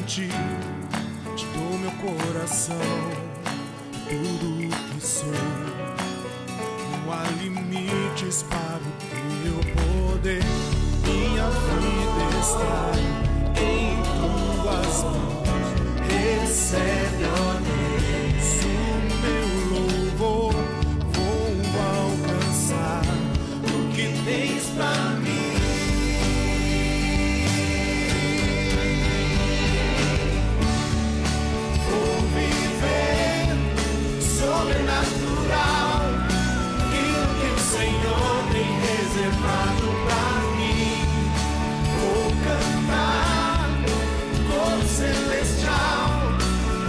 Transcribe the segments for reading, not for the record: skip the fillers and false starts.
ti, te dou meu coração, tudo que sou. Não há limites para o teu poder. Minha vida está em tuas mãos. Recebe, ó Deus, o meu louvor. Vou alcançar o que tens pra mim. Vou viver sobrenatural, aquilo que o Senhor tem reservado pra mim. Vou cantar coro celestial,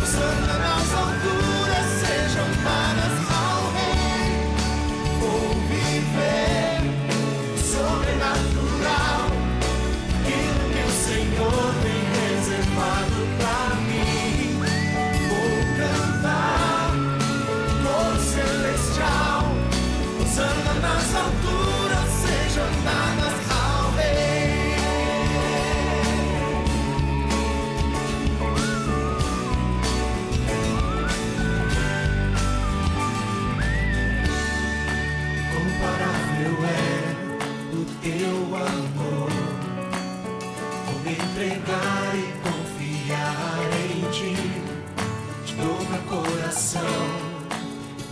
Hosana nas alturas, sejam dadas ao Rei. Vou viver sobrenatural, aquilo que o Senhor tem reservado pra mim. Vou cantar coro celestial, Hosana nas alturas, sejam dadas ao Rei. Comparável é o teu amor. Vou me entregar e confiar em ti. Te dou meu coração,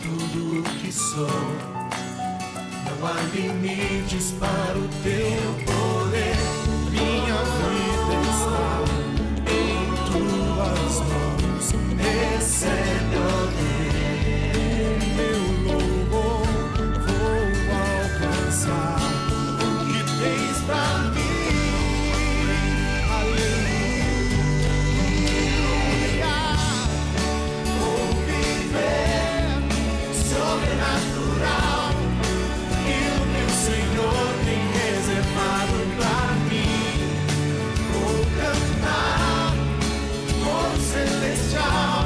tudo o que sou. Não há limites para o teu poder. Minha vida está em tuas mãos. Recebe, ó Deus, o meu louvor. Vou alcançar o que tens pra mim. Aleluia. Vou viver sobrenatural, aquilo que o Senhor tem reservado pra mim. Vou cantar coro celestial,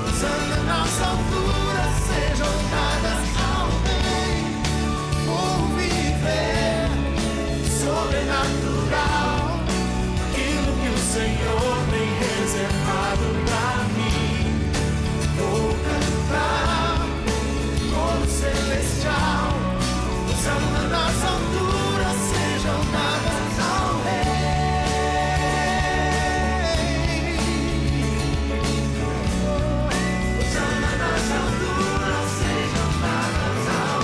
Hosana nas alturas, sejam dadas ao Rei. Vou viver sobrenatural, aquilo que o Senhor tem reservado pra mim. Vou cantar coro celestial, Hosana nas alturas, sejam dadas ao Rei. Hosana nas alturas, sejam dadas ao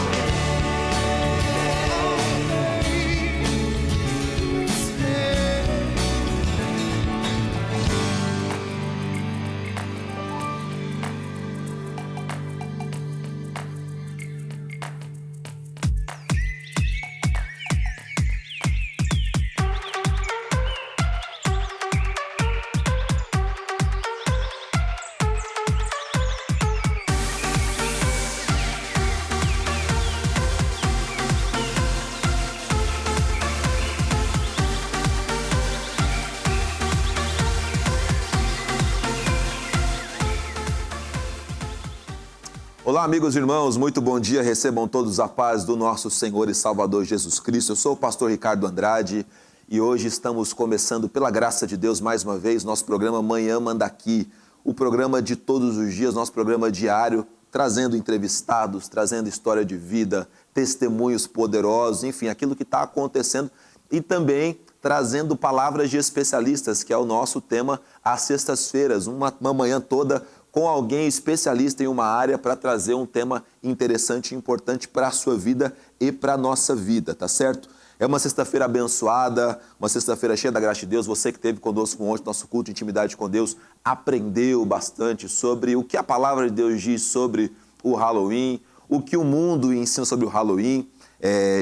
Olá, amigos e irmãos, muito bom dia, recebam todos a paz do nosso Senhor e Salvador Jesus Cristo. Eu sou o pastor Ricardo Andrade e hoje estamos começando, pela graça de Deus, mais uma vez, nosso programa Manhã Manda Aqui, o programa de todos os dias, nosso programa diário, trazendo entrevistados, trazendo história de vida, testemunhos poderosos, enfim, aquilo que está acontecendo e também trazendo palavras de especialistas, que é o nosso tema às sextas-feiras, uma manhã toda com alguém especialista em uma área para trazer um tema interessante e importante para a sua vida e para a nossa vida, tá certo? É uma sexta-feira abençoada, uma sexta-feira cheia da graça de Deus. Você que esteve conosco ontem, nosso culto de intimidade com Deus, aprendeu bastante sobre o que a palavra de Deus diz sobre o Halloween, o que o mundo ensina sobre o Halloween,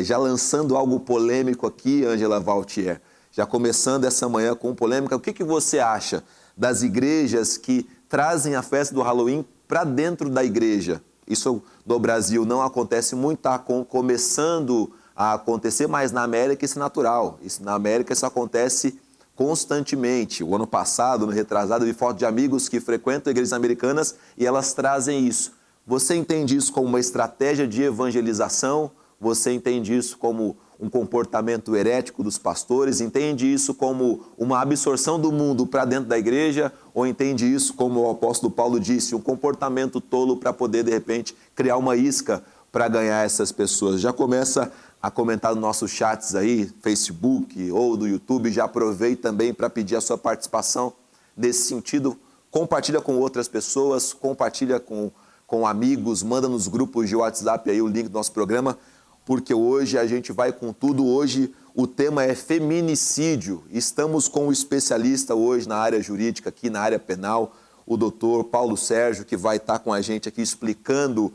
já lançando algo polêmico aqui, Ângela Valtier, já começando essa manhã com polêmica. O que você acha das igrejas que trazem a festa do Halloween para dentro da igreja? Isso no Brasil não acontece muito, está começando a acontecer, mas na América isso é natural. Na América isso acontece constantemente. O ano passado, no retrasado, eu vi foto de amigos que frequentam igrejas americanas e elas trazem isso. Você entende isso como uma estratégia de evangelização? Você entende isso como um comportamento herético dos pastores? Entende isso como uma absorção do mundo para dentro da igreja? Ou entende isso, como o apóstolo Paulo disse, um comportamento tolo para poder, de repente, criar uma isca para ganhar essas pessoas? Já começa a comentar nos nossos chats aí, Facebook ou do YouTube. Já aproveite também para pedir a sua participação nesse sentido. Compartilha com outras pessoas, compartilha com amigos, manda nos grupos de WhatsApp aí o link do nosso programa, porque hoje a gente vai com tudo. Hoje o tema é feminicídio. Estamos com um especialista hoje na área jurídica, aqui na área penal, o doutor Paulo Sérgio, que vai estar com a gente aqui explicando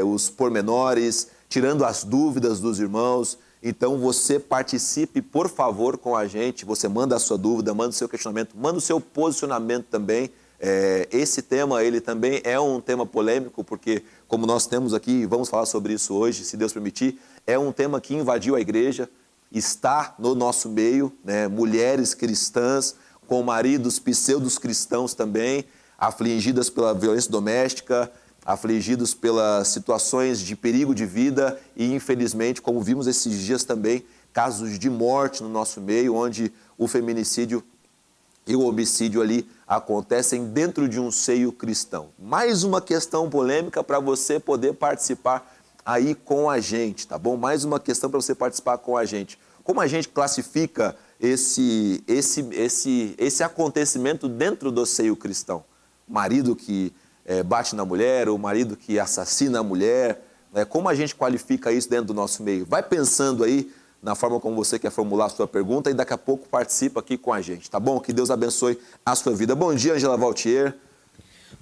os pormenores, tirando as dúvidas dos irmãos. Então você participe, por favor, com a gente. Você manda a sua dúvida, manda o seu questionamento, manda o seu posicionamento também. Esse tema, ele também é um tema polêmico, porque como nós temos aqui, vamos falar sobre isso hoje, se Deus permitir, é um tema que invadiu a igreja, está no nosso meio, né? Mulheres cristãs com maridos pseudos cristãos também, afligidas pela violência doméstica, afligidos pelas situações de perigo de vida e, infelizmente, como vimos esses dias também, casos de morte no nosso meio, onde o feminicídio e o homicídio ali acontecem dentro de um seio cristão. Mais uma questão polêmica para você poder participar aí com a gente, tá bom? Mais uma questão para você participar com a gente. Como a gente classifica esse acontecimento dentro do seio cristão? Marido que bate na mulher, ou marido que assassina a mulher, né? Como a gente qualifica isso dentro do nosso meio? Vai pensando aí na forma como você quer formular a sua pergunta e daqui a pouco participa aqui com a gente, tá bom? Que Deus abençoe a sua vida. Bom dia, Ângela Valtier.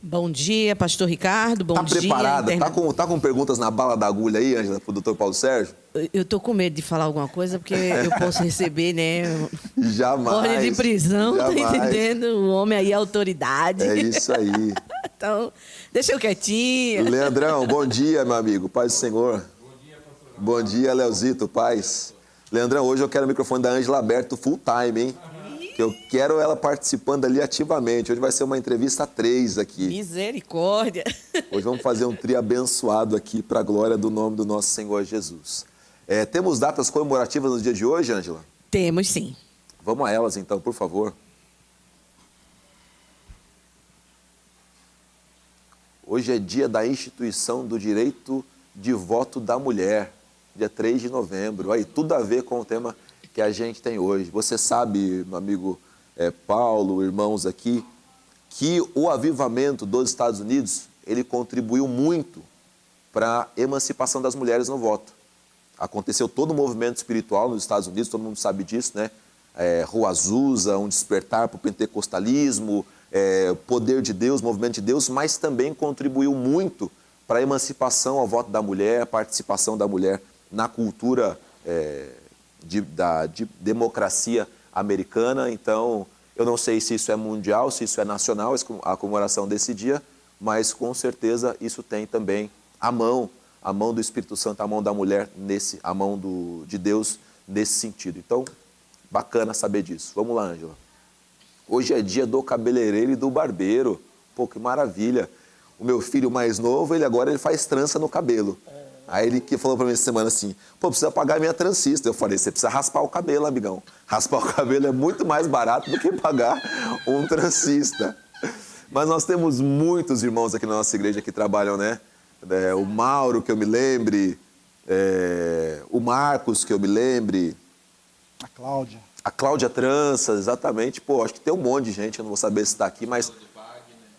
Bom dia, pastor Ricardo. Bom dia. Tá preparada? Tá com perguntas na bala da agulha aí, Ângela, pro doutor Paulo Sérgio? Eu tô com medo de falar alguma coisa, porque eu posso receber, né? Jamais. Ordem de prisão, jamais. tá entendendo? O homem aí é autoridade. É isso aí. Então, deixa eu quietinho. Leandrão, bom dia, meu amigo. Paz do Senhor. Bom dia, pastor. Bom dia, Leozito. Paz. Leandrão, hoje eu quero o microfone da Ângela aberto full time, hein? Que eu quero ela participando ali ativamente. Hoje vai ser uma entrevista 3 aqui. Misericórdia. Hoje vamos fazer um trio abençoado aqui para a glória do nome do nosso Senhor Jesus. Temos datas comemorativas no dia de hoje, Ângela? Temos, sim. Vamos a elas, então, por favor. Hoje é dia da instituição do direito de voto da mulher, dia 3 de novembro. Aí, tudo a ver com o tema que a gente tem hoje. Você sabe, meu amigo Paulo, irmãos aqui, que o avivamento dos Estados Unidos, ele contribuiu muito para a emancipação das mulheres no voto. Aconteceu todo o movimento espiritual nos Estados Unidos, todo mundo sabe disso, né? Rua Azusa, um despertar para o pentecostalismo, poder de Deus, movimento de Deus, mas também contribuiu muito para a emancipação ao voto da mulher, a participação da mulher na cultura de democracia americana. Então, eu não sei se isso é mundial, se isso é nacional, a comemoração desse dia, mas com certeza isso tem também a mão do Espírito Santo, a mão da mulher, a mão de Deus nesse sentido. Então, bacana saber disso. Vamos lá, Ângela. Hoje é dia do cabeleireiro e do barbeiro. Pô, que maravilha. O meu filho mais novo, agora ele faz trança no cabelo. Aí ele que falou para mim essa semana assim, pô, precisa pagar minha transista. Eu falei, você precisa raspar o cabelo, amigão. Raspar o cabelo é muito mais barato do que pagar um transista. Mas nós temos muitos irmãos aqui na nossa igreja que trabalham, né? O Mauro, que eu me lembre, o Marcos, que eu me lembre. A Cláudia. A Cláudia Tranças, exatamente. Pô, acho que tem um monte de gente, eu não vou saber se está aqui, mas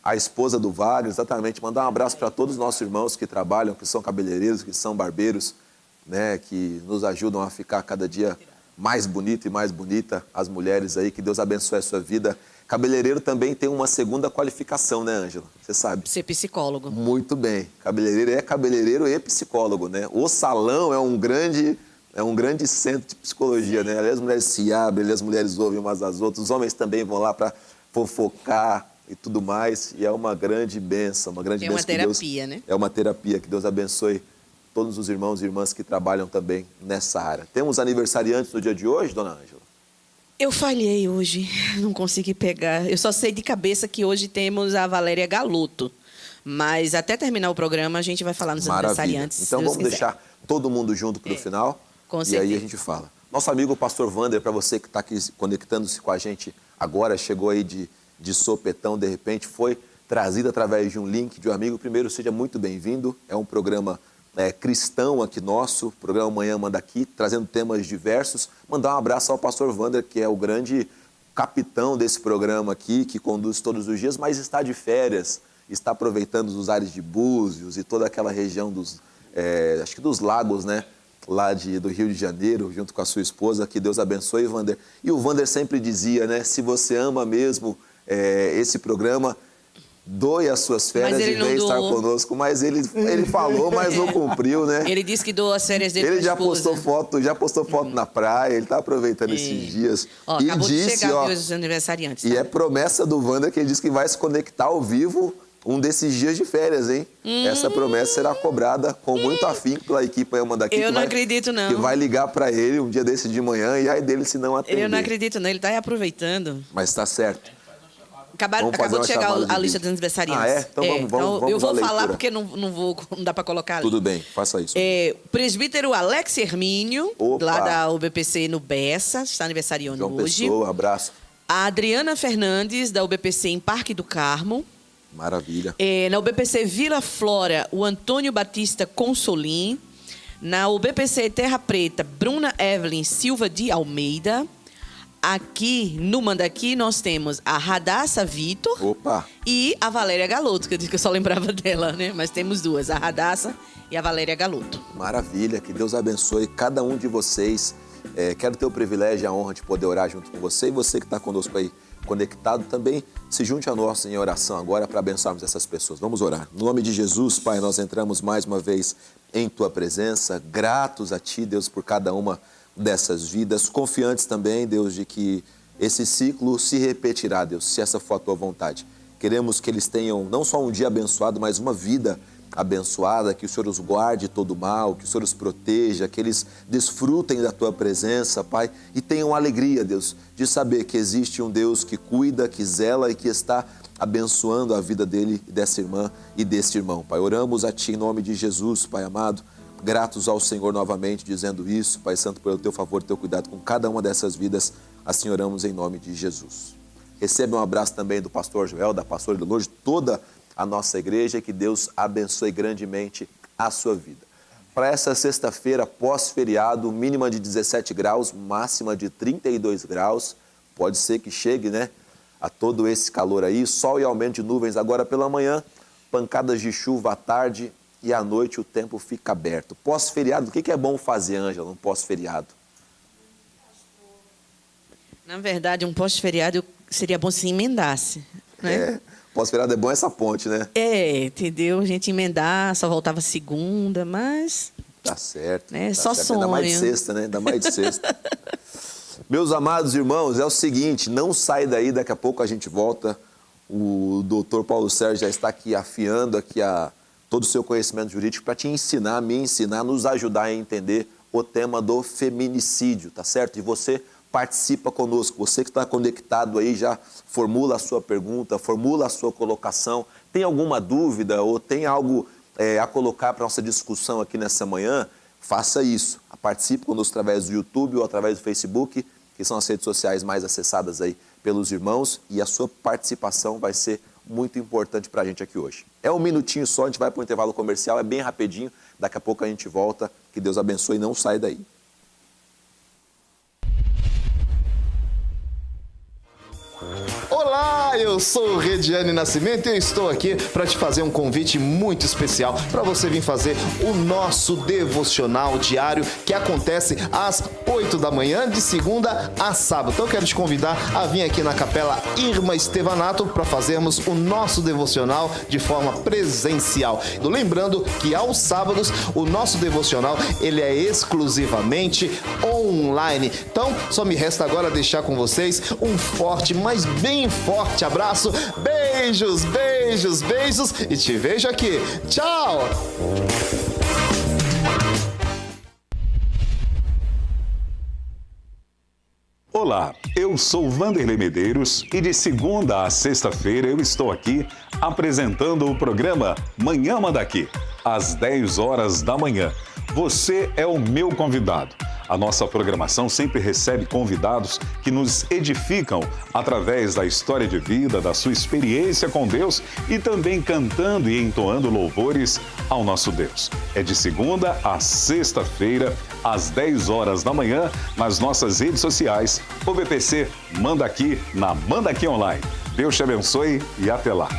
a esposa do Wagner, exatamente. Mandar um abraço para todos os nossos irmãos que trabalham, que são cabeleireiros, que são barbeiros, né, que nos ajudam a ficar cada dia mais bonita e mais bonita, as mulheres aí, que Deus abençoe a sua vida. Cabeleireiro também tem uma segunda qualificação, né, Ângela? Você sabe. Ser psicólogo. Muito bem. Cabeleireiro é cabeleireiro e psicólogo, né? O salão é um grande centro de psicologia, né? Ali as mulheres se abrem, ali as mulheres ouvem umas às outras, os homens também vão lá para fofocar e tudo mais, e é uma grande bênção, uma grande bênção. É uma terapia, né? É uma terapia, que Deus abençoe todos os irmãos e irmãs que trabalham também nessa área. Temos aniversariantes no dia de hoje, dona Ângela? Eu falhei hoje, não consegui pegar. Eu só sei de cabeça que hoje temos a Valéria Galoto. Mas até terminar o programa a gente vai falar nos aniversariantes. Então vamos deixar todo mundo junto para o final. Com E certeza. aí a gente fala. Nosso amigo pastor Wander, para você que está aqui conectando-se com a gente agora, chegou aí de sopetão, de repente, foi trazido através de um link de um amigo. Primeiro, seja muito bem-vindo. É um programa cristão aqui nosso, programa Manhã Manda Aqui, trazendo temas diversos. Mandar um abraço ao pastor Wander, que é o grande capitão desse programa aqui, que conduz todos os dias, mas está de férias, está aproveitando os ares de Búzios e toda aquela região acho que dos lagos, né? Lá do Rio de Janeiro, junto com a sua esposa. Que Deus abençoe, Wander. E o Wander sempre dizia, né? Se você ama mesmo esse programa, doe as suas férias e venha estar conosco. Mas ele falou, mas não cumpriu, né? Ele disse que doou as férias dele. Ele já postou foto na praia, ele está aproveitando esses dias. Ó, e acabou disse, de chegar os aniversariantes. Tá? E é promessa do Wander que ele disse que vai se conectar ao vivo um desses dias de férias, hein? Essa promessa será cobrada com muito afinco pela equipe Manhã Manda Aqui. Eu não acredito, não. Que vai ligar para ele um dia desse de manhã e aí dele se não atender. Eu não acredito, não. Ele está aí aproveitando. Mas está certo. Acabou de chegar a lista dos aniversariantes. Ah, é? Então vamos eu vou à falar leitura. porque não dá para colocar ali. Tudo bem, faça isso. O presbítero Alex Hermínio, Opa. lá da UBPC no Bessa, está aniversariando João hoje. Pessoa, abraço. A Adriana Fernandes, da UBPC em Parque do Carmo. Maravilha. Na UBPC Vila Flora, o Antônio Batista Consolim. Na UBPC Terra Preta, Bruna Evelyn Silva de Almeida. Aqui, no Mandaqui, nós temos a Radassa Vitor. Opa. E a Valéria Galoto, que eu disse que eu só lembrava dela, né? Mas temos duas, a Radassa e a Valéria Galoto. Maravilha, que Deus abençoe cada um de vocês. Quero ter o privilégio e a honra de poder orar junto com você. E você que está conosco aí conectado também, se junte a nós em oração agora para abençoarmos essas pessoas. Vamos orar. No nome de Jesus, Pai, nós entramos mais uma vez em Tua presença, gratos a Ti, Deus, por cada uma dessas vidas, confiantes também, Deus, de que esse ciclo se repetirá, Deus, se essa for a Tua vontade. Queremos que eles tenham não só um dia abençoado, mas uma vida abençoada, que o Senhor os guarde de todo mal, que o Senhor os proteja, que eles desfrutem da Tua presença, Pai, e tenham alegria, Deus, de saber que existe um Deus que cuida, que zela e que está abençoando a vida dele, dessa irmã e deste irmão, Pai. Oramos a Ti em nome de Jesus, Pai amado, gratos ao Senhor novamente, dizendo isso, Pai Santo, pelo Teu favor, Teu cuidado com cada uma dessas vidas, assim oramos em nome de Jesus. Receba um abraço também do pastor Joel, da pastora Lourdes, toda a nossa igreja, que Deus abençoe grandemente a sua vida. Para essa sexta-feira, pós-feriado, mínima de 17 graus, máxima de 32 graus, pode ser que chegue, né, a todo esse calor aí, sol e aumento de nuvens agora pela manhã, pancadas de chuva à tarde e à noite o tempo fica aberto. Pós-feriado, o que é bom fazer, Ângela, um pós-feriado? Na verdade, um pós-feriado seria bom se emendasse, né? Pós-feriado é bom essa ponte, né? Entendeu? A gente emendar, só voltava segunda, mas... Tá certo. Né? Tá Só certo. sonho. Ainda mais de sexta, né? Ainda mais de sexta. Meus amados irmãos, é o seguinte, não sai daí, daqui a pouco a gente volta. O doutor Paulo Sérgio já está aqui afiando aqui todo o seu conhecimento jurídico para te ensinar, me ensinar, nos ajudar a entender o tema do feminicídio, tá certo? E você participa conosco, você que está conectado aí já formula a sua pergunta, formula a sua colocação, tem alguma dúvida ou tem algo a colocar para nossa discussão aqui nessa manhã, faça isso, participe conosco através do YouTube ou através do Facebook, que são as redes sociais mais acessadas aí pelos irmãos, e a sua participação vai ser muito importante para a gente aqui hoje. É um minutinho só, a gente vai para o intervalo comercial, é bem rapidinho, daqui a pouco a gente volta, que Deus abençoe e não sai daí. Olá, eu sou o Rediane Nascimento e eu estou aqui para te fazer um convite muito especial para você vir fazer o nosso devocional diário que acontece às 8 da manhã, de segunda a sábado. Então eu quero te convidar a vir aqui na Capela Irma Estevanato para fazermos o nosso devocional de forma presencial. Lembrando que aos sábados o nosso devocional ele é exclusivamente online. Então só me resta agora deixar com vocês um forte, mas bem forte abraço. Beijos, beijos, beijos e te vejo aqui. Tchau! Olá, eu sou Vanderlei Medeiros e de segunda a sexta-feira eu estou aqui apresentando o programa Manhã Manda Aqui, às 10 horas da manhã. Você é o meu convidado. A nossa programação sempre recebe convidados que nos edificam através da história de vida, da sua experiência com Deus e também cantando e entoando louvores ao nosso Deus. É de segunda a sexta-feira, às 10 horas da manhã, nas nossas redes sociais. O BPC Manda Aqui na Manda Aqui Online. Deus te abençoe e até lá.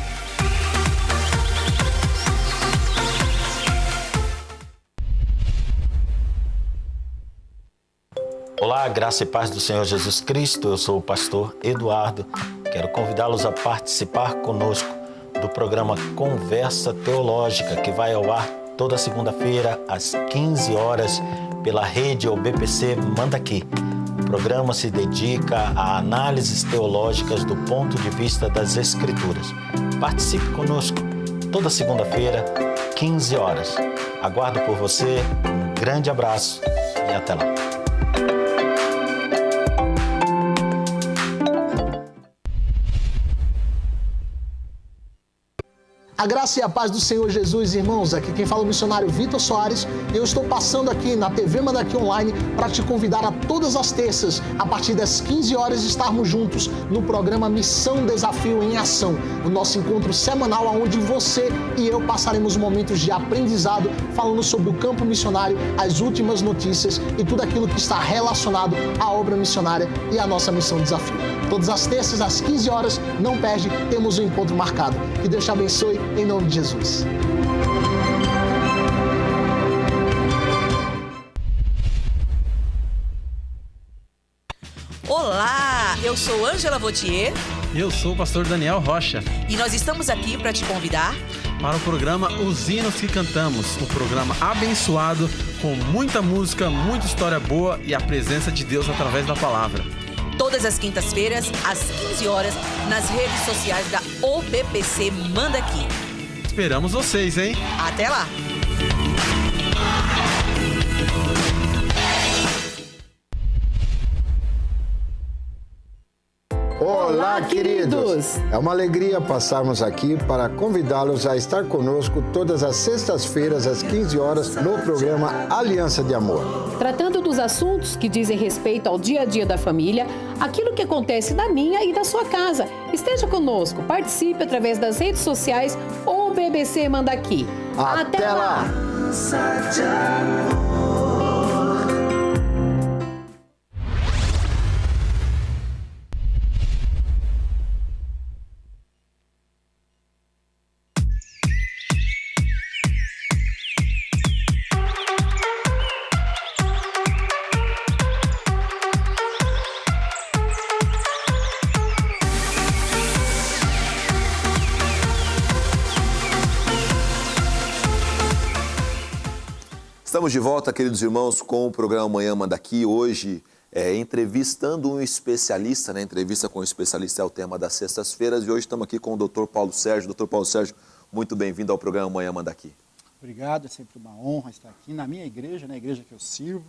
Olá, graça e paz do Senhor Jesus Cristo. Eu sou o pastor Eduardo. Quero convidá-los a participar conosco do programa Conversa Teológica, que vai ao ar toda segunda-feira às 15 horas pela rede OBPC Manda Aqui. O programa se dedica a análises teológicas do ponto de vista das Escrituras. Participe conosco toda segunda-feira, 15 horas. Aguardo por você. Um grande abraço e até lá. A graça e a paz do Senhor Jesus, irmãos. Aqui quem fala é o missionário Vitor Soares. Eu estou passando aqui na TV Manda Aqui Online para te convidar a todas as terças, a partir das 15 horas, estarmos juntos no programa Missão Desafio em Ação. O nosso encontro semanal onde você e eu passaremos momentos de aprendizado falando sobre o campo missionário, as últimas notícias e tudo aquilo que está relacionado à obra missionária e à nossa Missão Desafio. Todas as terças, às 15 horas, não perde, temos um encontro marcado. Que Deus te abençoe, em nome de Jesus. Olá, eu sou Ângela Vautier. Eu sou o pastor Daniel Rocha. E nós estamos aqui para te convidar para o programa Os Hinos que Cantamos, um programa abençoado com muita música, muita história boa e a presença de Deus através da palavra. Todas as quintas-feiras, às 15 horas, nas redes sociais da OBPC Manda Aqui. Esperamos vocês, hein? Até lá! Olá, queridos! É uma alegria passarmos aqui para convidá-los a estar conosco todas as sextas-feiras, às 15 horas, no programa Aliança de Amor. Tratando dos assuntos que dizem respeito ao dia a dia da família, aquilo que acontece na minha e da sua casa. Esteja conosco, participe através das redes sociais ou BBC Manda Aqui. Até lá! Estamos de volta, queridos irmãos, com o programa Amanhã Manda Aqui. Hoje, entrevistando um especialista, né? Entrevista com um especialista é o tema das sextas-feiras. E hoje estamos aqui com o Dr. Paulo Sérgio. Dr. Paulo Sérgio, muito bem-vindo ao programa Amanhã Manda Aqui. Obrigado, é sempre uma honra estar aqui na minha igreja, na igreja que eu sirvo.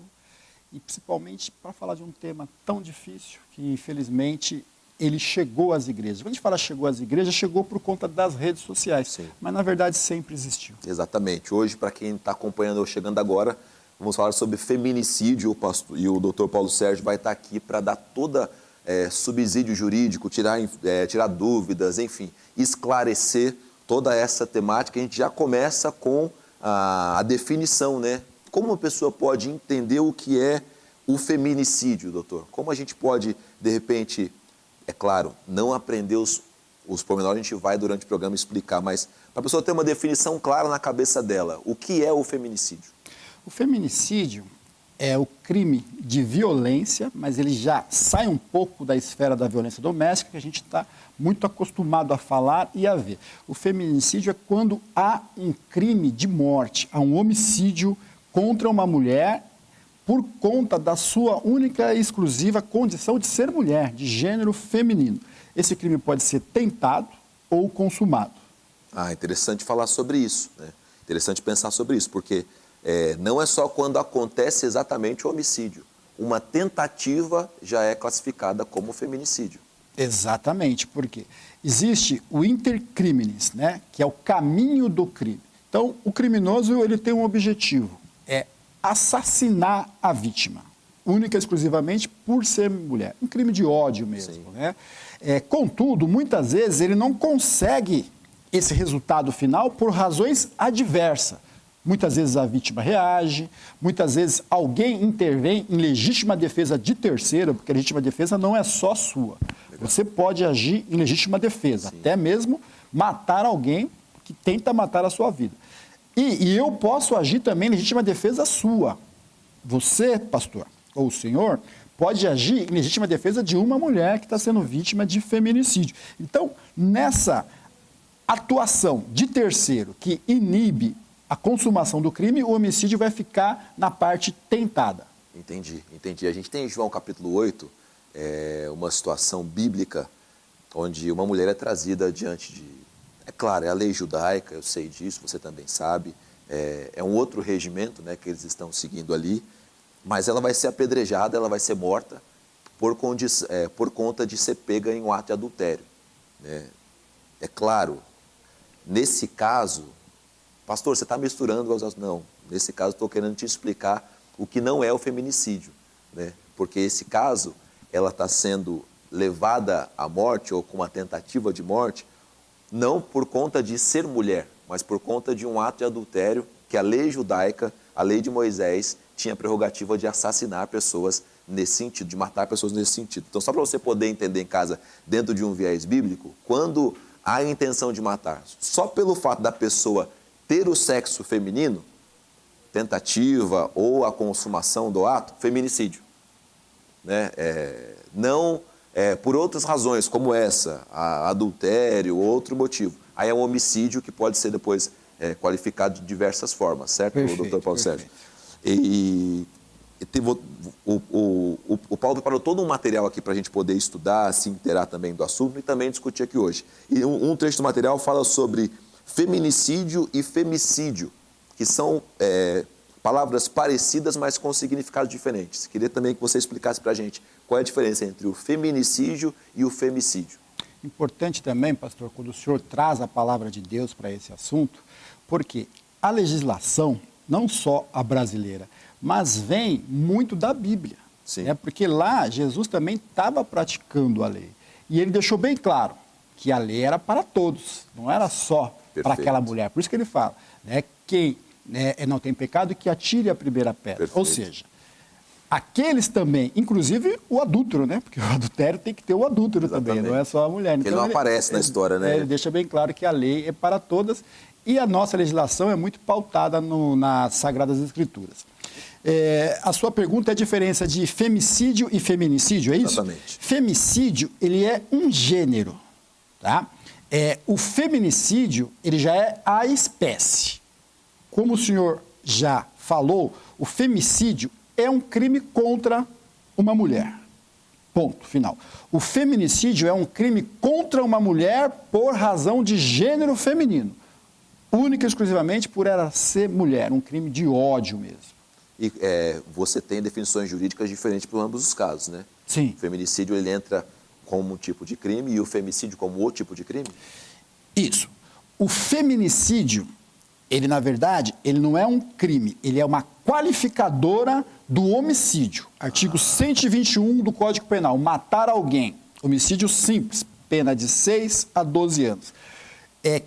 E principalmente para falar de um tema tão difícil que, infelizmente, ele chegou às igrejas. Quando a gente fala chegou às igrejas, chegou por conta das redes sociais. Sim. Mas, na verdade, sempre existiu. Exatamente. Hoje, para quem está acompanhando ou chegando agora, vamos falar sobre feminicídio. E o Dr. Paulo Sérgio vai estar aqui para dar toda subsídio jurídico, tirar dúvidas, enfim, esclarecer toda essa temática. A gente já começa com a definição, né? Como uma pessoa pode entender o que é o feminicídio, doutor? Como a gente pode, de repente... É claro, não aprender os pormenores, a gente vai durante o programa explicar, mas para a pessoa ter uma definição clara na cabeça dela, o que é o feminicídio? O feminicídio é o crime de violência, mas ele já sai um pouco da esfera da violência doméstica, que a gente está muito acostumado a falar e a ver. O feminicídio é quando há um crime de morte, há um homicídio contra uma mulher por conta da sua única e exclusiva condição de ser mulher, de gênero feminino. Esse crime pode ser tentado ou consumado. Interessante falar sobre isso, né? Interessante pensar sobre isso, porque não é só quando acontece exatamente o homicídio. Uma tentativa já é classificada como feminicídio. Exatamente, porque existe o inter criminis, né? Que é o caminho do crime. Então, o criminoso ele tem um objetivo, é assassinar a vítima. única e exclusivamente por ser mulher. Um crime de ódio mesmo, né? Contudo, muitas vezes ele não consegue esse resultado final por razões adversas. Muitas vezes a vítima reage, muitas vezes alguém intervém em legítima defesa de terceiro, porque a legítima defesa não é só sua. Você pode agir em legítima defesa, até mesmo matar alguém que tenta matar a sua vida. E eu posso agir também em legítima defesa sua. Você, pastor, ou o senhor, pode agir em legítima defesa de uma mulher que está sendo vítima de feminicídio. Então, nessa atuação de terceiro que inibe a consumação do crime, o homicídio vai ficar na parte tentada. Entendi. A gente tem em João capítulo 8, uma situação bíblica onde uma mulher é trazida diante de... É claro, é a lei judaica, eu sei disso, você também sabe. É um outro regimento, né, que eles estão seguindo ali, mas ela vai ser apedrejada, ela vai ser morta por conta de ser pega em um ato de adultério, né? É claro, nesse caso... Pastor, você está misturando as... Não, nesse caso estou querendo te explicar o que não é o feminicídio, né? Porque esse caso, ela está sendo levada à morte ou com uma tentativa de morte, não por conta de ser mulher, mas por conta de um ato de adultério que a lei judaica, a lei de Moisés, tinha a prerrogativa de assassinar pessoas nesse sentido, de matar pessoas nesse sentido. Então, só para você poder entender em casa, dentro de um viés bíblico, quando há a intenção de matar, só pelo fato da pessoa ter o sexo feminino, tentativa ou a consumação do ato, feminicídio, né? Não por outras razões, como essa, adultério ou outro motivo. Aí é um homicídio que pode ser depois qualificado de diversas formas, certo, doutor Paulo Sérgio? E o Paulo preparou todo um material aqui para a gente poder estudar, se inteirar também do assunto e também discutir aqui hoje. E um trecho do material fala sobre feminicídio e femicídio, que são palavras parecidas, mas com significados diferentes. Queria também que você explicasse para a gente qual é a diferença entre o feminicídio e o femicídio. Importante também, pastor, quando o senhor traz a palavra de Deus para esse assunto, porque a legislação, não só a brasileira, mas vem muito da Bíblia. Sim. Né? Porque lá Jesus também estava praticando a lei. E ele deixou bem claro que a lei era para todos, não era só para aquela mulher. Por isso que ele fala, né, quem não tem pecado, que atire a primeira pedra. Perfeito. Ou seja, aqueles também, inclusive o adúltero, né? Porque o adultério tem que ter o adúltero também, não é só a mulher. Então, ele não aparece na história, né? Ele deixa bem claro que a lei é para todas e a nossa legislação é muito pautada nas Sagradas Escrituras. A sua pergunta é a diferença de femicídio e feminicídio, é isso? Exatamente. Femicídio, ele é um gênero, tá? O feminicídio, ele já é a espécie. Como o senhor já falou, o femicídio é um crime contra uma mulher. Ponto, final. O feminicídio é um crime contra uma mulher por razão de gênero feminino. Única e exclusivamente por ela ser mulher, um crime de ódio mesmo. E você tem definições jurídicas diferentes para ambos os casos, né? Sim. O feminicídio, ele entra como um tipo de crime e o femicídio como outro tipo de crime? Isso. O feminicídio, ele na verdade, ele não é um crime, ele é uma qualificadora do homicídio. Artigo 121 do Código Penal, matar alguém, homicídio simples, pena de 6 a 12 anos.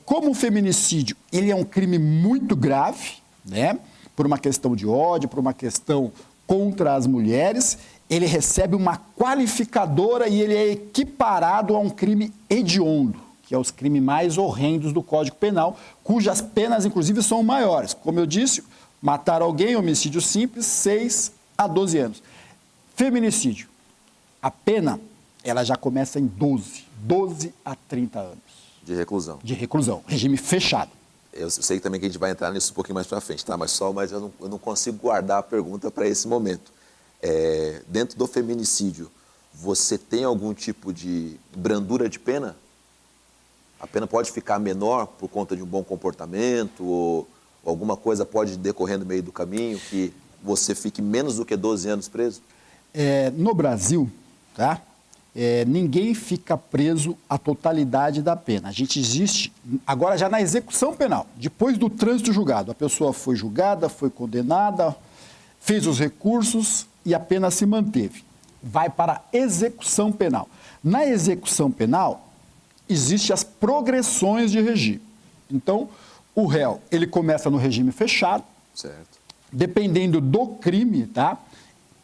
Como o feminicídio, ele é um crime muito grave, né? Por uma questão de ódio, por uma questão contra as mulheres, ele recebe uma qualificadora e ele é equiparado a um crime hediondo, que é os crimes mais horrendos do Código Penal, cujas penas, inclusive, são maiores. Como eu disse, matar alguém, homicídio simples, 6 a 12 anos. Feminicídio, a pena, ela já começa em 12 a 30 anos. De reclusão. De reclusão, regime fechado. Eu sei também que a gente vai entrar nisso um pouquinho mais para frente, tá? Mas eu não consigo guardar a pergunta para esse momento. Dentro do feminicídio, você tem algum tipo de brandura de pena? A pena pode ficar menor por conta de um bom comportamento ou alguma coisa pode decorrer no meio do caminho que você fique menos do que 12 anos preso? No Brasil, tá? Ninguém fica preso à totalidade da pena. A gente existe, agora já na execução penal, depois do trânsito julgado. A pessoa foi julgada, foi condenada, fez os recursos, e a pena se manteve. Vai para a execução penal. Na execução penal, existem as progressões de regime. Então, o réu, ele começa no regime fechado, Certo. dependendo do crime, tá?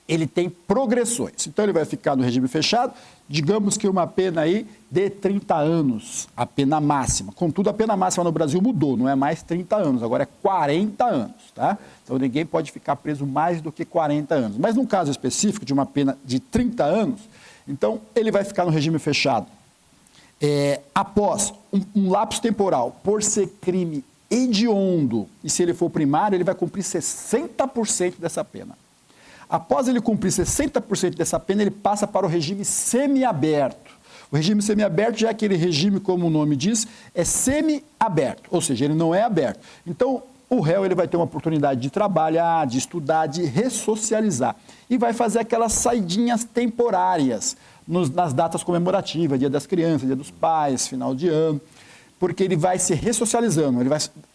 Ele tem progressões. Então, ele vai ficar no regime fechado, digamos que uma pena aí de 30 anos, a pena máxima. Contudo, a pena máxima no Brasil mudou, não é mais 30 anos, agora é 40 anos, tá? Então, ninguém pode ficar preso mais do que 40 anos. Mas, num caso específico de uma pena de 30 anos, então, ele vai ficar no regime fechado. Após um lapso temporal, por ser crime hediondo, e se ele for primário, ele vai cumprir 60% dessa pena. Após ele cumprir 60% dessa pena, ele passa para o regime semiaberto. O regime semiaberto já é aquele regime, como o nome diz, é semiaberto, ou seja, ele não é aberto. Então, o réu ele vai ter uma oportunidade de trabalhar, de estudar, de ressocializar. E vai fazer aquelas saidinhas temporárias nas datas comemorativas, Dia das Crianças, Dia dos Pais, final de ano, porque ele vai se ressocializando,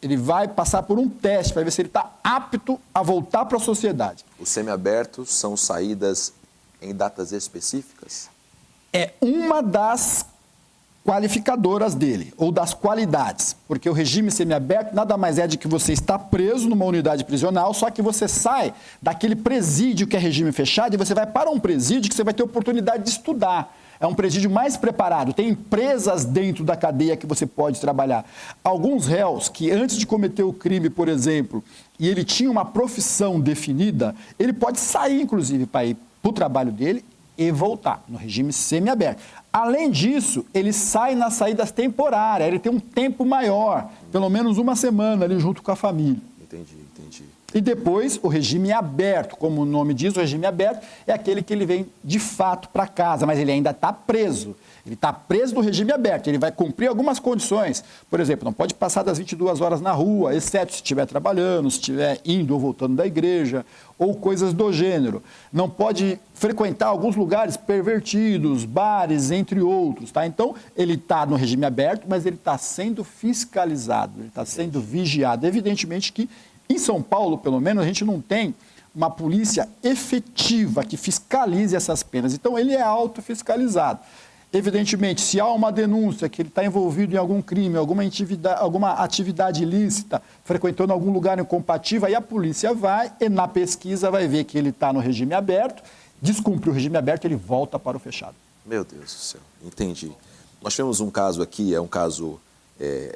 ele vai passar por um teste para ver se ele está apto a voltar para a sociedade. Os semiabertos são saídas em datas específicas? É uma das qualificadoras dele, ou das qualidades, porque o regime semiaberto nada mais é de que você está preso numa unidade prisional, só que você sai daquele presídio que é regime fechado e você vai para um presídio que você vai ter oportunidade de estudar. É um presídio mais preparado, tem empresas dentro da cadeia que você pode trabalhar. Alguns réus que antes de cometer o crime, por exemplo, e ele tinha uma profissão definida, ele pode sair, inclusive, para ir para o trabalho dele e voltar no regime semiaberto. Além disso, ele sai nas saídas temporárias, ele tem um tempo maior, pelo menos uma semana ali junto com a família. Entendi. E depois, o regime aberto, como o nome diz, o regime aberto é aquele que ele vem de fato para casa, mas ele ainda está preso. Ele está preso no regime aberto, ele vai cumprir algumas condições. Por exemplo, não pode passar das 22 horas na rua, exceto se estiver trabalhando, se estiver indo ou voltando da igreja, ou coisas do gênero. Não pode frequentar alguns lugares pervertidos, bares, entre outros, tá? Então, ele está no regime aberto, mas ele está sendo fiscalizado, ele está sendo vigiado. Evidentemente que em São Paulo, pelo menos, a gente não tem uma polícia efetiva que fiscalize essas penas. Então, ele é autofiscalizado. Evidentemente, se há uma denúncia que ele está envolvido em algum crime, alguma atividade ilícita, frequentando algum lugar incompatível, aí a polícia vai e na pesquisa vai ver que ele está no regime aberto, descumpre o regime aberto, ele volta para o fechado. Meu Deus do céu, entendi. Nós tivemos um caso aqui, é um caso...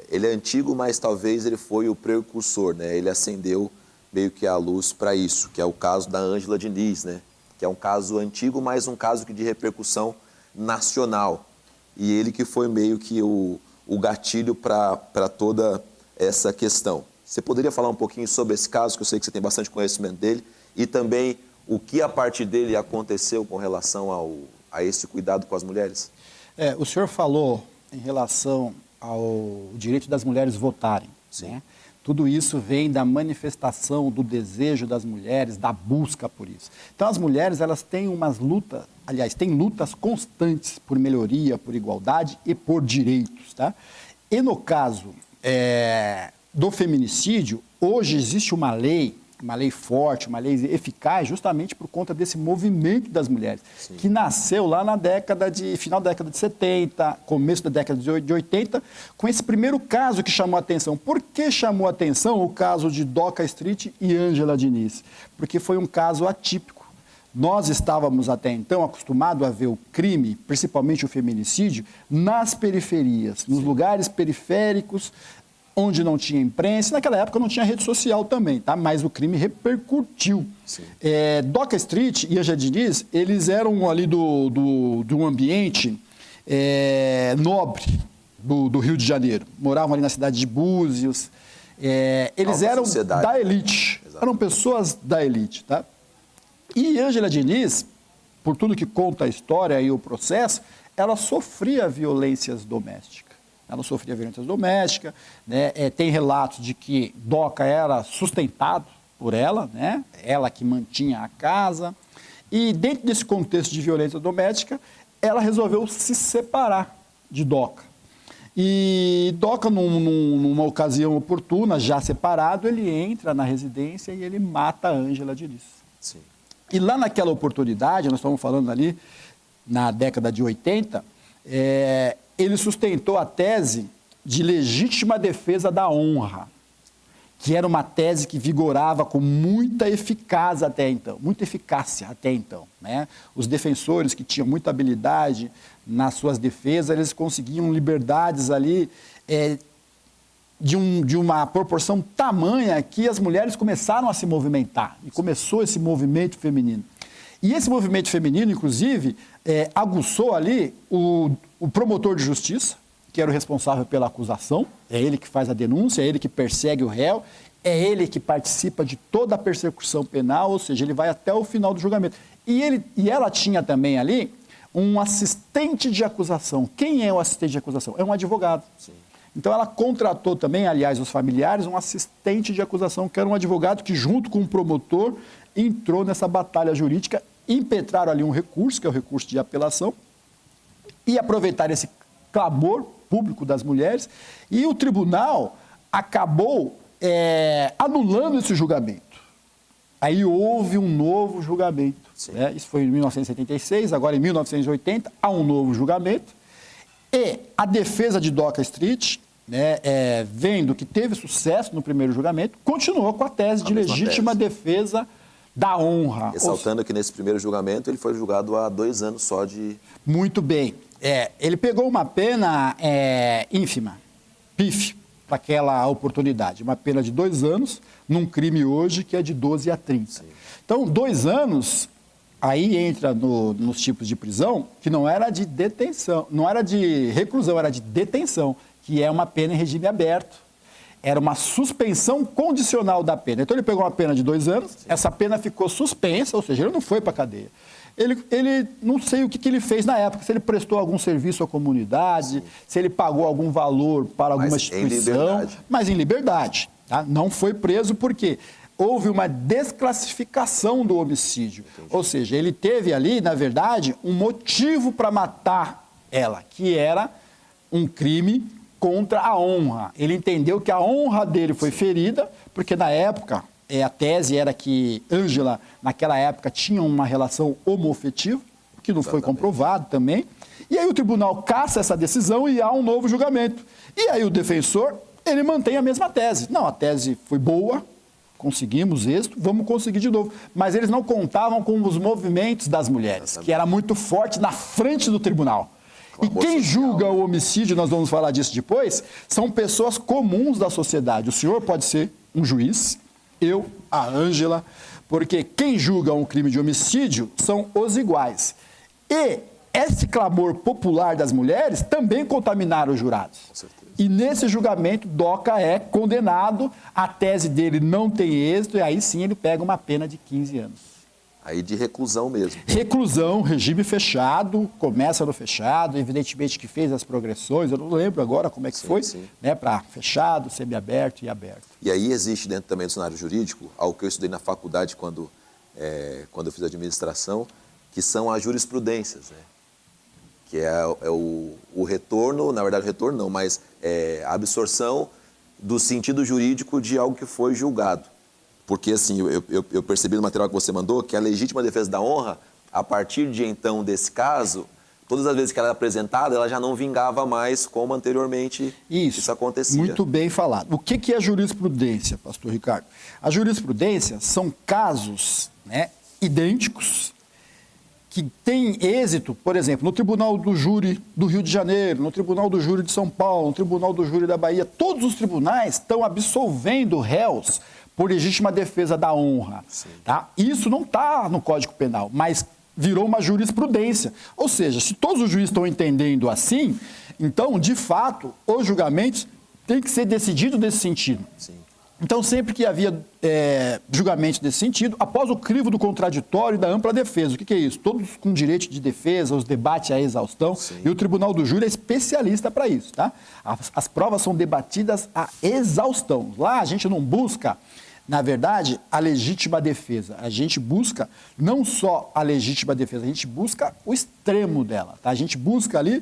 ele é antigo, mas talvez ele foi o precursor, né? Ele acendeu meio que a luz para isso, que é o caso da Ângela Diniz, né? Que é um caso antigo, mas um caso de repercussão nacional. E ele que foi meio que o gatilho para toda essa questão. Você poderia falar um pouquinho sobre esse caso, que eu sei que você tem bastante conhecimento dele, e também o que a partir dele aconteceu com relação a esse cuidado com as mulheres? O senhor falou em relação ao direito das mulheres votarem. Né? Tudo isso vem da manifestação do desejo das mulheres, da busca por isso. Então, as mulheres, elas têm umas lutas, aliás, têm lutas constantes por melhoria, por igualdade e por direitos. Tá? E no caso do feminicídio, hoje existe uma lei forte, uma lei eficaz, justamente por conta desse movimento das mulheres, que nasceu lá na final da década de 70, começo da década de 80, com esse primeiro caso que chamou a atenção. Por que chamou a atenção o caso de Doca Street e Ângela Diniz? Porque foi um caso atípico. Nós estávamos até então acostumados a ver o crime, principalmente o feminicídio, nas periferias, nos lugares periféricos, onde não tinha imprensa, naquela época não tinha rede social também, tá? Mas o crime repercutiu. Doca Street e Ângela Diniz, eles eram ali de um ambiente nobre do Rio de Janeiro. Moravam ali na cidade de Búzios. Eles eram da elite, eram pessoas da elite. Tá? E Ângela Diniz, por tudo que conta a história e o processo, ela sofria violências domésticas. Ela sofria violência doméstica, né? Tem relatos de que Doca era sustentado por ela, né? Ela que mantinha a casa. E dentro desse contexto de violência doméstica, ela resolveu se separar de Doca. E Doca, numa ocasião oportuna, já separado, ele entra na residência e ele mata a Ângela Diniz. E lá naquela oportunidade, nós estamos falando ali na década de 80, ele sustentou a tese de legítima defesa da honra, que era uma tese que vigorava com muita eficácia até então, né? Os defensores que tinham muita habilidade nas suas defesas, eles conseguiam liberdades ali de uma proporção tamanha que as mulheres começaram a se movimentar, e começou esse movimento feminino. E esse movimento feminino, inclusive, aguçou ali o promotor de justiça, que era o responsável pela acusação, é ele que faz a denúncia, é ele que persegue o réu, é ele que participa de toda a persecução penal, ou seja, ele vai até o final do julgamento. E ela tinha também ali um assistente de acusação. Quem é o assistente de acusação? É um advogado. Sim. Então ela contratou também, aliás, os familiares, um assistente de acusação, que era um advogado que, junto com o promotor, entrou nessa batalha jurídica, impetraram ali um recurso, que é o recurso de apelação, e aproveitaram esse clamor público das mulheres, e o tribunal acabou anulando esse julgamento. Aí houve um novo julgamento. Né? Isso foi em 1976, agora em 1980, há um novo julgamento, e a defesa de Doca Street, né, vendo que teve sucesso no primeiro julgamento, continuou com a tese de legítima defesa da honra. Ressaltando que nesse primeiro julgamento ele foi julgado há 2 anos só de... Muito bem. Ele pegou uma pena ínfima, pífia, para aquela oportunidade. Uma pena de 2 anos, num crime hoje que é de 12 a 30. Sim. Então, 2 anos, aí entra nos tipos de prisão, que não era de detenção, não era de reclusão, era de detenção, que é uma pena em regime aberto. Era uma suspensão condicional da pena. Então, ele pegou uma pena de 2 anos, essa pena ficou suspensa, ou seja, ele não foi para a cadeia. Ele não sei o que ele fez na época, se ele prestou algum serviço à comunidade, se ele pagou algum valor para alguma instituição, mas em liberdade. Tá? Não foi preso porque houve uma desclassificação do homicídio. Entendi. Ou seja, ele teve ali, na verdade, um motivo para matar ela, que era um crime contra a honra. Ele entendeu que a honra dele foi ferida, porque na época... a tese era que Ângela, naquela época, tinha uma relação homoafetiva, que não foi comprovado também. E aí o tribunal caça essa decisão e há um novo julgamento. E aí o defensor, ele mantém a mesma tese. Não, a tese foi boa, conseguimos êxito, vamos conseguir de novo. Mas eles não contavam com os movimentos das mulheres, que era muito forte na frente do tribunal. E quem julga o homicídio, nós vamos falar disso depois, são pessoas comuns da sociedade. O senhor pode ser um juiz, eu, a Ângela, porque quem julga um crime de homicídio são os iguais. E esse clamor popular das mulheres também contaminaram os jurados. E nesse julgamento, Doca é condenado, a tese dele não tem êxito, e aí sim ele pega uma pena de 15 anos. Aí de reclusão mesmo. Reclusão, regime fechado, começa no fechado, evidentemente que fez as progressões, eu não lembro agora como é que foi, né, para fechado, semiaberto e aberto. E aí existe dentro também do cenário jurídico, algo que eu estudei na faculdade quando eu fiz administração, que são as jurisprudências, né? Que é o retorno, na verdade retorno não, mas a absorção do sentido jurídico de algo que foi julgado. Porque, assim, eu percebi no material que você mandou que a legítima defesa da honra, a partir de então desse caso, todas as vezes que ela era apresentada, ela já não vingava mais como anteriormente isso acontecia. Muito bem falado. O que é jurisprudência, pastor Ricardo? A jurisprudência são casos, né, idênticos que têm êxito, por exemplo, no Tribunal do Júri do Rio de Janeiro, no Tribunal do Júri de São Paulo, no Tribunal do Júri da Bahia. Todos os tribunais estão absolvendo réus por legítima defesa da honra. Tá? Isso não está no Código Penal, mas virou uma jurisprudência. Ou seja, se todos os juízes estão entendendo assim, então, de fato, os julgamentos têm que ser decididos nesse sentido. Sim. Então, sempre que havia julgamentos nesse sentido, após o crivo do contraditório e da ampla defesa. O que é isso? Todos com direito de defesa, os debates à exaustão. Sim. E o Tribunal do Júri é especialista para isso. Tá? As provas são debatidas à exaustão. Lá a gente não busca, na verdade, a legítima defesa. A gente busca não só a legítima defesa, a gente busca o extremo dela. Tá? A gente busca ali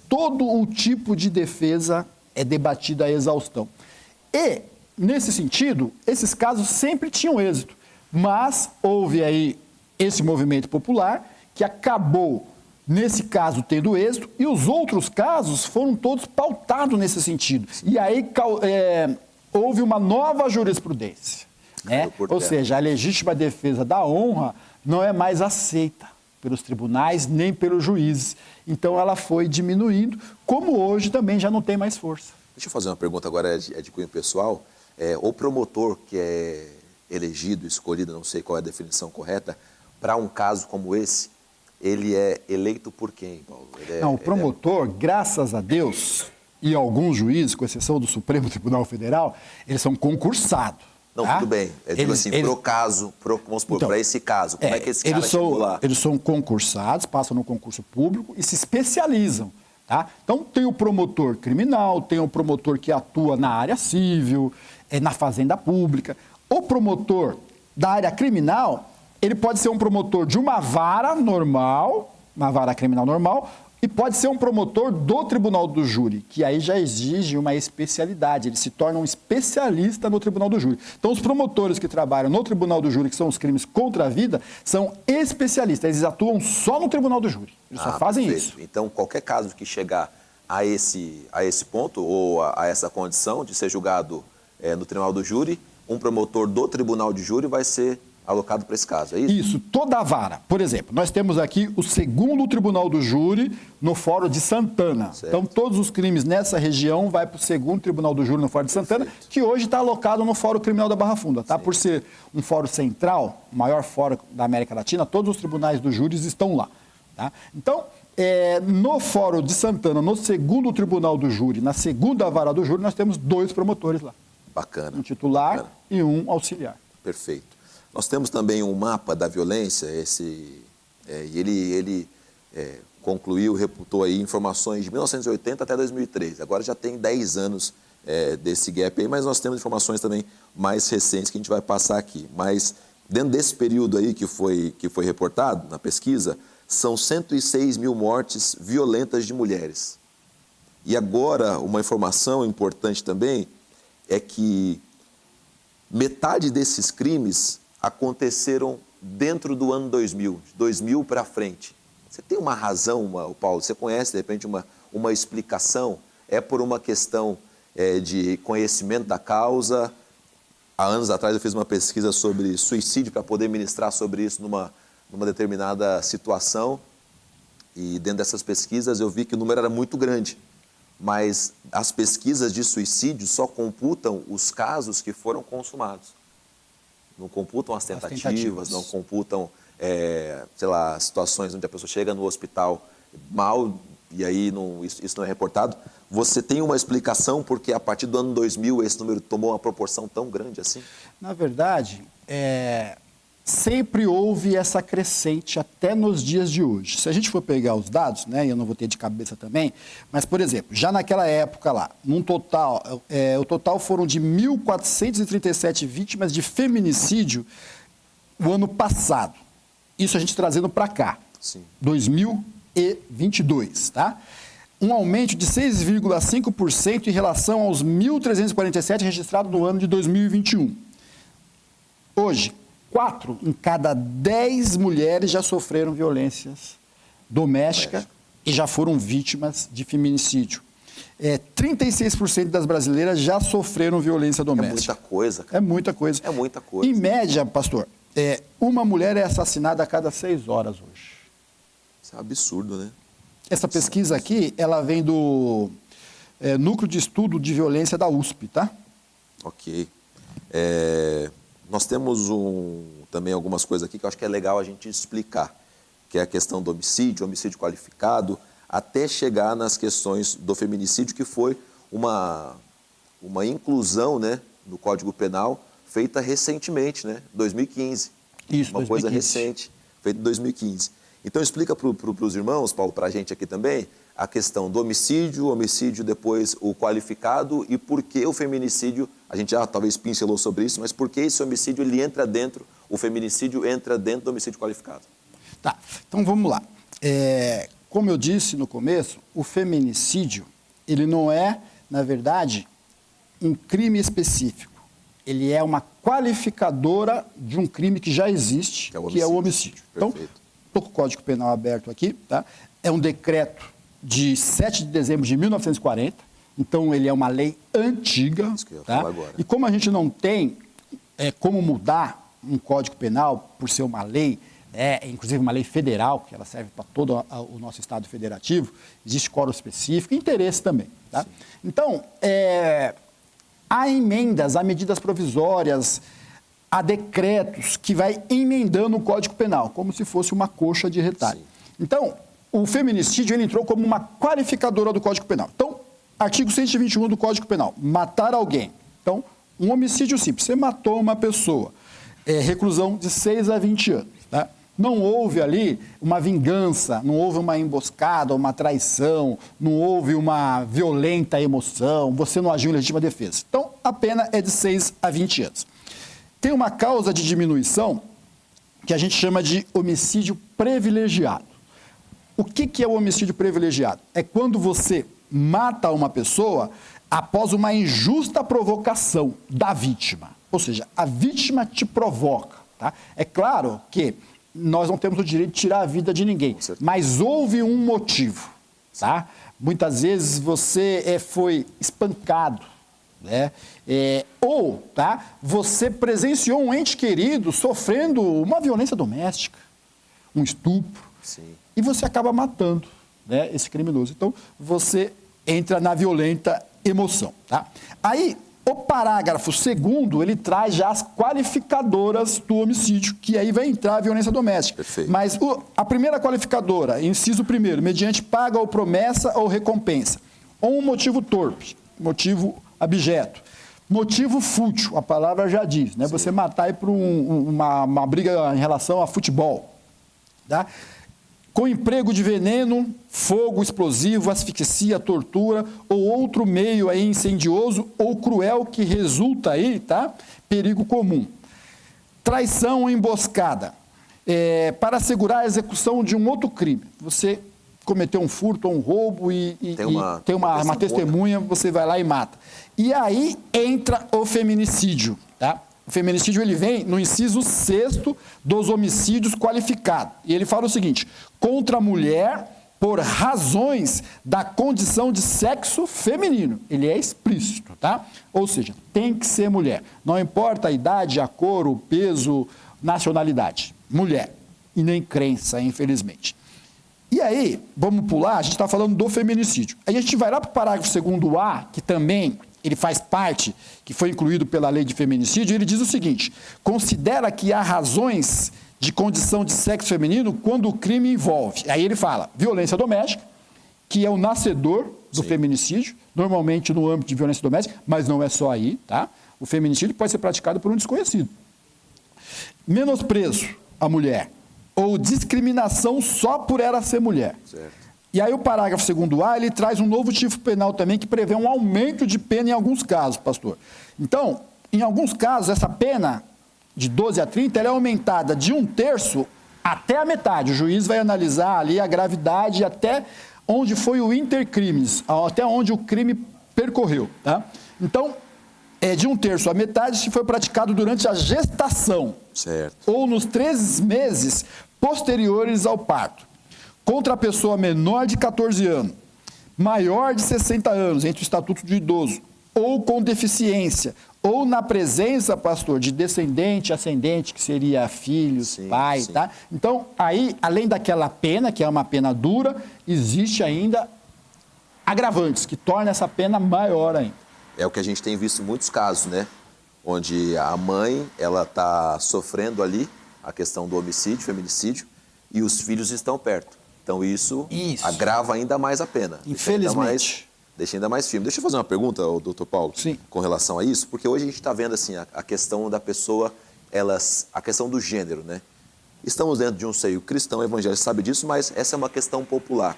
todo o tipo de defesa é debatido à exaustão. E, nesse sentido, esses casos sempre tinham êxito. Mas houve aí esse movimento popular que acabou, nesse caso, tendo êxito, e os outros casos foram todos pautados nesse sentido. E aí houve uma nova jurisprudência. Né? Ou seja, a legítima defesa da honra não é mais aceita pelos tribunais nem pelos juízes. Então ela foi diminuindo, como hoje também já não tem mais força. Deixa eu fazer uma pergunta agora, é de cunho pessoal. O promotor que é elegido, escolhido, não sei qual é a definição correta, para um caso como esse, ele é eleito por quem, Paulo? Não, o promotor, graças a Deus, e alguns juízes, com exceção do Supremo Tribunal Federal, eles são concursados. Não, tá? tudo bem. Digo assim, pro caso, vamos supor, então, para esse caso, como é que esse cara chegou lá? Eles são concursados, passam no concurso público e se especializam. Tá? Então, tem o promotor criminal, tem o promotor que atua na área civil, na fazenda pública. O promotor da área criminal, ele pode ser um promotor de uma vara normal, uma vara criminal normal, e pode ser um promotor do tribunal do júri, que aí já exige uma especialidade, ele se torna um especialista no tribunal do júri. Então, os promotores que trabalham no tribunal do júri, que são os crimes contra a vida, são especialistas, eles atuam só no tribunal do júri, eles só fazem perfeito. isso. Então, qualquer caso que chegar a esse ponto, ou a essa condição de ser julgado no tribunal do júri, um promotor do tribunal de júri vai ser alocado para esse caso, é isso? Isso, toda a vara. Por exemplo, nós temos aqui o 2º Tribunal do Júri no Fórum de Santana. Certo. Então, todos os crimes nessa região vai para o 2º Tribunal do Júri no Fórum de Santana, que hoje está alocado no Fórum Criminal da Barra Funda. Tá? Por ser um fórum central, o maior fórum da América Latina, todos os tribunais dos júris estão lá. Tá? Então, no Fórum de Santana, no 2º Tribunal do Júri, na 2ª Vara do Júri, nós temos 2 promotores lá. Bacana. Um titular Bacana. e um auxiliar. Perfeito. Nós temos também um mapa da violência, e ele concluiu, reputou aí informações de 1980 até 2003. Agora já tem 10 anos desse gap aí, mas nós temos informações também mais recentes que a gente vai passar aqui. Mas dentro desse período aí que foi reportado na pesquisa, são 106 mil mortes violentas de mulheres. E agora, uma informação importante também é que metade desses crimes aconteceram dentro do ano 2000, de 2000 para frente. Você tem uma razão, Paulo? Você conhece, de repente, uma explicação? É por uma questão de conhecimento da causa? Há anos atrás eu fiz uma pesquisa sobre suicídio para poder ministrar sobre isso numa determinada situação. E dentro dessas pesquisas eu vi que o número era muito grande. Mas as pesquisas de suicídio só computam os casos que foram consumados. Não computam as tentativas, não computam, situações onde a pessoa chega no hospital mal e aí isso não é reportado. Você tem uma explicação porque a partir do ano 2000 esse número tomou uma proporção tão grande assim? Na verdade, sempre houve essa crescente até nos dias de hoje. Se a gente for pegar os dados, né, eu não vou ter de cabeça também, mas, por exemplo, já naquela época lá, o total foram de 1.437 vítimas de feminicídio o ano passado. Isso a gente trazendo para cá, Sim. 2022, tá? Um aumento de 6,5% em relação aos 1.347 registrados no ano de 2021. Hoje, 4 em cada 10 mulheres já sofreram violências domésticas e já foram vítimas de feminicídio. 36% das brasileiras já sofreram violência doméstica. É muita coisa, cara. É muita coisa. É muita coisa. Em média, pastor, uma mulher é assassinada a cada 6 horas hoje. Isso é um absurdo, né? Essa pesquisa aqui, ela vem do Núcleo de Estudo de Violência da USP, tá? Ok. Nós temos também algumas coisas aqui que eu acho que é legal a gente explicar, que é a questão do homicídio qualificado, até chegar nas questões do feminicídio, que foi uma inclusão, né, no Código Penal feita recentemente, né, 2015. Isso, uma 2015. coisa recente, feita em 2015. Então explica para os irmãos, Paulo, para a gente aqui também, a questão do homicídio depois o qualificado e por que o feminicídio, a gente já talvez pincelou sobre isso, mas por que esse homicídio o feminicídio entra dentro do homicídio qualificado? Tá, então vamos lá. Como eu disse no começo, o feminicídio, ele não é, na verdade, um crime específico. ele é uma qualificadora de um crime que já existe, que é o homicídio. Então, estou com o Código Penal aberto aqui, tá? É um decreto de 7 de dezembro de 1940, então ele é uma lei antiga, tá? E como a gente não tem como mudar um Código Penal por ser uma lei, inclusive uma lei federal, que ela serve para todo o nosso Estado federativo, existe quórum específico e interesse também, tá? Então, há emendas, há medidas provisórias, há decretos que vai emendando o Código Penal, como se fosse uma coxa de retalho. Então, o feminicídio ele entrou como uma qualificadora do Código Penal. Então, artigo 121 do Código Penal, matar alguém. Então, um homicídio simples, você matou uma pessoa, reclusão de 6 a 20 anos. Tá? Não houve ali uma vingança, não houve uma emboscada, uma traição, não houve uma violenta emoção, você não agiu em legítima defesa. Então, a pena é de 6 a 20 anos. Tem uma causa de diminuição que a gente chama de homicídio privilegiado. O que é o homicídio privilegiado? É quando você mata uma pessoa após uma injusta provocação da vítima. Ou seja, a vítima te provoca. Tá? É claro que nós não temos o direito de tirar a vida de ninguém, mas houve um motivo. Tá? Muitas vezes você foi espancado, né? Ou você presenciou um ente querido sofrendo uma violência doméstica, um estupro. Sim. E você acaba matando, né, esse criminoso. Então, você entra na violenta emoção. Tá? Aí, o parágrafo 2º, ele traz já as qualificadoras do homicídio, que aí vai entrar a violência doméstica. Perfeito. Mas a primeira qualificadora, inciso 1º, mediante paga ou promessa ou recompensa, ou um motivo torpe, motivo abjeto, motivo fútil, a palavra já diz, né? Você matar aí por uma briga em relação a futebol. Tá? Com emprego de veneno, fogo explosivo, asfixia, tortura ou outro meio aí incendioso ou cruel que resulta aí, tá? Perigo comum. Traição ou emboscada, para assegurar a execução de um outro crime. Você cometeu um furto ou um roubo e tem uma testemunha, você vai lá e mata. E aí entra o feminicídio, tá? O feminicídio ele vem no inciso 6º dos homicídios qualificados. E ele fala o seguinte: contra a mulher por razões da condição de sexo feminino. Ele é explícito, tá? Ou seja, tem que ser mulher. Não importa a idade, a cor, o peso, nacionalidade. Mulher. E nem crença, infelizmente. E aí, vamos pular, a gente está falando do feminicídio. Aí a gente vai lá para o parágrafo 2º-A, que também ele faz parte, que foi incluído pela lei de feminicídio, e ele diz o seguinte: considera que há razões de condição de sexo feminino quando o crime envolve. Aí ele fala violência doméstica, que é o nascedor do feminicídio, normalmente no âmbito de violência doméstica, mas não é só aí, tá? O feminicídio pode ser praticado por um desconhecido. Menosprezo à mulher, ou discriminação só por ela ser mulher. Certo. E aí o parágrafo 2º-A, ele traz um novo tipo penal também que prevê um aumento de pena em alguns casos, pastor. Então, em alguns casos, essa pena de 12 a 30, ela é aumentada de 1/3 até a metade. O juiz vai analisar ali a gravidade até onde foi o intercrimes, até onde o crime percorreu, tá? Então, é de 1/3 a metade se foi praticado durante a gestação. Certo. Ou nos 3 meses posteriores ao parto. Contra a pessoa menor de 14 anos, maior de 60 anos, entre o estatuto de idoso, ou com deficiência, ou na presença, pastor, de descendente, ascendente, que seria filhos, pai, tá? Então, aí, além daquela pena, que é uma pena dura, existe ainda agravantes, que tornam essa pena maior ainda. É o que a gente tem visto em muitos casos, né? Onde a mãe, ela está sofrendo ali a questão do homicídio, feminicídio, e os filhos estão perto. Então, isso agrava ainda mais a pena. Infelizmente. Deixa ainda mais firme. Deixa eu fazer uma pergunta, doutor Paulo, com relação a isso, porque hoje a gente está vendo assim, a questão da pessoa, a questão do gênero, né? Estamos dentro de um seio cristão, evangélico, sabe disso, mas essa é uma questão popular.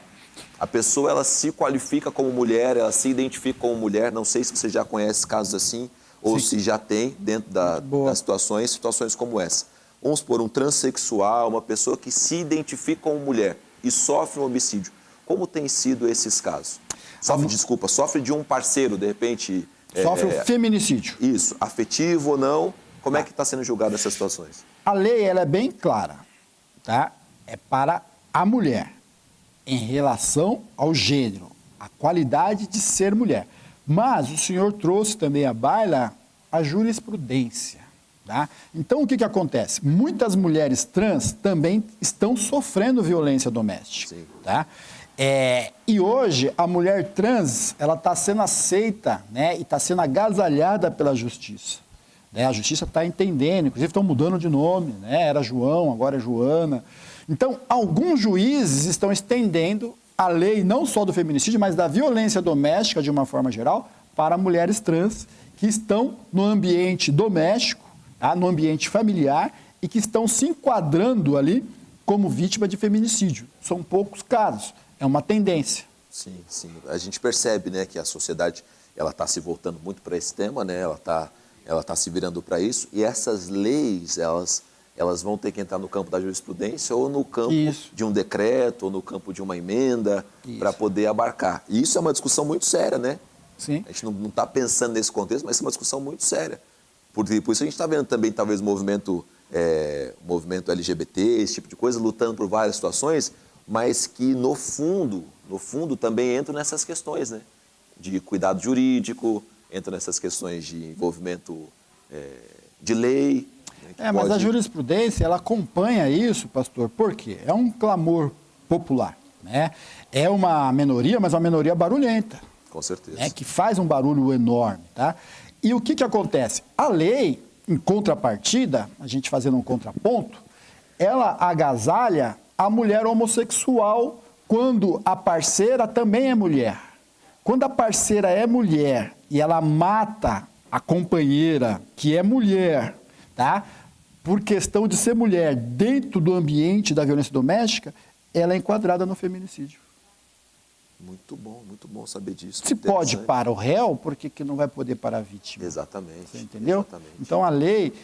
A pessoa, ela se qualifica como mulher, ela se identifica como mulher, não sei se você já conhece casos assim, ou se já tem dentro das situações como essa. Vamos supor, um transexual, uma pessoa que se identifica como mulher e sofre um homicídio. Como tem sido esses casos? Sofre de um parceiro, de repente, Sofre o feminicídio. Isso, afetivo ou não, como é que está sendo julgada essas situações? A lei ela é bem clara, tá? É para a mulher, em relação ao gênero, a qualidade de ser mulher. Mas o senhor trouxe também à baila a jurisprudência. Tá? Então, o que acontece? Muitas mulheres trans também estão sofrendo violência doméstica. Sim. Tá? E hoje, a mulher trans ela está sendo aceita, né, e está sendo agasalhada pela justiça. Né? A justiça está entendendo, inclusive estão mudando de nome. Né? Era João, agora é Joana. Então, alguns juízes estão estendendo a lei não só do feminicídio, mas da violência doméstica, de uma forma geral, para mulheres trans que estão no ambiente doméstico, tá? No ambiente familiar, e que estão se enquadrando ali como vítima de feminicídio. São poucos casos, é uma tendência. Sim, sim. A gente percebe, né, que a sociedade ela está se voltando muito para esse tema, né? Ela tá se virando para isso, e essas leis, elas vão ter que entrar no campo da jurisprudência ou no campo de um decreto ou no campo de uma emenda para poder abarcar. E isso é uma discussão muito séria, né? Sim. A gente não está pensando nesse contexto, mas é uma discussão muito séria. Por isso a gente está vendo também, talvez, movimento LGBT, esse tipo de coisa, lutando por várias situações, mas que, no fundo também entram nessas questões, né? De cuidado jurídico, entram nessas questões de envolvimento de lei. Mas a jurisprudência, ela acompanha isso, pastor, por quê? É um clamor popular, né? É uma minoria, mas uma minoria barulhenta. Com certeza. Né? Que faz um barulho enorme, tá? E o que acontece? A lei, em contrapartida, a gente fazendo um contraponto, ela agasalha a mulher homossexual quando a parceira também é mulher. Quando a parceira é mulher e ela mata a companheira, que é mulher, tá? Por questão de ser mulher dentro do ambiente da violência doméstica, ela é enquadrada no feminicídio. Muito bom saber disso. Se pode para o réu, por que não vai poder para a vítima? Exatamente. Você entendeu? Exatamente. Então, a lei,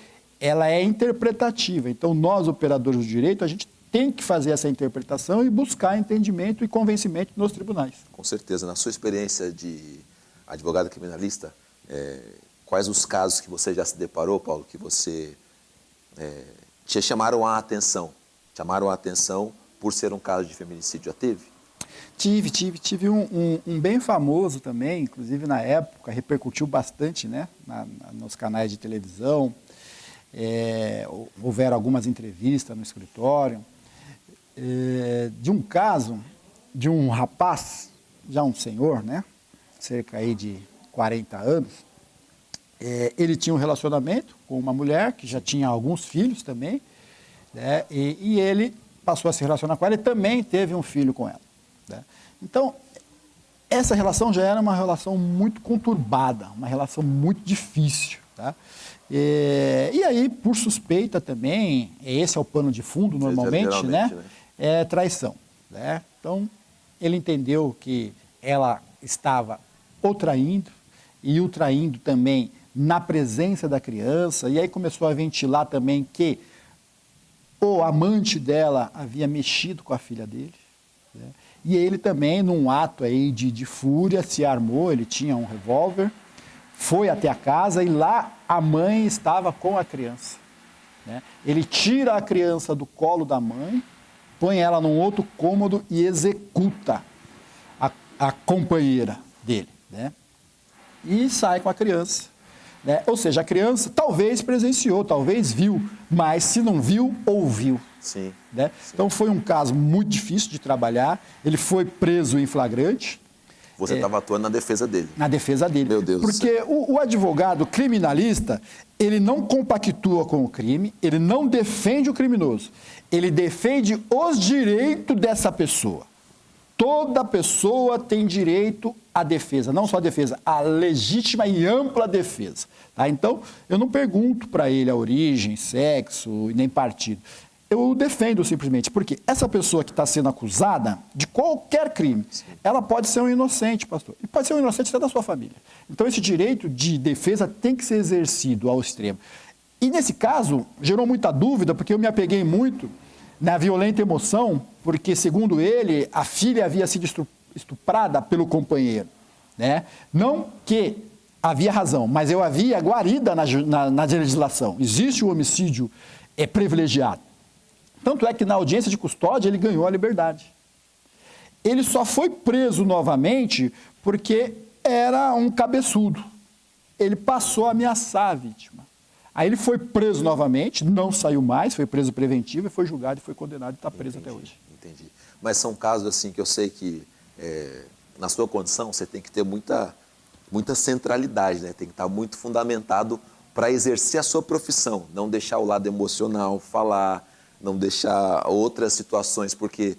ela é interpretativa. Então, nós, operadores do direito, a gente tem que fazer essa interpretação e buscar entendimento e convencimento nos tribunais. Com certeza. Na sua experiência de advogado criminalista, quais os casos que você já se deparou, Paulo, que você te chamaram a atenção? Chamaram a atenção por ser um caso de feminicídio? Já teve? Tive um bem famoso também, inclusive na época, repercutiu bastante, né, nos canais de televisão. Houveram algumas entrevistas no escritório, de um caso de um rapaz, já um senhor, né, cerca aí de 40 anos, ele tinha um relacionamento com uma mulher que já tinha alguns filhos também, né, e ele passou a se relacionar com ela e também teve um filho com ela. Né? Então, essa relação já era uma relação muito conturbada, uma relação muito difícil. Tá? E aí, por suspeita também, esse é o pano de fundo normalmente, né? É traição. Né? Então, ele entendeu que ela estava o traindo e o traindo também na presença da criança, e aí começou a ventilar também que o amante dela havia mexido com a filha dele. Né? E ele também, num ato aí de fúria, se armou, ele tinha um revólver, foi até a casa e lá a mãe estava com a criança. Né? Ele tira a criança do colo da mãe, põe ela num outro cômodo e executa a companheira dele. Né? E sai com a criança. Né? Ou seja, a criança talvez presenciou, talvez viu, mas se não viu, ouviu. Sim. Né? Sim. Então foi um caso muito difícil de trabalhar, ele foi preso em flagrante. Você estava atuando na defesa dele. Na defesa dele. Meu Deus do céu. Porque o advogado criminalista, ele não compactua com o crime, ele não defende o criminoso, ele defende os direitos dessa pessoa. Toda pessoa tem direito à defesa, não só a defesa, a legítima e ampla defesa. Tá? Então, eu não pergunto para ele a origem, sexo e nem partido. Eu defendo simplesmente, porque essa pessoa que está sendo acusada de qualquer crime, ela pode ser um inocente, pastor, e pode ser um inocente até da sua família. Então, esse direito de defesa tem que ser exercido ao extremo. E, nesse caso, gerou muita dúvida, porque eu me apeguei muito na violenta emoção, porque, segundo ele, a filha havia sido estuprada pelo companheiro. Né? Não que havia razão, mas eu havia guarida na legislação. Existe o homicídio privilegiado. Tanto é que na audiência de custódia ele ganhou a liberdade. Ele só foi preso novamente porque era um cabeçudo. Ele passou a ameaçar a vítima. Aí ele foi preso novamente, não saiu mais, foi preso preventivo, foi julgado e foi condenado e está preso até hoje. Entendi. Mas são casos assim que eu sei que na sua condição você tem que ter muita centralidade, né? Tem que estar muito fundamentado para exercer a sua profissão, não deixar o lado emocional falar, não deixar outras situações, porque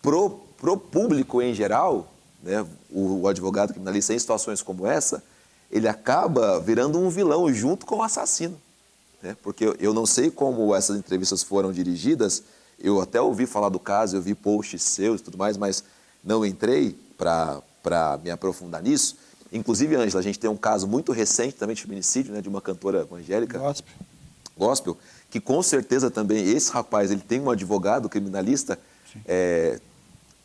pro público em geral, né, o advogado criminalista em situações como essa, ele acaba virando um vilão junto com o assassino, né? Porque eu não sei como essas entrevistas foram dirigidas, eu até ouvi falar do caso, eu vi posts seus e tudo mais, mas não entrei para me aprofundar nisso. Inclusive, Ângela, a gente tem um caso muito recente também de feminicídio, né, de uma cantora evangélica. Gospel, que com certeza também esse rapaz, ele tem um advogado criminalista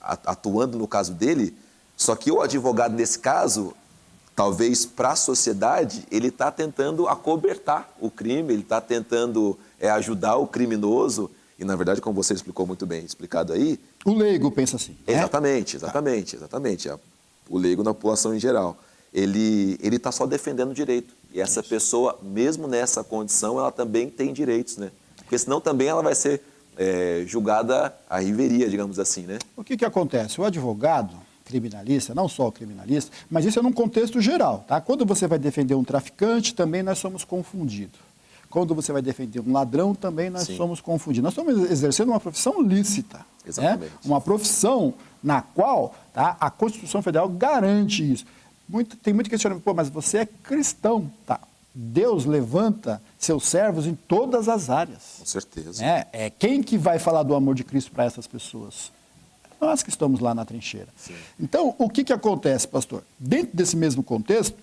atuando no caso dele, só que o advogado nesse caso, talvez para a sociedade, ele está tentando acobertar o crime, ele está tentando ajudar o criminoso, e na verdade, como você explicou muito bem, explicado aí... O leigo pensa assim. Exatamente. O leigo na população em geral. Ele está só defendendo o direito. E essa pessoa, mesmo nessa condição, ela também tem direitos, né? Porque senão também ela vai ser julgada à riveria, digamos assim, né? O que acontece? O advogado criminalista, não só o criminalista, mas isso é num contexto geral, tá? Quando você vai defender um traficante, também nós somos confundidos. Quando você vai defender um ladrão, também nós somos confundidos. Nós estamos exercendo uma profissão lícita. Exatamente. Né? Uma profissão na qual a Constituição Federal garante isso. Tem muito questionamento, pô, mas você é cristão, tá? Deus levanta seus servos em todas as áreas. Com certeza. Quem que vai falar do amor de Cristo para essas pessoas? Nós que estamos lá na trincheira. Sim. Então, o que acontece, pastor? Dentro desse mesmo contexto,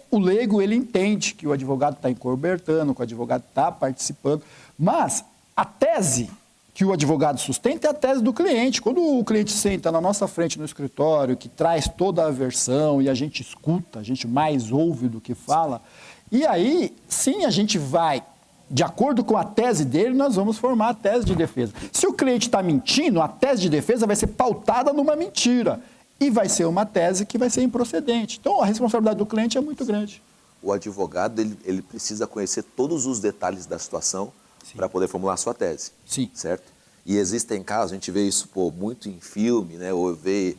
o leigo, ele entende que o advogado está encobertando, que o advogado está participando, mas a tese que o advogado sustenta é a tese do cliente. Quando o cliente senta na nossa frente no escritório, que traz toda a versão e a gente escuta, a gente mais ouve do que fala, e aí, sim, a gente vai, de acordo com a tese dele, nós vamos formar a tese de defesa. Se o cliente está mentindo, a tese de defesa vai ser pautada numa mentira. E vai ser uma tese que vai ser improcedente. Então, a responsabilidade do cliente é muito grande. O advogado, ele precisa conhecer todos os detalhes da situação para poder formular a sua tese. Sim. Certo? E existem casos, a gente vê isso muito em filme, né? Ou vê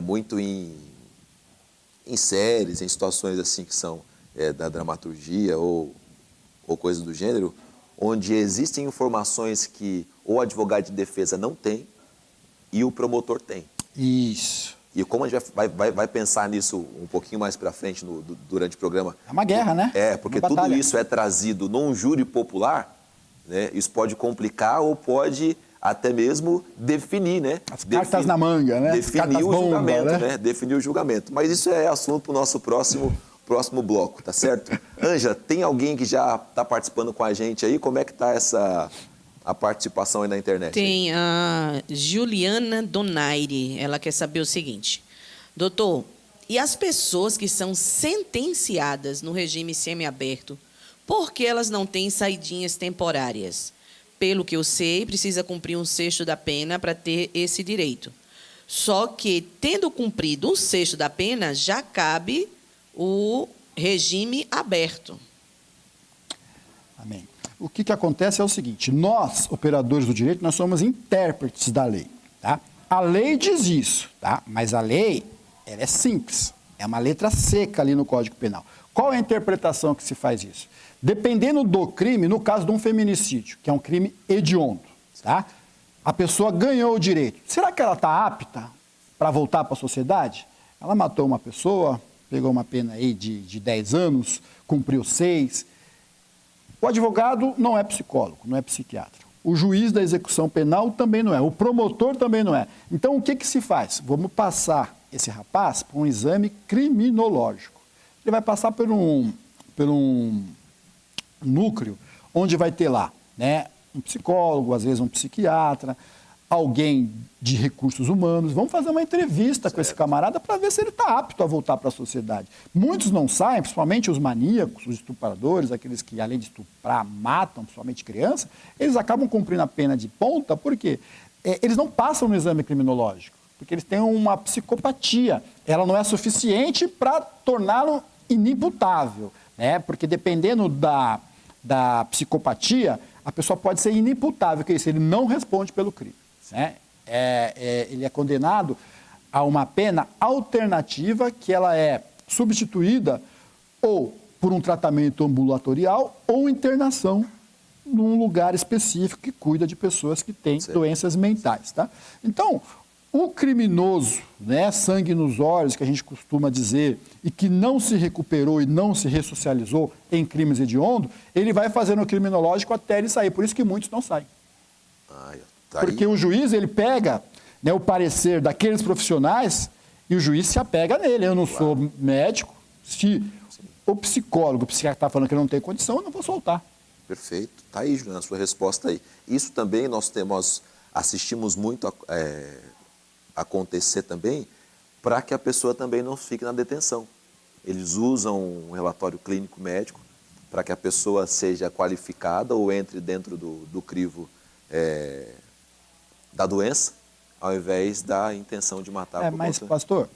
muito em séries, em situações assim que são da dramaturgia ou coisas do gênero, onde existem informações que o advogado de defesa não tem e o promotor tem. Isso. E como a gente vai pensar nisso um pouquinho mais para frente durante o programa... É uma guerra, né? Porque tudo isso é trazido num júri popular, né? Isso pode complicar ou pode até mesmo definir, né? As cartas na manga, né? Definir o julgamento, né? Definir o julgamento. Mas isso é assunto para o nosso próximo bloco, tá certo? Ângela, tem alguém que já está participando com a gente aí? Como é que está a participação aí na internet? Tem a Juliana Donaire. Ela quer saber o seguinte: doutor, e as pessoas que são sentenciadas no regime semiaberto, por que elas não têm saidinhas temporárias? Pelo que eu sei, precisa cumprir 1/6 da pena para ter esse direito. Só que, tendo cumprido 1/6 da pena, já cabe o regime aberto. Amém. O que acontece é o seguinte: nós, operadores do direito, nós somos intérpretes da lei. Tá? A lei diz isso, tá? Mas a lei ela é simples, é uma letra seca ali no Código Penal. Qual é a interpretação que se faz isso? Dependendo do crime, no caso de um feminicídio, que é um crime hediondo, tá? A pessoa ganhou o direito. Será que ela está apta para voltar para a sociedade? Ela matou uma pessoa, pegou uma pena aí de 10 anos, cumpriu 6. O advogado não é psicólogo, não é psiquiatra. O juiz da execução penal também não é. O promotor também não é. Então, o que se faz? Vamos passar esse rapaz para um exame criminológico. Ele vai passar por um núcleo onde vai ter lá, né, um psicólogo, às vezes um psiquiatra. alguém de recursos humanos, vamos fazer uma entrevista com esse camarada para ver se ele está apto a voltar para a sociedade. Muitos não saem, principalmente os maníacos, os estupradores, aqueles que além de estuprar, matam, principalmente crianças, eles acabam cumprindo a pena de ponta, porque eles não passam no exame criminológico, porque eles têm uma psicopatia. Ela não é suficiente para torná-lo inimputável, né? Porque dependendo da psicopatia, a pessoa pode ser inimputável, que é isso, ele não responde pelo crime, né? Ele é condenado a uma pena alternativa, que ela é substituída ou por um tratamento ambulatorial ou internação num lugar específico que cuida de pessoas que têm doenças mentais, tá? Então, o criminoso, né, sangue nos olhos, que a gente costuma dizer, e que não se recuperou e não se ressocializou em crimes hediondos, ele vai fazendo o criminológico até ele sair. Por isso que muitos não saem. Porque o juiz, ele pega, né, o parecer daqueles profissionais e o juiz se apega nele. Eu não sou médico, se o psicólogo, o psiquiatra está falando que não tem condição, eu não vou soltar. Perfeito. Está aí, Juliana, a sua resposta aí. Isso também nós assistimos muito acontecer também, para que a pessoa também não fique na detenção. Eles usam um relatório clínico médico para que a pessoa seja qualificada ou entre dentro do crivo da doença, ao invés da intenção de matar. Mas, pastor,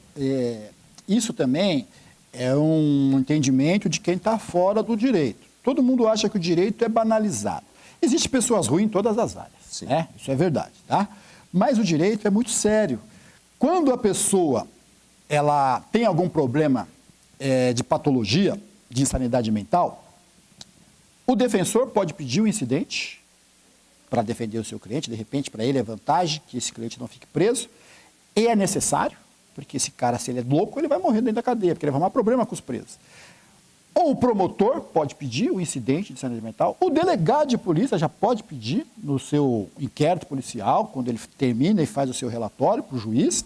isso também é um entendimento de quem está fora do direito. Todo mundo acha que o direito é banalizado. Existem pessoas ruins em todas as áreas, né? Isso é verdade, tá? Mas o direito é muito sério. Quando a pessoa ela tem algum problema de patologia, de insanidade mental, o defensor pode pedir o incidente para defender o seu cliente, de repente, para ele é vantagem que esse cliente não fique preso, e é necessário, porque esse cara, se ele é louco, ele vai morrer dentro da cadeia, porque ele vai arrumar problema com os presos. Ou o promotor pode pedir o incidente de insanidade mental, o delegado de polícia já pode pedir no seu inquérito policial, quando ele termina e faz o seu relatório para o juiz,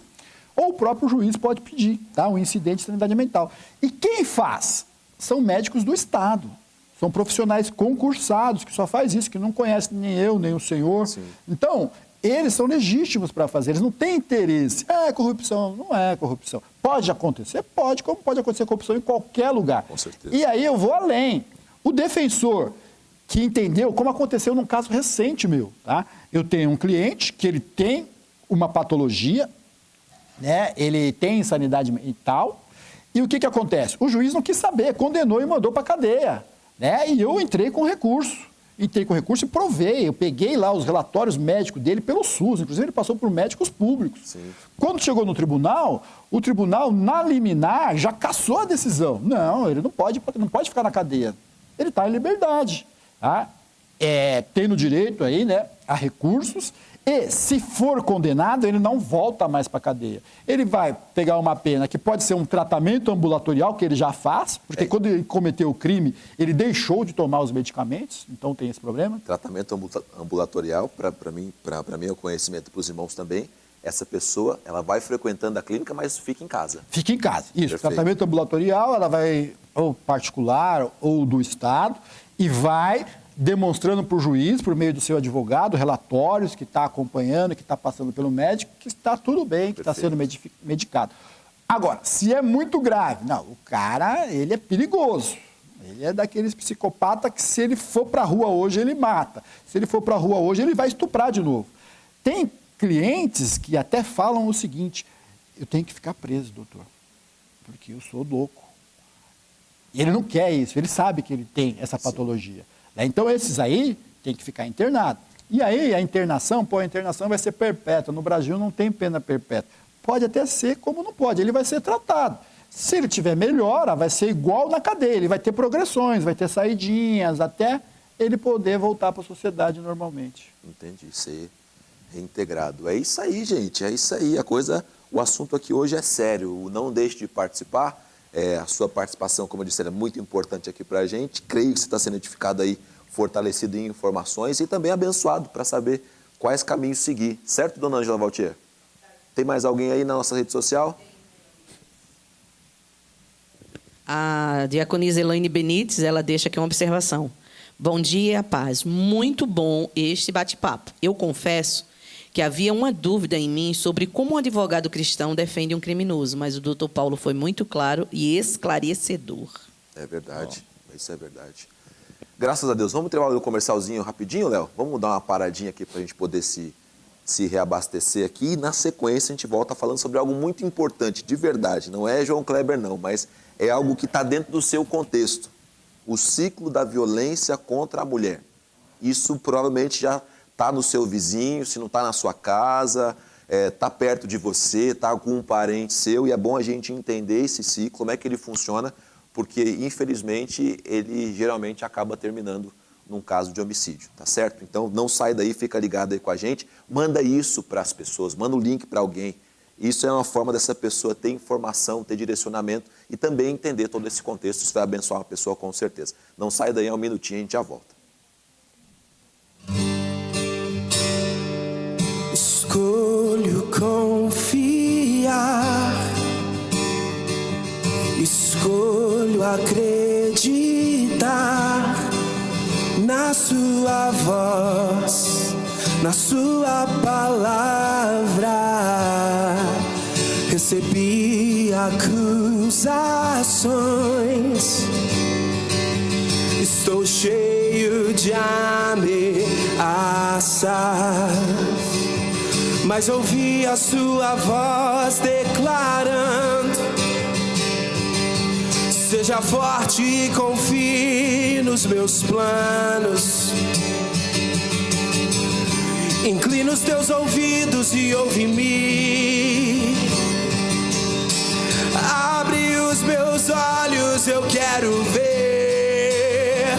ou o próprio juiz pode pedir, tá, um incidente de insanidade mental. E quem faz? São médicos do Estado. São profissionais concursados, que só faz isso, que não conhecem nem eu, nem o senhor. Sim. Então, eles são legítimos para fazer, eles não têm interesse. É corrupção, não é corrupção. Pode acontecer? Pode, como pode acontecer corrupção em qualquer lugar. Com certeza. E aí eu vou além. O defensor que entendeu, como aconteceu num caso recente meu, tá? Eu tenho um cliente que ele tem uma patologia, né? Ele tem insanidade mental, e o que acontece? O juiz não quis saber, condenou e mandou para a cadeia. Né? E eu entrei com recurso. Entrei com recurso e provei. Eu peguei lá os relatórios médicos dele pelo SUS. Inclusive, ele passou por médicos públicos. Sim. Quando chegou no tribunal, o tribunal, na liminar, já cassou a decisão. Não, ele não pode ficar na cadeia. Ele está em liberdade. Tá? Tendo direito aí, né, a recursos. E, se for condenado, ele não volta mais para a cadeia. Ele vai pegar uma pena que pode ser um tratamento ambulatorial, que ele já faz, porque quando ele cometeu o crime, ele deixou de tomar os medicamentos, então tem esse problema. Tratamento ambulatorial, para mim, é o conhecimento para os irmãos também, essa pessoa, ela vai frequentando a clínica, mas fica em casa. Fica em casa, isso. Perfeito. Tratamento ambulatorial, ela vai, ou particular, ou do Estado, e vai demonstrando para o juiz, por meio do seu advogado, relatórios que está acompanhando, que está passando pelo médico, que está tudo bem, que está sendo medicado. Agora, se é muito grave, não, o cara, ele é perigoso. Ele é daqueles psicopatas que, se ele for para a rua hoje, ele mata. Se ele for para a rua hoje, ele vai estuprar de novo. Tem clientes que até falam o seguinte: eu tenho que ficar preso, doutor, porque eu sou louco. E ele não quer isso, ele sabe que ele tem essa patologia. Então, esses aí tem que ficar internado. E aí, a internação vai ser perpétua. No Brasil não tem pena perpétua. Pode até ser, como não pode, ele vai ser tratado. Se ele tiver melhora, vai ser igual na cadeia, ele vai ter progressões, vai ter saidinhas, até ele poder voltar para a sociedade normalmente. Entendi, ser reintegrado. É isso aí, gente, é isso aí. O assunto aqui hoje é sério. Não deixe de participar. A sua participação, como eu disse, é muito importante aqui para a gente. Creio que você está sendo edificado aí, fortalecido em informações e também abençoado para saber quais caminhos seguir. Certo, dona Ângela Valtier? Tem mais alguém aí na nossa rede social? A diaconisa Elaine Benites, ela deixa aqui uma observação. Bom dia, paz. Muito bom este bate-papo. Eu confesso que havia uma dúvida em mim sobre como um advogado cristão defende um criminoso, mas o doutor Paulo foi muito claro e esclarecedor. É verdade, isso é verdade. Graças a Deus. Vamos ter um comercialzinho rapidinho, Léo? Vamos dar uma paradinha aqui para a gente poder se reabastecer aqui. E na sequência a gente volta falando sobre algo muito importante, de verdade. Não é João Kleber não, mas é algo que está dentro do seu contexto. O ciclo da violência contra a mulher. Isso provavelmente já está no seu vizinho, se não está na sua casa, está perto de você, está com um parente seu. E é bom a gente entender esse ciclo, como é que ele funciona, porque, infelizmente, ele geralmente acaba terminando num caso de homicídio, tá certo? Então, não sai daí, fica ligado aí com a gente. Manda isso para as pessoas, manda o link para alguém. Isso é uma forma dessa pessoa ter informação, ter direcionamento e também entender todo esse contexto. Isso vai abençoar uma pessoa com certeza. Não sai daí, um minutinho, a gente já volta. Escolho confiar, escolho acreditar na sua voz, na sua palavra. Recebi acusações, estou cheio de ameaças, mas ouvi a sua voz declarando: seja forte e confie nos meus planos. Inclina os teus ouvidos e ouve-me. Abre os meus olhos, eu quero ver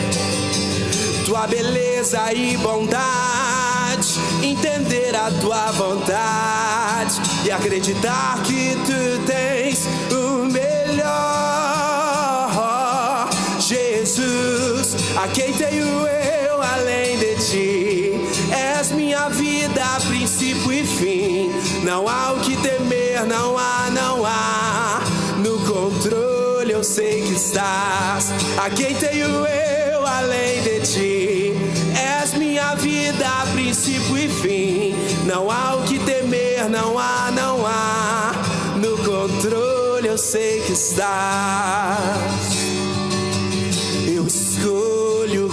tua beleza e bondade, entender a tua vontade e acreditar que tu tens o melhor. Jesus, a quem tenho eu além de ti? És minha vida, princípio e fim. Não há o que temer, não há, não há. No controle eu sei que estás. A quem tenho eu além de ti? És minha vida, princípio e fim. Não há o que temer, não há, não há. No controle eu sei que estás. Eu escolho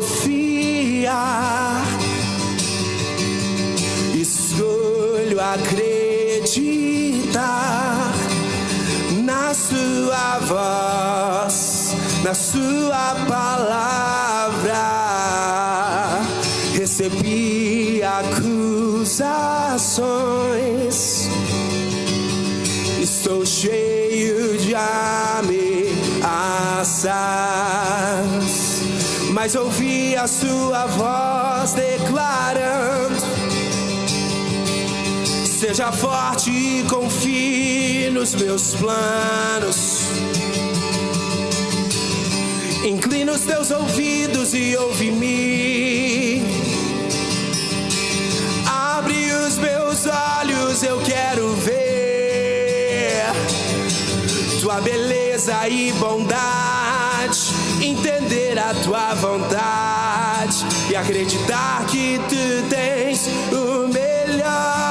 confiar, escolho acreditar na sua voz, na sua palavra. Recebi acusações, estou cheio de ameaças, mas ouvi a sua voz declarando: seja forte e confie nos meus planos. Inclina os teus ouvidos e ouve-me. Abre os meus olhos, eu quero ver tua beleza e bondade, entender a tua vontade e acreditar que tu tens o melhor.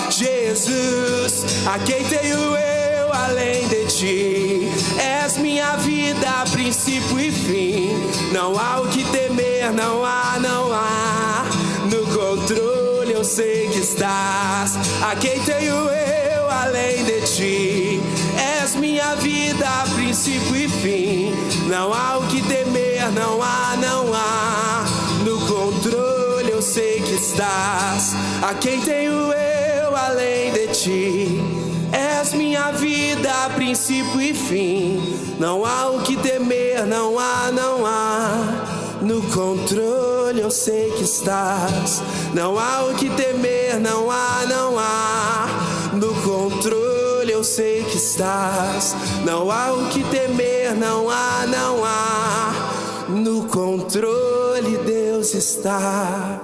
Jesus, a quem tenho eu além de ti? És minha vida, princípio e fim. Não há o que temer, não há, não há. No controle eu sei que estás. A quem tenho eu além de ti? És minha vida, princípio e fim. Não há o que temer, não há, não há. No controle eu sei que estás. A quem tenho eu além de ti? És minha vida, princípio e fim. Não há o que temer, não há, não há. No controle eu sei que estás. Não há o que temer, não há, não há. No controle eu sei que estás. Não há o que temer, não há, não há. No controle Deus está.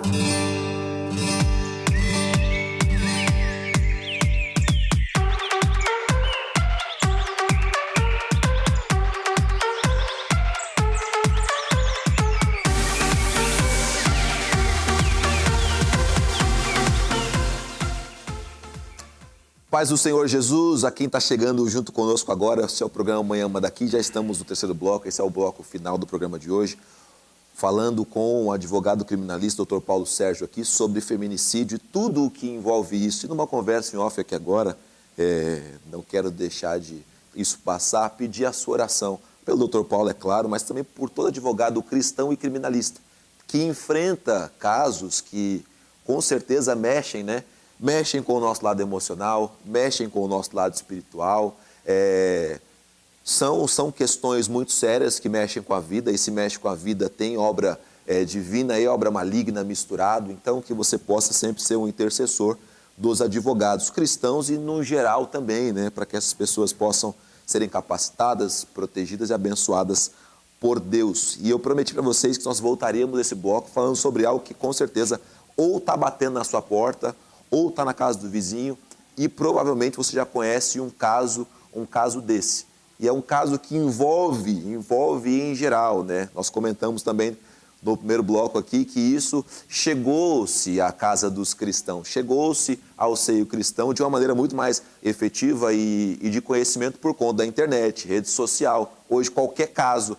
paz do Senhor Jesus, a quem está chegando junto conosco agora, esse é o programa Manhã Manda Aqui, já estamos no terceiro bloco, esse é o bloco final do programa de hoje, falando com o advogado criminalista, Dr. Paulo Sérgio, aqui sobre feminicídio e tudo o que envolve isso. E numa conversa em off aqui agora, não quero deixar de isso passar, pedir a sua oração pelo Dr. Paulo, é claro, mas também por todo advogado cristão e criminalista, que enfrenta casos que com certeza mexem, né? Mexem com o nosso lado emocional, mexem com o nosso lado espiritual. São questões muito sérias que mexem com a vida, e se mexe com a vida tem obra divina e obra maligna misturado. Então, que você possa sempre ser um intercessor dos advogados cristãos e no geral também, né? Para que essas pessoas possam serem capacitadas, protegidas e abençoadas por Deus. E eu prometi para vocês que nós voltaríamos nesse bloco falando sobre algo que com certeza ou está batendo na sua porta, ou está na casa do vizinho, e provavelmente você já conhece um caso desse. E é um caso que envolve em geral, né? Nós comentamos também no primeiro bloco aqui que isso chegou-se à casa dos cristãos, chegou-se ao seio cristão de uma maneira muito mais efetiva e de conhecimento por conta da internet, rede social. Hoje, qualquer caso,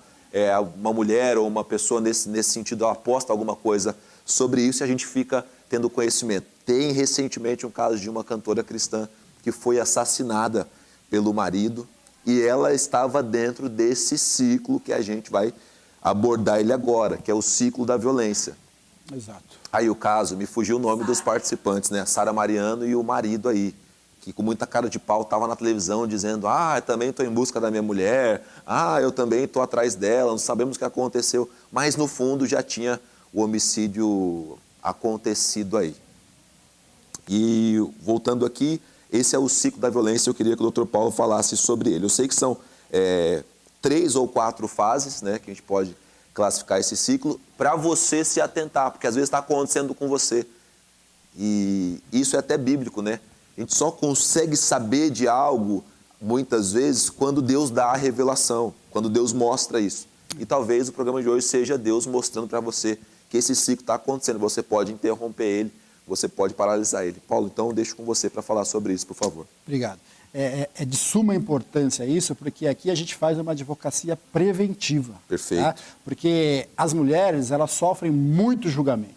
uma mulher ou uma pessoa nesse sentido, ela posta alguma coisa sobre isso e a gente fica tendo conhecimento. Tem recentemente um caso de uma cantora cristã que foi assassinada pelo marido e ela estava dentro desse ciclo que a gente vai abordar ele agora, que é o ciclo da violência. Exato. Aí o caso, me fugiu o nome dos participantes, né? Sara Mariano e o marido aí, que com muita cara de pau estava na televisão dizendo: eu também estou em busca da minha mulher, eu também estou atrás dela, não sabemos o que aconteceu. Mas no fundo já tinha o homicídio acontecido aí. E voltando aqui, esse é o ciclo da violência, eu queria que o Dr. Paulo falasse sobre ele. Eu sei que são 3 ou 4 fases, né, que a gente pode classificar esse ciclo, para você se atentar, porque às vezes está acontecendo com você. E isso é até bíblico, né? A gente só consegue saber de algo, muitas vezes, quando Deus dá a revelação, quando Deus mostra isso. E talvez o programa de hoje seja Deus mostrando para você que esse ciclo está acontecendo. Você pode interromper ele, você pode paralisar ele. Paulo, então eu deixo com você para falar sobre isso, por favor. Obrigado. É de suma importância isso, porque aqui a gente faz uma advocacia preventiva. Perfeito. Tá? Porque as mulheres, elas sofrem muito julgamento,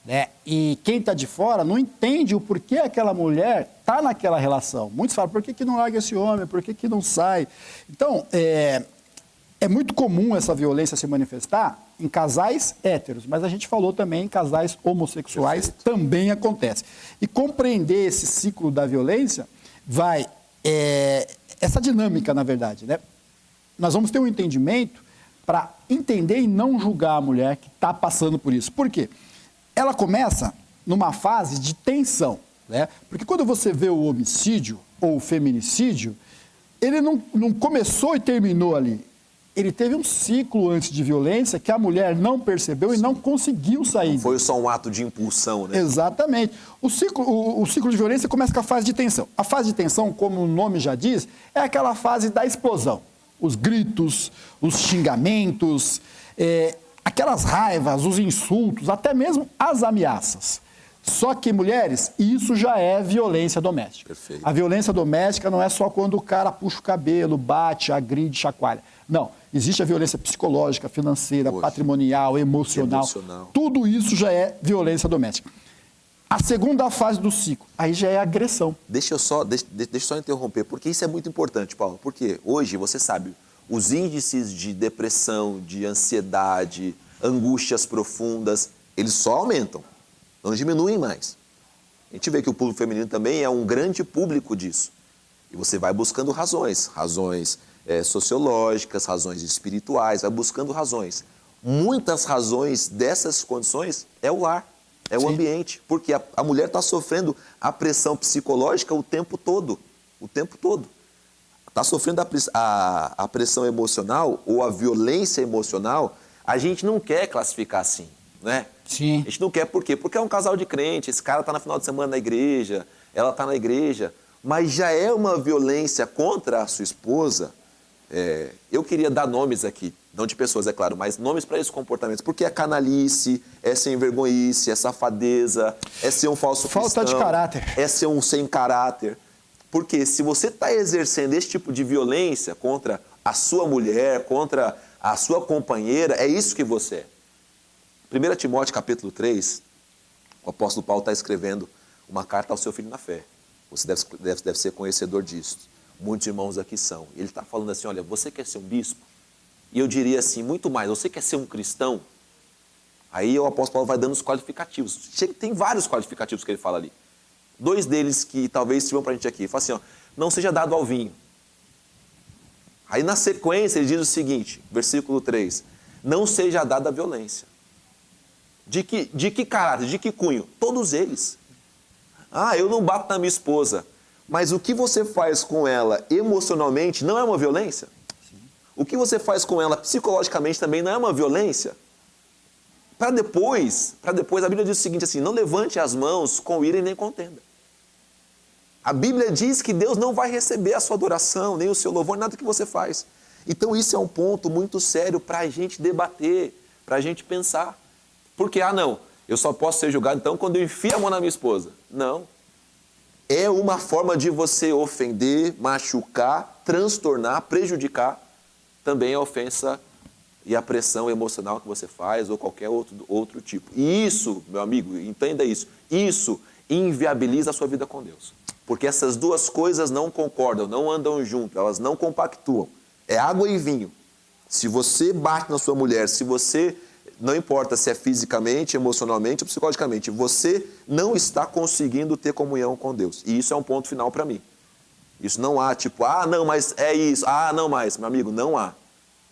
né? E quem está de fora não entende o porquê aquela mulher está naquela relação. Muitos falam: por que não larga esse homem? Por que não sai? Então, é muito comum essa violência se manifestar em casais héteros, mas a gente falou também em casais homossexuais. Perfeito. Também acontece. E compreender esse ciclo da violência vai... essa dinâmica, na verdade, né? Nós vamos ter um entendimento para entender e não julgar a mulher que está passando por isso. Por quê? Ela começa numa fase de tensão, né? Porque quando você vê o homicídio ou o feminicídio, ele não começou e terminou ali. Ele teve um ciclo antes de violência que a mulher não percebeu e não conseguiu sair. Não foi só um ato de impulsão, né? Exatamente. O ciclo de violência começa com a fase de tensão. A fase de tensão, como o nome já diz, é aquela fase da explosão. Os gritos, os xingamentos, aquelas raivas, os insultos, até mesmo as ameaças. Só que, mulheres, isso já é violência doméstica. Perfeito. A violência doméstica não é só quando o cara puxa o cabelo, bate, agride, chacoalha. Não, existe a violência psicológica, financeira, patrimonial, emocional. Tudo isso já é violência doméstica. A segunda fase do ciclo, aí já é agressão. Deixa eu só interromper, porque isso é muito importante, Paulo. Porque hoje, você sabe, os índices de depressão, de ansiedade, angústias profundas, eles só aumentam, não diminuem mais. A gente vê que o público feminino também é um grande público disso. E você vai buscando razões sociológicas, razões espirituais, vai buscando razões. Muitas razões dessas condições é o lar, é o ambiente, porque a mulher está sofrendo a pressão psicológica o tempo todo, Está sofrendo a pressão emocional ou a violência emocional, a gente não quer classificar assim, né? Sim. A gente não quer, por quê? Porque é um casal de crente, esse cara está no final de semana na igreja, ela está na igreja, mas já é uma violência contra a sua esposa. Eu queria dar nomes aqui, não de pessoas, é claro, mas nomes para esses comportamentos, porque é canalice, é sem vergonhice, é safadeza, é ser um falso cristão, falta de caráter, é ser um sem caráter. Porque se você está exercendo esse tipo de violência contra a sua mulher, contra a sua companheira, é isso que você é. 1 Timóteo capítulo 3, o apóstolo Paulo está escrevendo uma carta ao seu filho na fé. Você deve ser conhecedor disso. Muitos irmãos aqui são. Ele está falando assim, olha, você quer ser um bispo? E eu diria assim, muito mais, você quer ser um cristão? Aí o apóstolo Paulo vai dando os qualificativos. Tem vários qualificativos que ele fala ali. 2 deles que talvez sirvam para a gente aqui. Ele fala assim, ó, não seja dado ao vinho. Aí na sequência ele diz o seguinte, versículo 3, não seja dado à violência. De que caráter, de que cunho? Todos eles. Ah, eu não bato na minha esposa, mas o que você faz com ela emocionalmente não é uma violência? Sim. O que você faz com ela psicologicamente também não é uma violência? Para depois, a Bíblia diz o seguinte assim, não levante as mãos com ira e nem contenda. A Bíblia diz que Deus não vai receber a sua adoração, nem o seu louvor, nada que você faz. Então isso é um ponto muito sério para a gente debater, para a gente pensar. Porque, não, eu só posso ser julgado então quando eu enfio a mão na minha esposa. Não. É uma forma de você ofender, machucar, transtornar, prejudicar também a ofensa e a pressão emocional que você faz ou qualquer outro tipo. E isso, meu amigo, entenda isso, isso inviabiliza a sua vida com Deus. Porque essas duas coisas não concordam, não andam juntas, elas não compactuam. É água e vinho. Se você bate na sua mulher, se você, não importa se é fisicamente, emocionalmente ou psicologicamente, você não está conseguindo ter comunhão com Deus. E isso é um ponto final para mim. Isso não há tipo, não, mas é isso, não mais. Meu amigo, não há.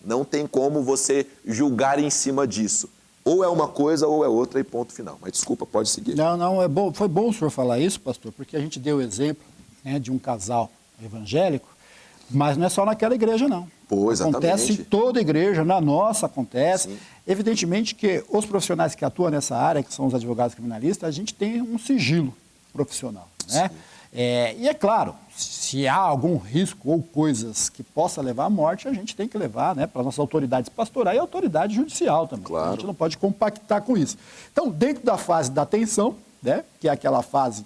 Não tem como você julgar em cima disso. Ou é uma coisa ou é outra e ponto final. Mas desculpa, pode seguir. Não, é bom. Foi bom o senhor falar isso, pastor, porque a gente deu o exemplo, né, de um casal evangélico, mas não é só naquela igreja, não. Pô, exatamente. Acontece em toda igreja, na nossa acontece. Sim. Evidentemente que os profissionais que atuam nessa área, que são os advogados criminalistas, a gente tem um sigilo profissional, né? E é claro, se há algum risco ou coisas que possa levar à morte, a gente tem que levar, né, para as nossas autoridades pastorais e autoridade judicial também. Claro. A gente não pode compactar com isso. Então, dentro da fase da tensão, né, que é aquela fase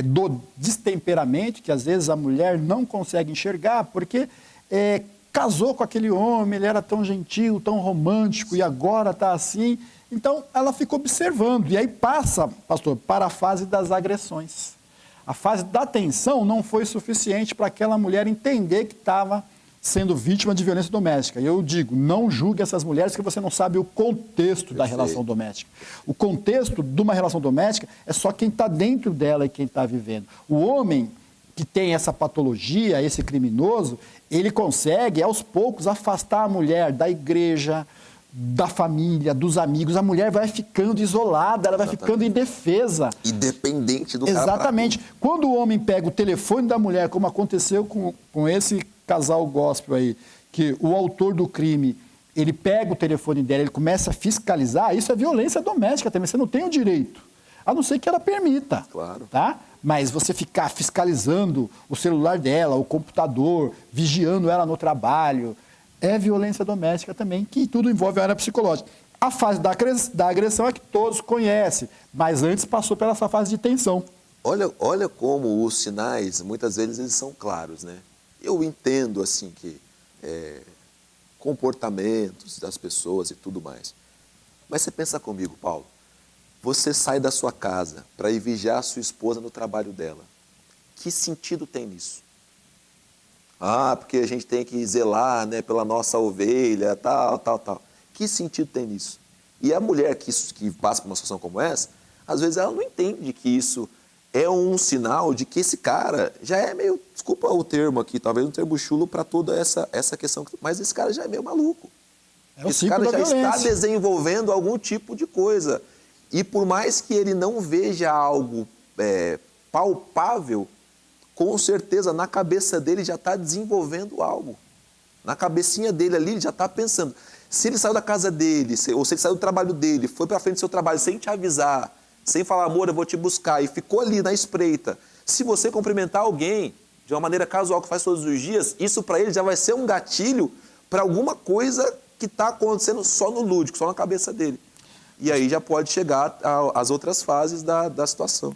do destemperamento, que às vezes a mulher não consegue enxergar, porque casou com aquele homem, ele era tão gentil, tão romântico, e agora está assim. Então, ela fica observando, e aí passa, pastor, para a fase das agressões. A fase da tensão não foi suficiente para aquela mulher entender que estava sendo vítima de violência doméstica. E eu digo, não julgue essas mulheres que você não sabe o contexto da relação doméstica. O contexto de uma relação doméstica é só quem está dentro dela e quem está vivendo. O homem que tem essa patologia, esse criminoso, ele consegue, aos poucos, afastar a mulher da igreja, da família, dos amigos. A mulher vai ficando isolada, ela vai ficando indefesa. E dependente do cara. Exatamente. Quando o homem pega o telefone da mulher, como aconteceu com esse casal gospel aí, que o autor do crime, ele pega o telefone dela, ele começa a fiscalizar, isso é violência doméstica também, você não tem o direito. A não ser que ela permita. Claro. Tá? Mas você ficar fiscalizando o celular dela, o computador, vigiando ela no trabalho, é violência doméstica também, que tudo envolve a área psicológica. A fase da agressão é que todos conhecem, mas antes passou pela essa fase de tensão. Olha como os sinais, muitas vezes, eles são claros, né? Eu entendo, assim, que comportamentos das pessoas e tudo mais. Mas você pensa comigo, Paulo, você sai da sua casa para ir vigiar a sua esposa no trabalho dela. Que sentido tem nisso? Porque a gente tem que zelar, né, pela nossa ovelha, tal. Que sentido tem nisso? E a mulher que passa por uma situação como essa, às vezes ela não entende que isso é um sinal de que esse cara já é meio, desculpa o termo aqui, talvez um termo chulo para toda essa questão, mas esse cara já é meio maluco. Esse cara já está desenvolvendo algum tipo de coisa. E por mais que ele não veja algo palpável, com certeza na cabeça dele já está desenvolvendo algo. Na cabecinha dele ali, ele já está pensando. Se ele saiu da casa dele, ou se ele saiu do trabalho dele, foi para frente do seu trabalho sem te avisar, sem falar, amor, eu vou te buscar, e ficou ali na espreita. Se você cumprimentar alguém de uma maneira casual que faz todos os dias, isso para ele já vai ser um gatilho para alguma coisa que está acontecendo só no lúdico, só na cabeça dele. E aí já pode chegar às outras fases da situação.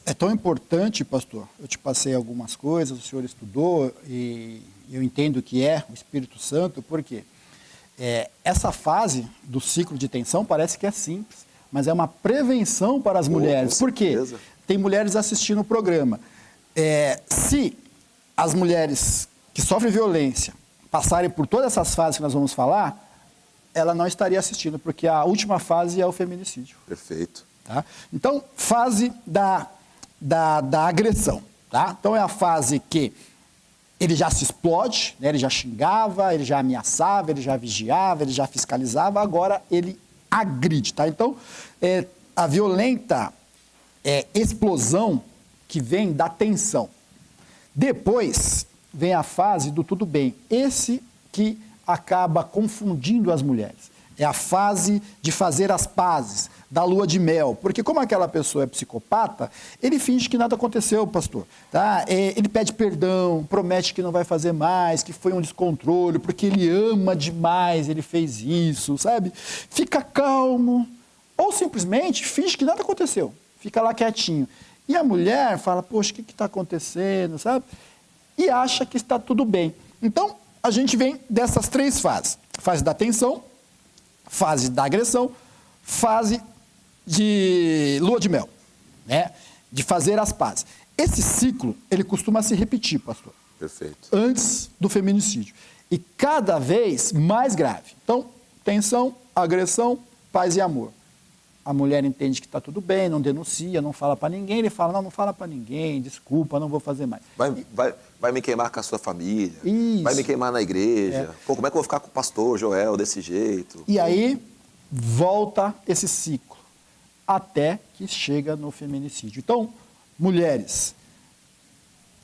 É tão importante, pastor, eu te passei algumas coisas, o senhor estudou e eu entendo que é o Espírito Santo, porque essa fase do ciclo de tensão parece que é simples, mas é uma prevenção para as mulheres. Por quê? Tem mulheres assistindo o programa. Se as mulheres que sofrem violência passarem por todas essas fases que nós vamos falar, ela não estaria assistindo, porque a última fase é o feminicídio. Perfeito. Tá? Então, fase da agressão. Tá? Então, é a fase que ele já se explode, né? Ele já xingava, ele já ameaçava, ele já vigiava, ele já fiscalizava, agora ele agride. Tá? Então, a violenta explosão que vem da tensão. Depois vem a fase do tudo bem. Esse que acaba confundindo as mulheres. É a fase de fazer as pazes, da lua de mel. Porque como aquela pessoa é psicopata, ele finge que nada aconteceu, pastor. Tá? Ele pede perdão, promete que não vai fazer mais, que foi um descontrole, porque ele ama demais, ele fez isso, sabe? Fica calmo. Ou simplesmente finge que nada aconteceu. Fica lá quietinho. E a mulher fala, poxa, o que está acontecendo, sabe? E acha que está tudo bem. Então, a gente vem dessas 3 fases. Fase da tensão, fase da agressão, fase de lua de mel, né? De fazer as pazes. Esse ciclo, ele costuma se repetir, pastor. Perfeito. Antes do feminicídio. E cada vez mais grave. Então, tensão, agressão, paz e amor. A mulher entende que está tudo bem, não denuncia, não fala para ninguém. Ele fala, não fala para ninguém, desculpa, não vou fazer mais. Vai me queimar com a sua família. Isso. Vai me queimar na igreja. Pô, como é que eu vou ficar com o pastor Joel desse jeito? E aí, volta esse ciclo, até que chega no feminicídio. Então, mulheres,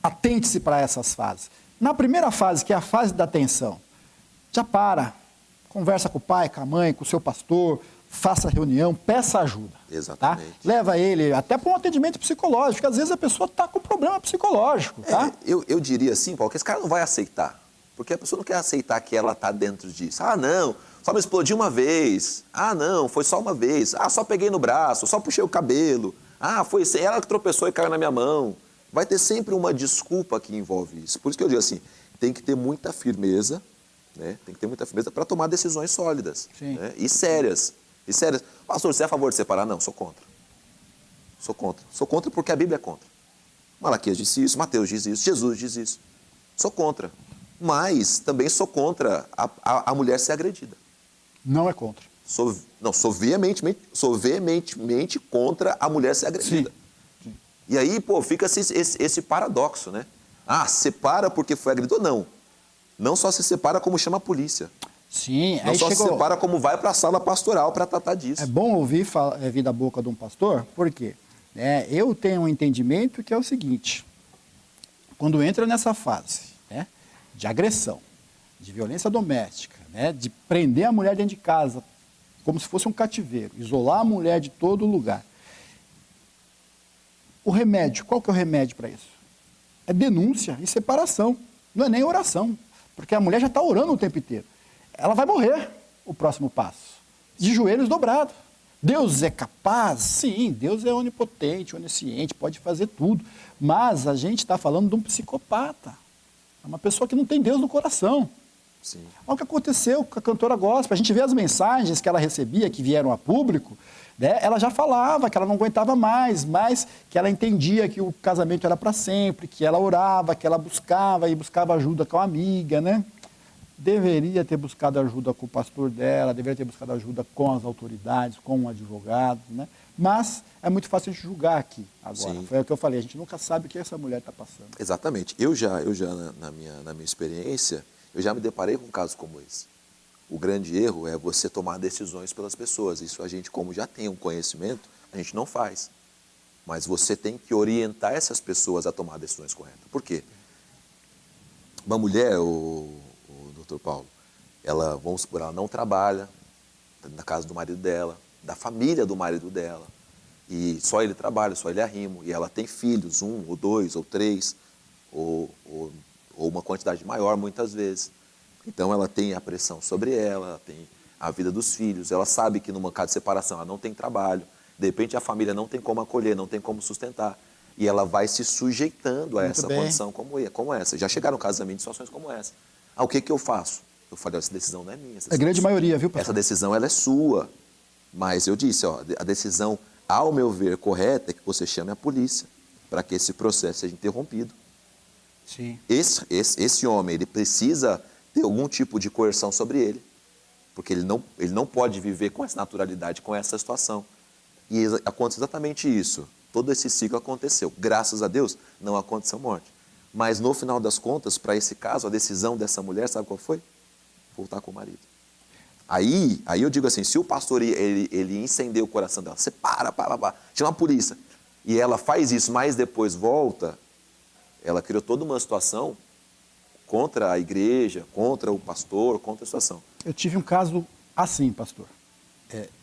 atente-se para essas fases. Na primeira fase, que é a fase da tensão, já para, conversa com o pai, com a mãe, com o seu pastor, faça reunião, peça ajuda. Exatamente. Tá? Leva ele até para um atendimento psicológico, porque às vezes a pessoa está com problema psicológico. Tá? Eu diria assim, Paulo, que esse cara não vai aceitar. Porque a pessoa não quer aceitar que ela está dentro disso. Ah, não, só me explodiu uma vez. Ah, não, foi só uma vez. Ah, só peguei no braço, só puxei o cabelo. Ah, foi ela que tropeçou e caiu na minha mão. Vai ter sempre uma desculpa que envolve isso. Por isso que eu digo assim, tem que ter muita firmeza, né? Tem que ter muita firmeza para tomar decisões sólidas, né? E sérias. E sérias. Pastor, você é a favor de separar? Não, sou contra. Sou contra. Sou contra porque a Bíblia é contra. Malaquias disse isso, Mateus diz isso, Jesus diz isso. Sou contra. Mas também sou contra a mulher ser agredida. Não é contra. Sou veementemente contra a mulher ser agredida. Sim. E aí, pô, fica esse paradoxo, né? Ah, separa porque foi agredido. Não. Não só se separa como chama a polícia. Sim. Não só se separa como vai para a sala pastoral para tratar disso. É bom ouvir da boca de um pastor, por quê? Eu tenho um entendimento que é o seguinte, quando entra nessa fase, né, de agressão, de violência doméstica, né, de prender a mulher dentro de casa, como se fosse um cativeiro, isolar a mulher de todo lugar. O remédio, qual que é o remédio para isso? É denúncia e separação, não é nem oração, porque a mulher já está orando o tempo inteiro. Ela vai morrer, o próximo passo, de joelhos dobrados. Deus é capaz? Sim, Deus é onipotente, onisciente, pode fazer tudo, mas a gente está falando de um psicopata, é uma pessoa que não tem Deus no coração. Sim. Olha o que aconteceu com a cantora gospel, a gente vê as mensagens que ela recebia, que vieram a público, né? Ela já falava que ela não aguentava mais, mas que ela entendia que o casamento era para sempre, que ela orava, que ela buscava e buscava ajuda com a amiga, né? Deveria ter buscado ajuda com o pastor dela, deveria ter buscado ajuda com as autoridades, com um advogado, né? Mas é muito fácil a gente julgar aqui agora. Sim. Foi o que eu falei, a gente nunca sabe o que essa mulher está passando. Exatamente. Eu já na minha experiência, eu já me deparei com um caso como esse. O grande erro é você tomar decisões pelas pessoas. Isso a gente, como já tem um conhecimento, a gente não faz. Mas você tem que orientar essas pessoas a tomar decisões corretas. Por quê? Uma mulher, o doutor Paulo, vamos supor, ela não trabalha, está na casa do marido dela, da família do marido dela, e só ele trabalha, só ele arrimo, e ela tem filhos, 1, ou 2, ou 3, ou uma quantidade maior muitas vezes. Então ela tem a pressão sobre ela tem a vida dos filhos, ela sabe que numa casa de separação ela não tem trabalho, De repente a família não tem como acolher, não tem como sustentar. E ela vai se sujeitando a Muito essa bem. condição como essa. Já chegaram casos a mim de situações como essa. O que eu faço? Eu falei, essa decisão não é minha. É a grande maioria, viu, pastor? Essa decisão ela é sua. Mas eu disse, a decisão, ao meu ver, correta é que você chame a polícia para que esse processo seja interrompido. Sim. Esse homem, ele precisa ter algum tipo de coerção sobre ele, porque ele não pode viver com essa naturalidade, com essa situação. E acontece exatamente isso. Todo esse ciclo aconteceu. Graças a Deus, não aconteceu morte. Mas, no final das contas, para esse caso, a decisão dessa mulher, sabe qual foi? Voltar com o marido. Aí eu digo assim, se o pastor ele incendeia o coração dela, você para, chama a polícia, e ela faz isso, mas depois volta, ela criou toda uma situação contra a igreja, contra o pastor, contra a situação. Eu tive um caso assim, pastor.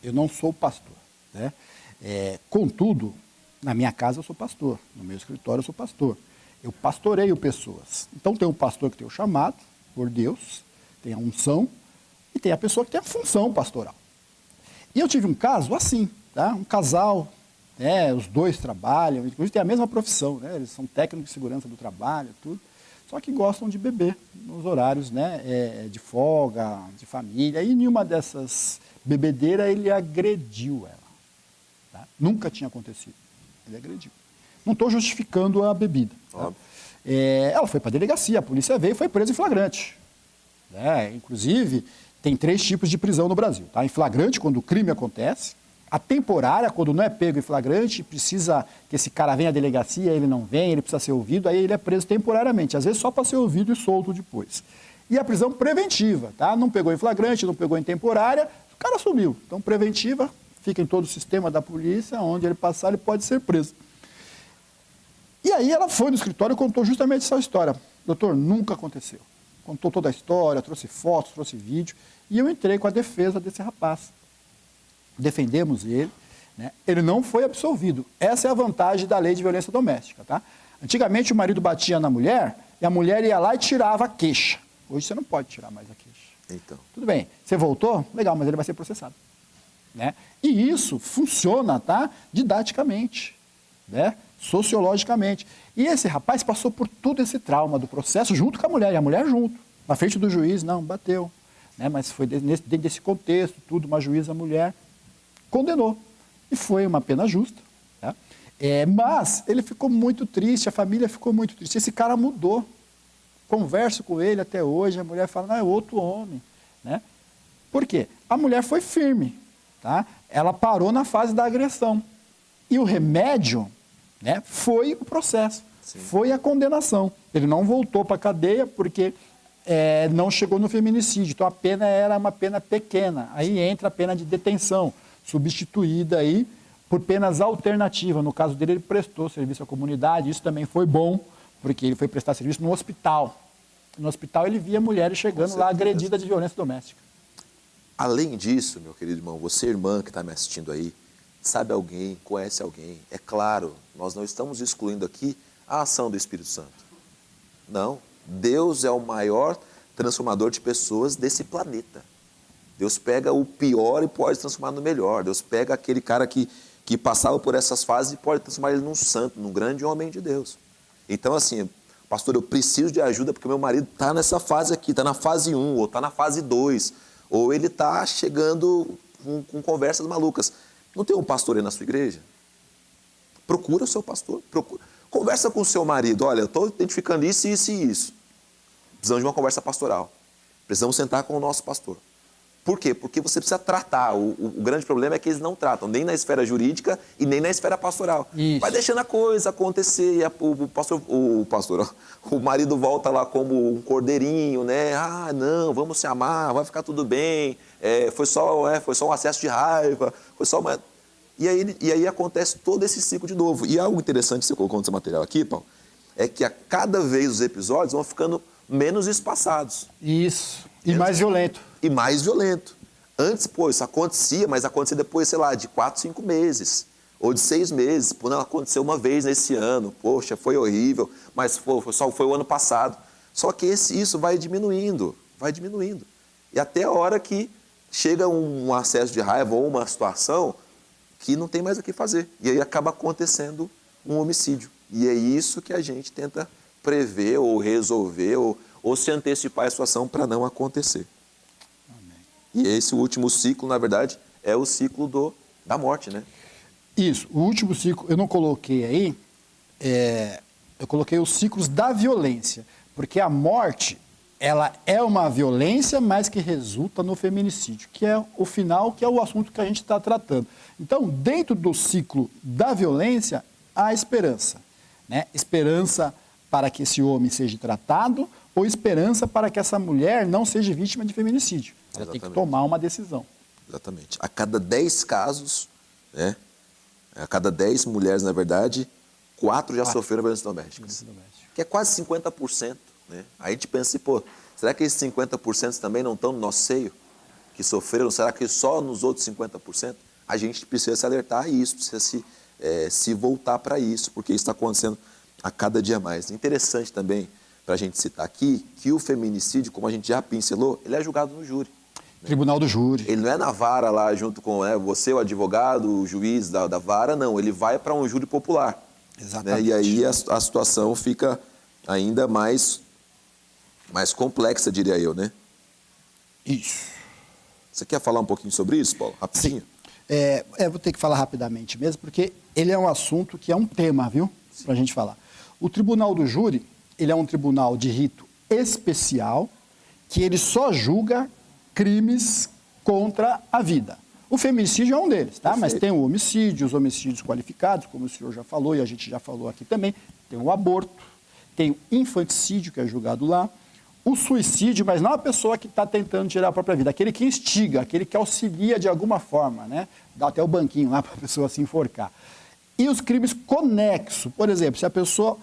Eu não sou pastor, né? Contudo, na minha casa eu sou pastor, no meu escritório eu sou pastor. Eu pastoreio pessoas. Então tem um pastor que tem o chamado por Deus, tem a unção, e tem a pessoa que tem a função pastoral. E eu tive um caso assim, tá? Um casal, os dois trabalham, inclusive tem a mesma profissão, né? Eles são técnicos de segurança do trabalho, tudo, só que gostam de beber nos horários, né? De folga, de família. E em uma dessas bebedeiras ele agrediu ela. Tá? Nunca tinha acontecido. Ele agrediu. Não estou justificando a bebida. Tá? Ela foi para a delegacia, a polícia veio e foi presa em flagrante. Inclusive, tem 3 tipos de prisão no Brasil. Tá? Em flagrante, quando o crime acontece. A temporária, quando não é pego em flagrante, precisa que esse cara venha à delegacia, ele não vem, ele precisa ser ouvido, aí ele é preso temporariamente, às vezes só para ser ouvido e solto depois. E a prisão preventiva, tá? Não pegou em flagrante, não pegou em temporária, o cara sumiu. Então, preventiva, fica em todo o sistema da polícia, onde ele passar, ele pode ser preso. E aí ela foi no escritório e contou justamente essa história. Doutor, nunca aconteceu. Contou toda a história, trouxe fotos, trouxe vídeo, e eu entrei com a defesa desse rapaz. Defendemos ele, né? Ele não foi absolvido. Essa é a vantagem da lei de violência doméstica, tá? Antigamente o marido batia na mulher e a mulher ia lá e tirava a queixa. Hoje você não pode tirar mais a queixa. Então. Tudo bem, você voltou? Legal, mas ele vai ser processado. Né? E isso funciona, tá? Didaticamente, né? Sociologicamente. E esse rapaz passou por todo esse trauma do processo junto com a mulher, e a mulher junto. Na frente do juiz, não, bateu. Né? Mas foi dentro desse contexto, tudo, uma juíza mulher condenou. E foi uma pena justa. Tá? Mas ele ficou muito triste, a família ficou muito triste. Esse cara mudou. Converso com ele até hoje, a mulher fala, não, é outro homem. Né? Por quê? A mulher foi firme. Tá? Ela parou na fase da agressão. E o remédio, né, foi o processo, sim, foi a condenação. Ele não voltou para a cadeia porque não chegou no feminicídio. Então a pena era uma pena pequena. Aí entra a pena de detenção, substituída aí por penas alternativas. No caso dele, ele prestou serviço à comunidade. Isso também foi bom, porque ele foi prestar serviço no hospital. No hospital ele via mulheres chegando lá agredidas de violência doméstica. Além disso, meu querido irmão, você, irmã que está me assistindo aí, sabe alguém, conhece alguém. É claro, nós não estamos excluindo aqui a ação do Espírito Santo. Não, Deus é o maior transformador de pessoas desse planeta. Deus pega o pior e pode transformar no melhor. Deus pega aquele cara que passava por essas fases e pode transformar ele num santo, num grande homem de Deus. Então, assim, pastor, eu preciso de ajuda porque meu marido está nessa fase aqui, está na fase 1, ou está na fase 2, ou ele está chegando com conversas malucas. Não tem um pastor aí na sua igreja? Procura o seu pastor. Conversa com o seu marido. Olha, eu estou identificando isso, isso e isso. Precisamos de uma conversa pastoral. Precisamos sentar com o nosso pastor. Por quê? Porque você precisa tratar. O grande problema é que eles não tratam, nem na esfera jurídica e nem na esfera pastoral. Isso. Vai deixando a coisa acontecer e o marido volta lá como um cordeirinho, né? Ah, não, vamos se amar, vai ficar tudo bem. Foi só um acesso de raiva, foi só uma... E aí acontece todo esse ciclo de novo. E algo interessante que você colocou nesse material aqui, Paulo, é que a cada vez os episódios vão ficando menos espaçados. Isso. E mais violento. E mais violento. Antes, isso acontecia, mas acontecia depois, sei lá, de 4, 5 meses. Ou de 6 meses. Não, aconteceu uma vez nesse ano. Poxa, foi horrível, mas foi o ano passado. Só que isso vai diminuindo. E até a hora que chega um acesso de raiva ou uma situação que não tem mais o que fazer. E aí acaba acontecendo um homicídio. E é isso que a gente tenta prever ou resolver ou se antecipar a situação para não acontecer. Amém. E esse último ciclo, na verdade, é o ciclo da morte, né? Isso, o último ciclo, eu não coloquei aí, eu coloquei os ciclos da violência, porque a morte, ela é uma violência, mas que resulta no feminicídio, que é o final, que é o assunto que a gente está tratando. Então, dentro do ciclo da violência, há esperança, né? Esperança para que esse homem seja tratado ou esperança para que essa mulher não seja vítima de feminicídio. Ela tem que tomar uma decisão. Exatamente. A cada 10 casos, né? A cada 10 mulheres, na verdade, 4 já sofreram violência doméstica. Que é quase 50%. Né? Aí a gente pensa assim, pô, será que esses 50% também não estão no nosso seio? Que sofreram? Será que só nos outros 50%? A gente precisa se alertar a isso, precisa se voltar para isso, porque isso está acontecendo a cada dia mais. Interessante também, para a gente citar aqui, que o feminicídio, como a gente já pincelou, ele é julgado no júri. Tribunal do júri. Ele não é na vara lá junto com você, o advogado, o juiz da vara, não. Ele vai para um júri popular. Exatamente. Né? E aí a situação fica ainda mais complexa, diria eu, né? Isso. Você quer falar um pouquinho sobre isso, Paulo? Rapidinho? Sim. Vou ter que falar rapidamente mesmo, porque ele é um assunto que é um tema, viu? Para a gente falar. O Tribunal do Júri, ele é um tribunal de rito especial, que ele só julga crimes contra a vida. O feminicídio é um deles, tá? Mas tem o homicídio, os homicídios qualificados, como o senhor já falou e a gente já falou aqui também. Tem o aborto, tem o infanticídio, que é julgado lá. O suicídio, mas não a pessoa que está tentando tirar a própria vida, aquele que instiga, aquele que auxilia de alguma forma, né? Dá até o banquinho lá para a pessoa se enforcar. E os crimes conexos, por exemplo, se a pessoa,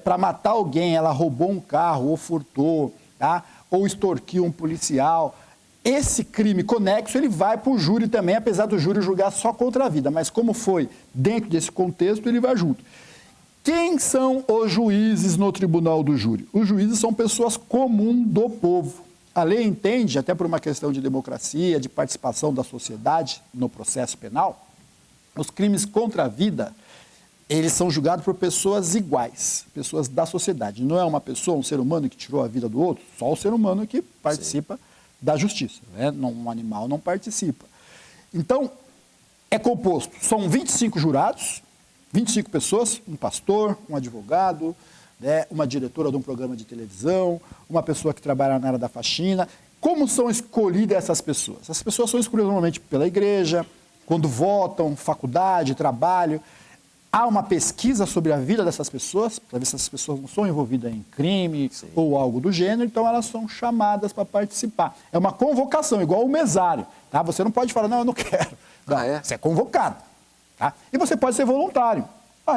para matar alguém, ela roubou um carro ou furtou, tá? Ou extorquiu um policial, esse crime conexo ele vai para o júri também, apesar do júri julgar só contra a vida, mas como foi dentro desse contexto, ele vai junto. Quem são os juízes no tribunal do júri? Os juízes são pessoas comuns do povo. A lei entende, até por uma questão de democracia, de participação da sociedade no processo penal, os crimes contra a vida, eles são julgados por pessoas iguais, pessoas da sociedade. Não é uma pessoa, um ser humano que tirou a vida do outro, só o ser humano que participa da justiça, né? Um animal não participa. Então, é composto, são 25 jurados, 25 pessoas, um pastor, um advogado, né? Uma diretora de um programa de televisão, uma pessoa que trabalha na área da faxina. Como são escolhidas essas pessoas? Essas pessoas são escolhidas normalmente pela igreja, quando votam, faculdade, trabalho. Há uma pesquisa sobre a vida dessas pessoas, para ver se essas pessoas não são envolvidas em crime ou algo do gênero, então elas são chamadas para participar. É uma convocação, igual o mesário, tá? Você não pode falar, não, eu não quero. Não, você é convocado, tá? E você pode ser voluntário.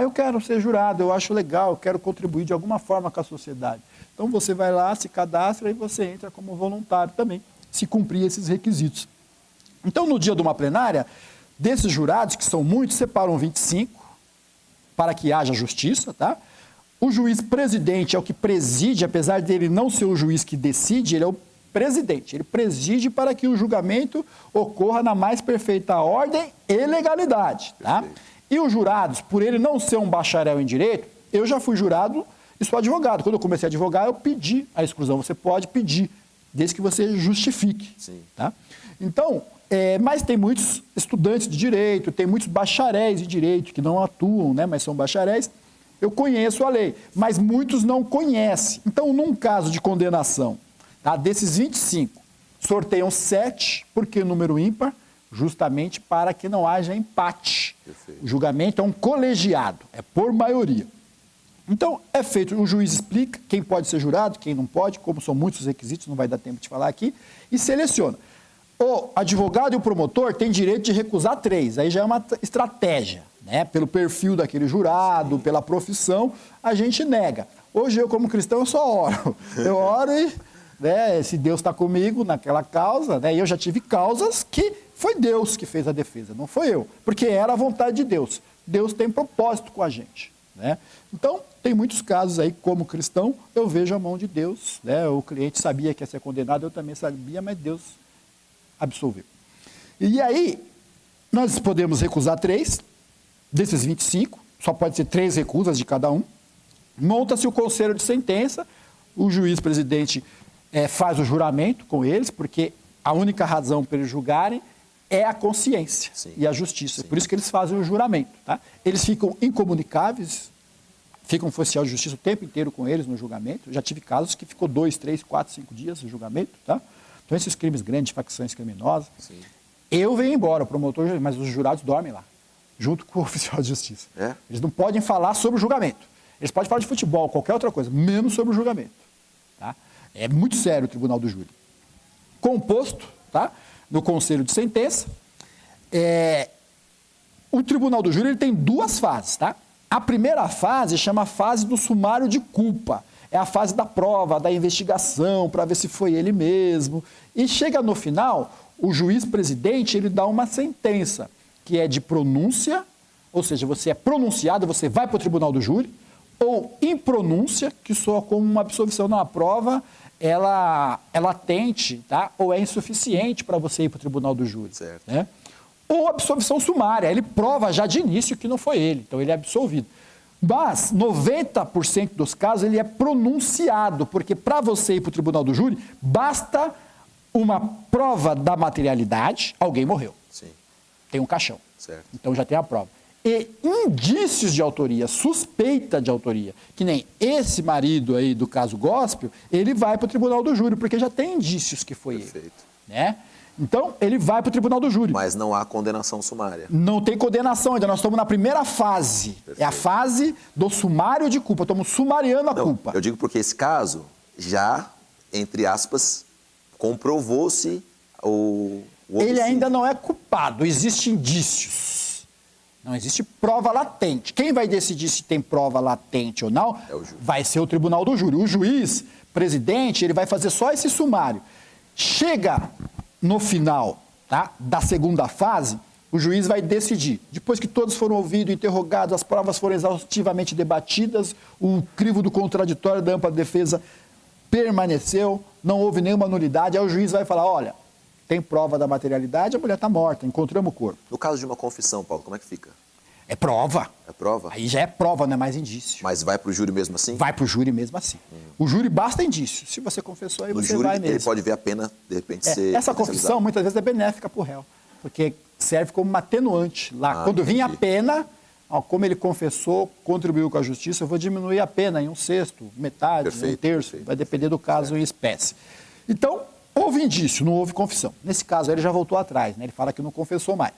Eu quero ser jurado, eu acho legal, eu quero contribuir de alguma forma com a sociedade. Então você vai lá, se cadastra e você entra como voluntário também, se cumprir esses requisitos. Então, no dia de uma plenária, desses jurados, que são muitos, separam 25, para que haja justiça, tá? O juiz presidente é o que preside, apesar dele não ser o juiz que decide, ele é o presidente. Ele preside para que o julgamento ocorra na mais perfeita ordem e legalidade, tá? E os jurados, por ele não ser um bacharel em direito, eu já fui jurado e sou advogado. Quando eu comecei a advogar, eu pedi a exclusão. Você pode pedir, desde que você justifique, tá? Então, mas tem muitos estudantes de direito, tem muitos bacharéis de direito que não atuam, né, mas são bacharéis. Eu conheço a lei, mas muitos não conhecem. Então, num caso de condenação, tá, desses 25, sorteiam 7, porque número ímpar, justamente para que não haja empate. Perfeito. O julgamento é um colegiado, é por maioria. Então, é feito, o juiz explica quem pode ser jurado, quem não pode, como são muitos requisitos, não vai dar tempo de falar aqui, e seleciona. O advogado e o promotor têm direito de recusar 3, aí já é uma estratégia, né? Pelo perfil daquele jurado, pela profissão, a gente nega. Hoje eu, como cristão, eu só oro. Eu oro e, né, se Deus está comigo naquela causa, né? E eu já tive causas que foi Deus que fez a defesa, não foi eu, porque era a vontade de Deus. Deus tem propósito com a gente, né? Então, tem muitos casos aí, como cristão, eu vejo a mão de Deus, né? O cliente sabia que ia ser condenado, eu também sabia, mas Deus absolveu. E aí, Nós podemos recusar 3, desses 25, só pode ser 3 recusas de cada um. Monta-se o conselho de sentença, o juiz presidente faz o juramento com eles, porque a única razão para eles julgarem é a consciência e a justiça. Por isso que eles fazem o juramento. Tá? Eles ficam incomunicáveis, ficam um oficial de justiça o tempo inteiro com eles no julgamento. Eu já tive casos que ficou 2, 3, 4, 5 dias no julgamento. Tá? Então, esses crimes grandes, facções criminosas, eu venho embora, o promotor, mas os jurados dormem lá, junto com o oficial de justiça. Eles não podem falar sobre o julgamento. Eles podem falar de futebol, qualquer outra coisa, menos sobre o julgamento. Tá? É muito sério o tribunal do júri. Composto, tá? No conselho de sentença, o tribunal do júri ele tem 2 fases. Tá? A primeira fase chama a fase do sumário de culpa. É a fase da prova, da investigação, para ver se foi ele mesmo. E chega no final, o juiz presidente ele dá uma sentença, que é de pronúncia, ou seja, você é pronunciado, você vai para o tribunal do júri, ou impronúncia, que soa como uma absolvição. Não, a prova, ela latente, tá? Ou é insuficiente para você ir para o tribunal do júri. Certo. Né? Ou absolvição sumária, ele prova já de início que não foi ele, então ele é absolvido. Mas 90% dos casos ele é pronunciado, porque para você ir para o tribunal do júri, basta uma prova da materialidade, alguém morreu. Tem um caixão. Certo. Então já tem a prova. E indícios de autoria, suspeita de autoria, que nem esse marido aí do caso Gospel, ele vai para o tribunal do júri, porque já tem indícios que foi ele. Né? Então, ele vai para o tribunal do júri. Mas não há condenação sumária. Não tem condenação ainda, nós estamos na primeira fase. Perfeito. É a fase do sumário de culpa, estamos sumariando a culpa. Eu digo porque esse caso já, entre aspas, comprovou-se o ele ainda não é culpado, existem indícios. Não existe prova latente. Quem vai decidir se tem prova latente ou não vai ser o tribunal do júri. O juiz, presidente, ele vai fazer só esse sumário. Chega no final, tá, da segunda fase, o juiz vai decidir. Depois que todos foram ouvidos, interrogados, as provas foram exaustivamente debatidas, o crivo do contraditório da ampla defesa permaneceu, não houve nenhuma nulidade, aí o juiz vai falar, olha, tem prova da materialidade, a mulher está morta, encontramos o corpo. No caso de uma confissão, Paulo, como é que fica? É prova. É prova? Aí já é prova, não é mais indício. Mas vai para o júri mesmo assim? Vai para o júri mesmo assim. O júri basta indício. Se você confessou, aí você vai mesmo. Ele pode ver a pena, de repente, ser... Essa confissão, muitas vezes, é benéfica para o réu, porque serve como uma atenuante. Lá, quando vinha a pena, como ele confessou, contribuiu com a justiça, eu vou diminuir a pena em 1/6, metade, 1/3, vai depender do caso em espécie. Então, houve indício, não houve confissão. Nesse caso, ele já voltou atrás, né? Ele fala que não confessou mais.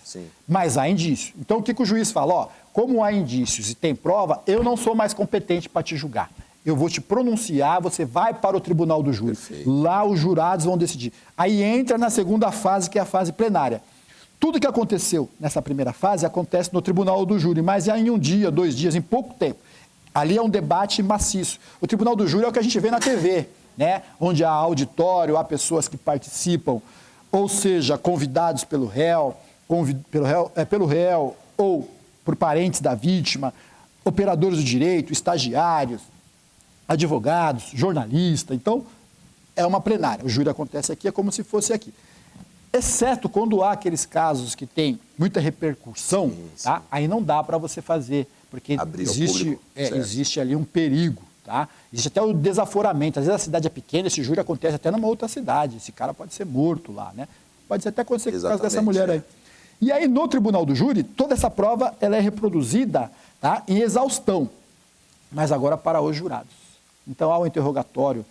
Mas há indício. Então, o que o juiz fala? Ó, como há indícios e tem prova, eu não sou mais competente para te julgar. Eu vou te pronunciar, você vai para o tribunal do júri. Lá os jurados vão decidir. Aí entra na segunda fase, que é a fase plenária. Tudo que aconteceu nessa primeira fase acontece no tribunal do júri, mas é em 1 dia, 2 dias, em pouco tempo. Ali é um debate maciço. O tribunal do júri é o que a gente vê na TV, né? Onde há auditório, há pessoas que participam, ou seja, convidados pelo réu ou por parentes da vítima, operadores do direito, estagiários, advogados, jornalistas. Então, é uma plenária. O júri acontece aqui, é como se fosse aqui. Exceto quando há aqueles casos que têm muita repercussão, tá? Aí não dá para você fazer, porque existe ali um perigo. Tá? Existe até o desaforamento. Às vezes a cidade é pequena, esse júri acontece até numa outra cidade. Esse cara pode ser morto lá, né? Pode até acontecer com o caso dessa mulher aí. E aí, no tribunal do júri, toda essa prova ela é reproduzida, tá, em exaustão, mas agora para os jurados. Então, há o interrogatório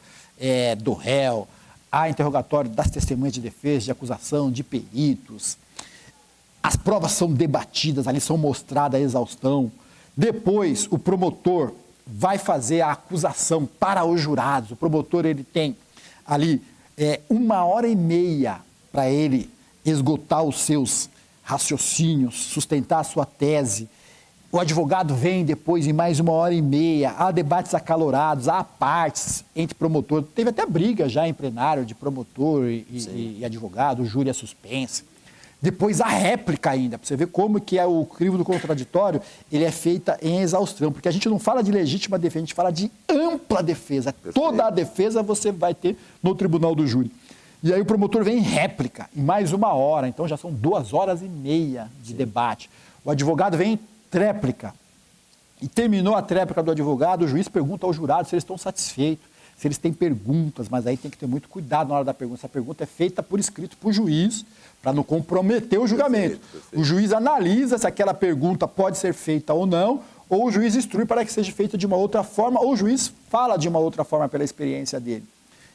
do réu, há interrogatório das testemunhas de defesa, de acusação, de peritos. As provas são debatidas, ali são mostradas a exaustão. Depois, o promotor vai fazer a acusação para os jurados. O promotor ele tem ali 1h30 para ele esgotar os seus raciocínios, sustentar a sua tese. O advogado vem depois em mais 1h30, há debates acalorados, há partes entre promotor. Teve até briga já em plenário de promotor e advogado, o júri é suspenso. Depois a réplica ainda, para você ver como que é o crivo do contraditório, ele é feita em exaustão, porque a gente não fala de legítima defesa, a gente fala de ampla defesa. Perfeito. Toda a defesa você vai ter no tribunal do júri. E aí o promotor vem em réplica, em mais 1 hora, então já são 2h30 de debate. O advogado vem em tréplica. E terminou a tréplica do advogado, o juiz pergunta aos jurados se eles estão satisfeitos, se eles têm perguntas, mas aí tem que ter muito cuidado na hora da pergunta. Essa pergunta é feita por escrito para o juiz, para não comprometer o julgamento. Perfeito. O juiz analisa se aquela pergunta pode ser feita ou não, ou o juiz instrui para que seja feita de uma outra forma, ou o juiz fala de uma outra forma pela experiência dele.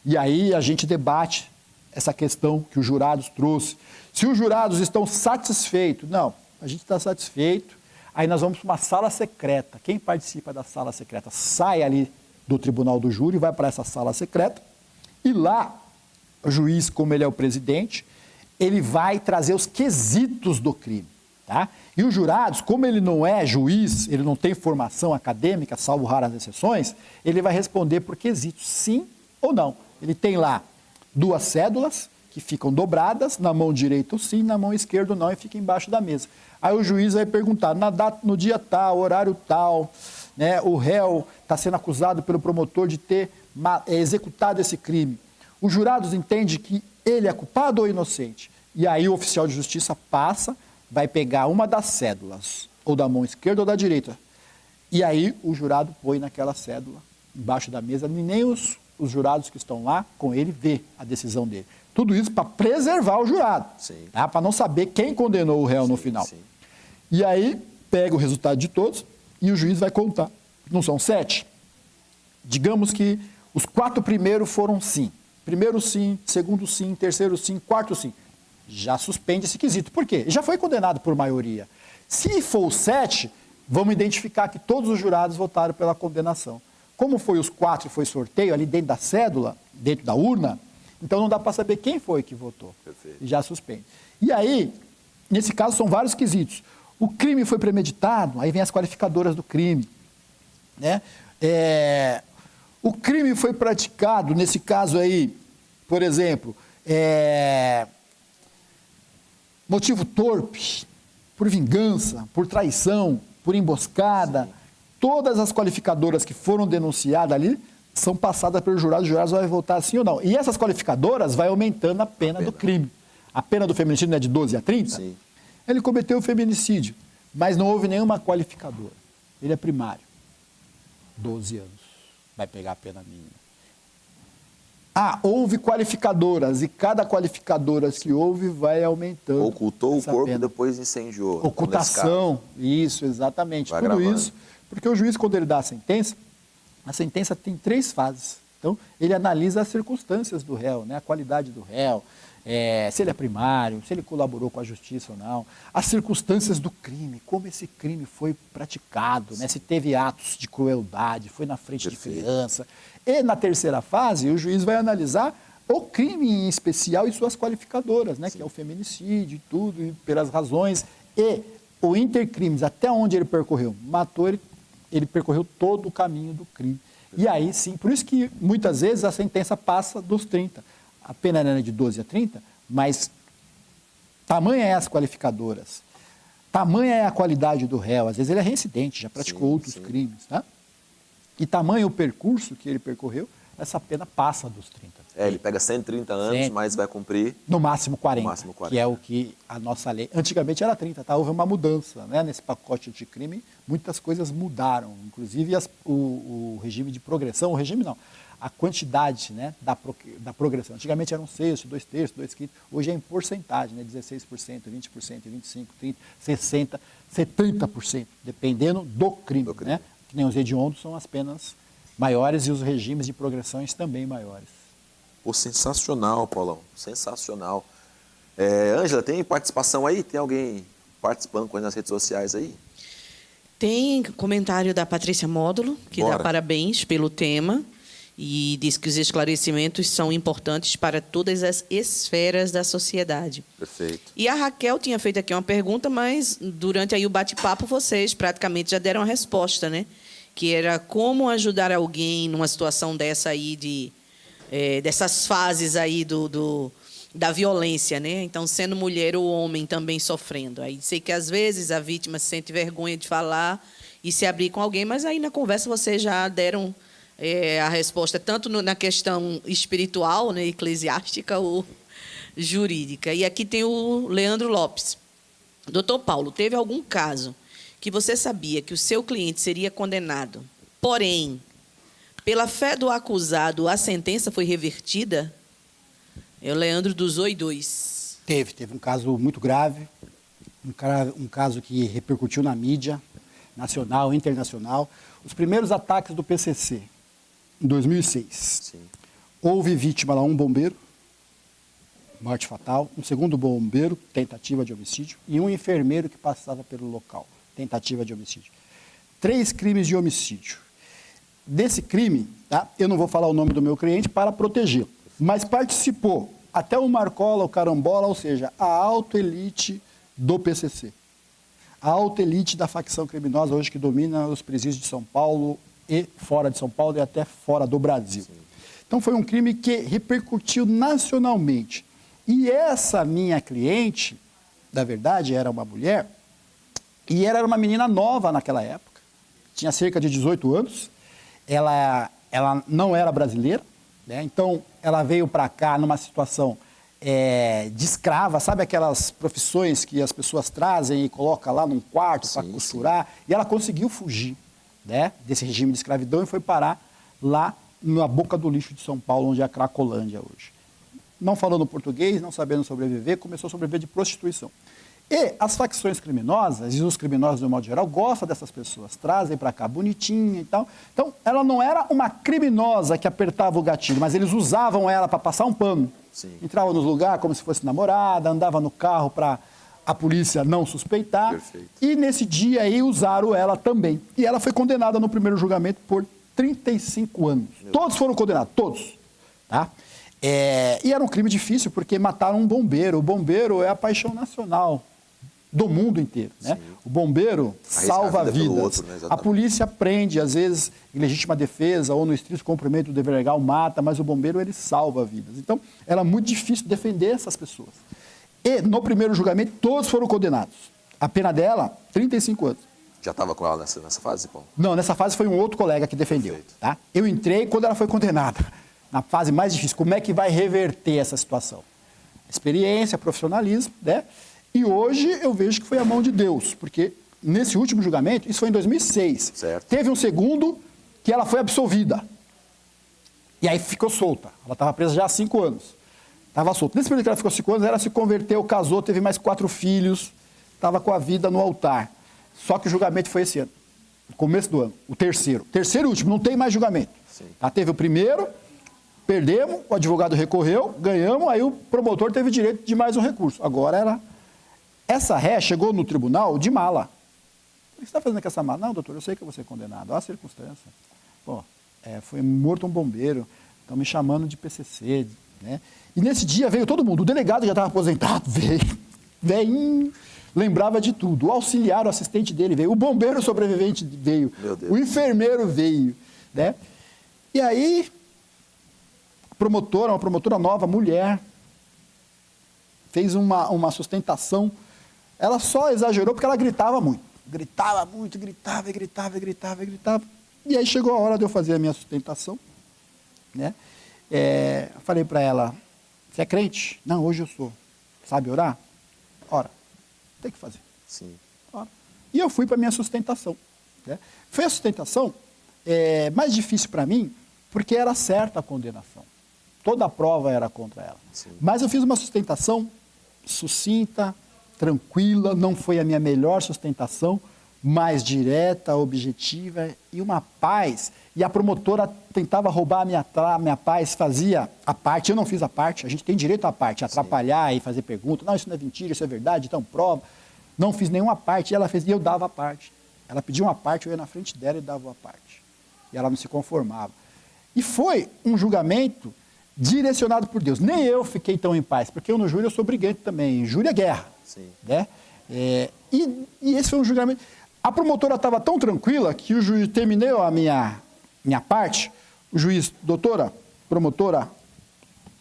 E aí a gente debate essa questão que os jurados trouxe. Se os jurados estão satisfeitos, não, a gente está satisfeito, aí nós vamos para uma sala secreta. Quem participa da sala secreta sai ali do tribunal do júri, vai para essa sala secreta, e lá o juiz, como ele é o presidente, ele vai trazer os quesitos do crime. Tá? E os jurados, como ele não é juiz, ele não tem formação acadêmica, salvo raras exceções, ele vai responder por quesitos, sim ou não. Ele tem lá 2 cédulas que ficam dobradas, na mão direita o sim, na mão esquerda o não, e fica embaixo da mesa. Aí o juiz vai perguntar, no dia tal, horário tal, né, o réu está sendo acusado pelo promotor de ter executado esse crime. Os jurados entendem que ele é culpado ou inocente. E aí o oficial de justiça passa, vai pegar uma das cédulas, ou da mão esquerda ou da direita. E aí o jurado põe naquela cédula, embaixo da mesa, e nem os jurados que estão lá com ele vê a decisão dele. Tudo isso para preservar o jurado, tá? Para não saber quem condenou o réu no final. Sim. E aí pega o resultado de todos e o juiz vai contar. Não são 7? Digamos que os 4 primeiros foram sim. Primeiro sim, segundo sim, terceiro sim, quarto sim. Já suspende esse quesito. Por quê? Já foi condenado por maioria. Se for o 7, vamos identificar que todos os jurados votaram pela condenação. Como foi os 4 e foi sorteio ali dentro da cédula, dentro da urna, então não dá para saber quem foi que votou. Perfeito. E já suspende. E aí, nesse caso, são vários quesitos. O crime foi premeditado, aí vem as qualificadoras do crime. Né? O crime foi praticado, nesse caso aí, por exemplo, motivo torpe, por vingança, por traição, por emboscada. Sim. Todas as qualificadoras que foram denunciadas ali são passadas pelos jurados, os jurados vão votar sim ou não. E essas qualificadoras vai aumentando a pena do crime. A pena do feminicídio não é de 12 a 30? Sim. Ele cometeu o feminicídio, mas não houve nenhuma qualificadora. Ele é primário. 12 anos. Vai pegar a pena mínima. Houve qualificadoras, e cada qualificadora que houve vai aumentando. Ocultou o corpo e depois incendiou. Ocultação, isso, exatamente. Vai tudo gravando. Isso, porque o juiz, quando ele dá a sentença tem 3 fases. Então, ele analisa as circunstâncias do réu, né? A qualidade do réu, se ele é primário, se ele colaborou com a justiça ou não, as circunstâncias do crime, como esse crime foi praticado, né? Se teve atos de crueldade, foi na frente de criança. E na 3ª fase, o juiz vai analisar o crime em especial e suas qualificadoras, né? Que é o feminicídio e tudo, e pelas razões. E o intercrimes, até onde ele percorreu, matou ele percorreu todo o caminho do crime. E aí sim, por isso que muitas vezes a sentença passa dos 30. A pena era de 12 a 30, mas tamanha é as qualificadoras, tamanha é a qualidade do réu, às vezes ele é reincidente, já praticou outros crimes, tá? E tamanho o percurso que ele percorreu, essa pena passa dos 30. Ele pega 130 anos, mas vai cumprir... No máximo 40, que é o que a nossa lei... Antigamente era 30, tá? Houve uma mudança, né? Nesse pacote de crime, muitas coisas mudaram, inclusive o regime de progressão, o regime não, a quantidade, né, da progressão. Antigamente era 1/6, 2/3, 2/5, hoje é em porcentagem, né? 16%, 20%, 25%, 30%, 60%, 70%, dependendo do crime. Né? Que nem os hediondos são as penas maiores e os regimes de progressões também maiores. Pô, sensacional, Paulão, sensacional. Ângela, tem participação aí? Tem alguém participando com nas redes sociais aí? Tem comentário da Patrícia Módulo, que dá parabéns pelo tema e diz que os esclarecimentos são importantes para todas as esferas da sociedade. Perfeito. E a Raquel tinha feito aqui uma pergunta, mas durante aí o bate-papo vocês praticamente já deram a resposta, né? Que era como ajudar alguém numa situação dessa aí dessas fases aí da violência, né? Então, sendo mulher ou homem também sofrendo. Aí sei que às vezes a vítima sente vergonha de falar e se abrir com alguém, mas aí na conversa vocês já deram a resposta tanto na questão espiritual, né, eclesiástica ou jurídica. E aqui tem o Leandro Lopes. Doutor Paulo, teve algum caso que você sabia que o seu cliente seria condenado, porém, pela fé do acusado, a sentença foi revertida? É o Leandro do Zoe 2. Teve um caso muito grave, um caso que repercutiu na mídia, nacional e internacional. Os primeiros ataques do PCC, em 2006. Sim. Houve vítima lá, um bombeiro, morte fatal, um segundo bombeiro, tentativa de homicídio, e um enfermeiro que passava pelo local, tentativa de homicídio. 3 crimes de homicídio. Desse crime, tá, eu não vou falar o nome do meu cliente para protegê-lo, mas participou até o Marcola, o Carambola, ou seja, a alta elite do PCC. A alta elite da facção criminosa hoje que domina os presídios de São Paulo e fora de São Paulo e até fora do Brasil. Sim. Então foi um crime que repercutiu nacionalmente. E essa minha cliente, na verdade, era uma mulher, e ela era uma menina nova naquela época, tinha cerca de 18 anos, ela não era brasileira, né? Então ela veio para cá numa situação de escrava, sabe aquelas profissões que as pessoas trazem e colocam lá num quarto para costurar, e ela conseguiu fugir, né, desse regime de escravidão e foi parar lá na boca do lixo de São Paulo, onde é a Cracolândia hoje. Não falando português, não sabendo sobreviver, começou a sobreviver de prostituição. E as facções criminosas, e os criminosos de um modo geral, gostam dessas pessoas, trazem para cá bonitinha e tal. Então, ela não era uma criminosa que apertava o gatilho, mas eles usavam ela para passar um pano. Sim. Entrava nos lugares como se fosse namorada, andava no carro para a polícia não suspeitar. Perfeito. E nesse dia aí usaram ela também. E ela foi condenada no primeiro julgamento por 35 anos. Todos foram condenados, todos. Tá? E era um crime difícil porque mataram um bombeiro. O bombeiro é a paixão nacional do mundo inteiro, né? O bombeiro salva vidas. Outro, né? A polícia prende, às vezes, em legítima defesa ou no estrito cumprimento do dever legal, mata, mas o bombeiro, ele salva vidas. Então, era muito difícil defender essas pessoas. E, no primeiro julgamento, todos foram condenados. A pena dela, 35 anos. Já estava com ela nessa fase, Paulo? Não, nessa fase foi um outro colega que defendeu. Tá? Eu entrei quando ela foi condenada. Na fase mais difícil, como é que vai reverter essa situação? Experiência, profissionalismo, né? E hoje eu vejo que foi a mão de Deus, porque nesse último julgamento, isso foi em 2006, certo. Teve um segundo que ela foi absolvida. E aí ficou solta. Ela estava presa já há 5 anos. Estava solta. Nesse período que ela ficou 5 anos, ela se converteu, casou, teve mais 4 filhos, estava com a vida no altar. Só que o julgamento foi esse ano, no começo do ano, o terceiro. Terceiro e último, não tem mais julgamento. Tá? Teve o primeiro, perdemos, o advogado recorreu, ganhamos, aí o promotor teve direito de mais um recurso. Agora era... Essa ré chegou no tribunal de mala. O que você está fazendo com essa mala? Não, doutor, eu sei que eu vou ser condenado. Olha a circunstância. Pô, foi morto um bombeiro, estão me chamando de PCC, né? E nesse dia veio todo mundo. O delegado já estava aposentado, veio, lembrava de tudo. O auxiliar, o assistente dele veio. O bombeiro sobrevivente veio. O enfermeiro veio, né? E aí, uma promotora nova, mulher, fez uma sustentação. Ela só exagerou porque ela gritava muito. Gritava muito, gritava. E aí chegou a hora de eu fazer a minha sustentação, né? Falei para ela, você é crente? Não, hoje eu sou. Sabe orar? Ora, tem que fazer. Sim. Ora. E eu fui para a minha sustentação, né? Foi a sustentação mais difícil para mim, porque era certa a condenação. Toda a prova era contra ela. Sim. Mas eu fiz uma sustentação sucinta, tranquila, não foi a minha melhor sustentação, mais direta, objetiva e uma paz. E a promotora tentava roubar a minha paz, fazia a parte, eu não fiz a parte, a gente tem direito à parte, atrapalhar e fazer pergunta, não, isso não é mentira, isso é verdade, então prova. Não fiz nenhuma parte, e ela fez, e eu dava a parte. Ela pedia uma parte, eu ia na frente dela e dava a parte. E ela não se conformava. E foi um julgamento direcionado por Deus. Nem eu fiquei tão em paz, porque eu no júri eu sou briguento também. Júri é guerra. Sim. Né? E esse foi um julgamento. A promotora estava tão tranquila que o juiz, terminei a minha parte, o juiz, doutora, promotora,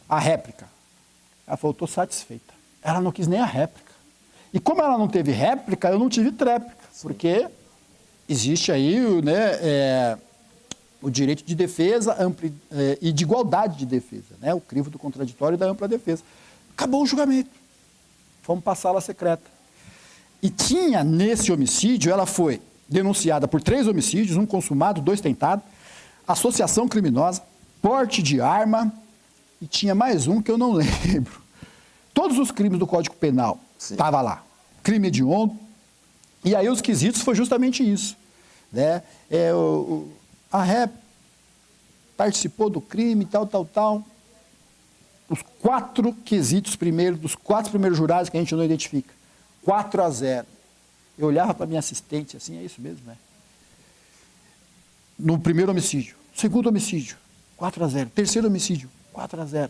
a réplica. Ela falou, estou satisfeita. Ela não quis nem a réplica. E como ela não teve réplica, eu não tive tréplica, porque existe aí, né, o direito de defesa e de igualdade de defesa, né? O crivo do contraditório e da ampla defesa. Acabou o julgamento. Fomos para a sala secreta. E tinha nesse homicídio, ela foi denunciada por 3 homicídios, 1 consumado, 2 tentados, associação criminosa, porte de arma, e tinha mais um que eu não lembro. Todos os crimes do Código Penal estavam lá. Crime hediondo. E aí os quesitos foi justamente isso, né? A ré participou do crime, tal. Os 4 quesitos primeiros, dos 4 primeiros jurados que a gente não identifica. 4-0. Eu olhava para minha assistente assim, é isso mesmo, né? No primeiro homicídio. Segundo homicídio, 4-0. Terceiro homicídio, 4-0.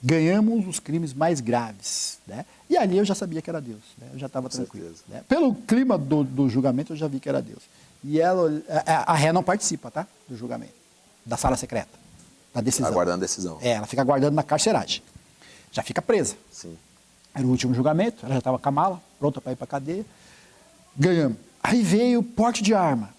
Ganhamos os crimes mais graves, né? E ali eu já sabia que era Deus, né? Eu já estava tranquilo, né? Pelo clima do julgamento eu já vi que era Deus. E a ré não participa, tá? Do julgamento, da sala secreta, da decisão. Aguardando a decisão. Ela fica aguardando na carceragem. Já fica presa. Sim. Era o último julgamento, ela já estava com a mala, pronta para ir para a cadeia. Ganhamos. Aí veio porte de arma.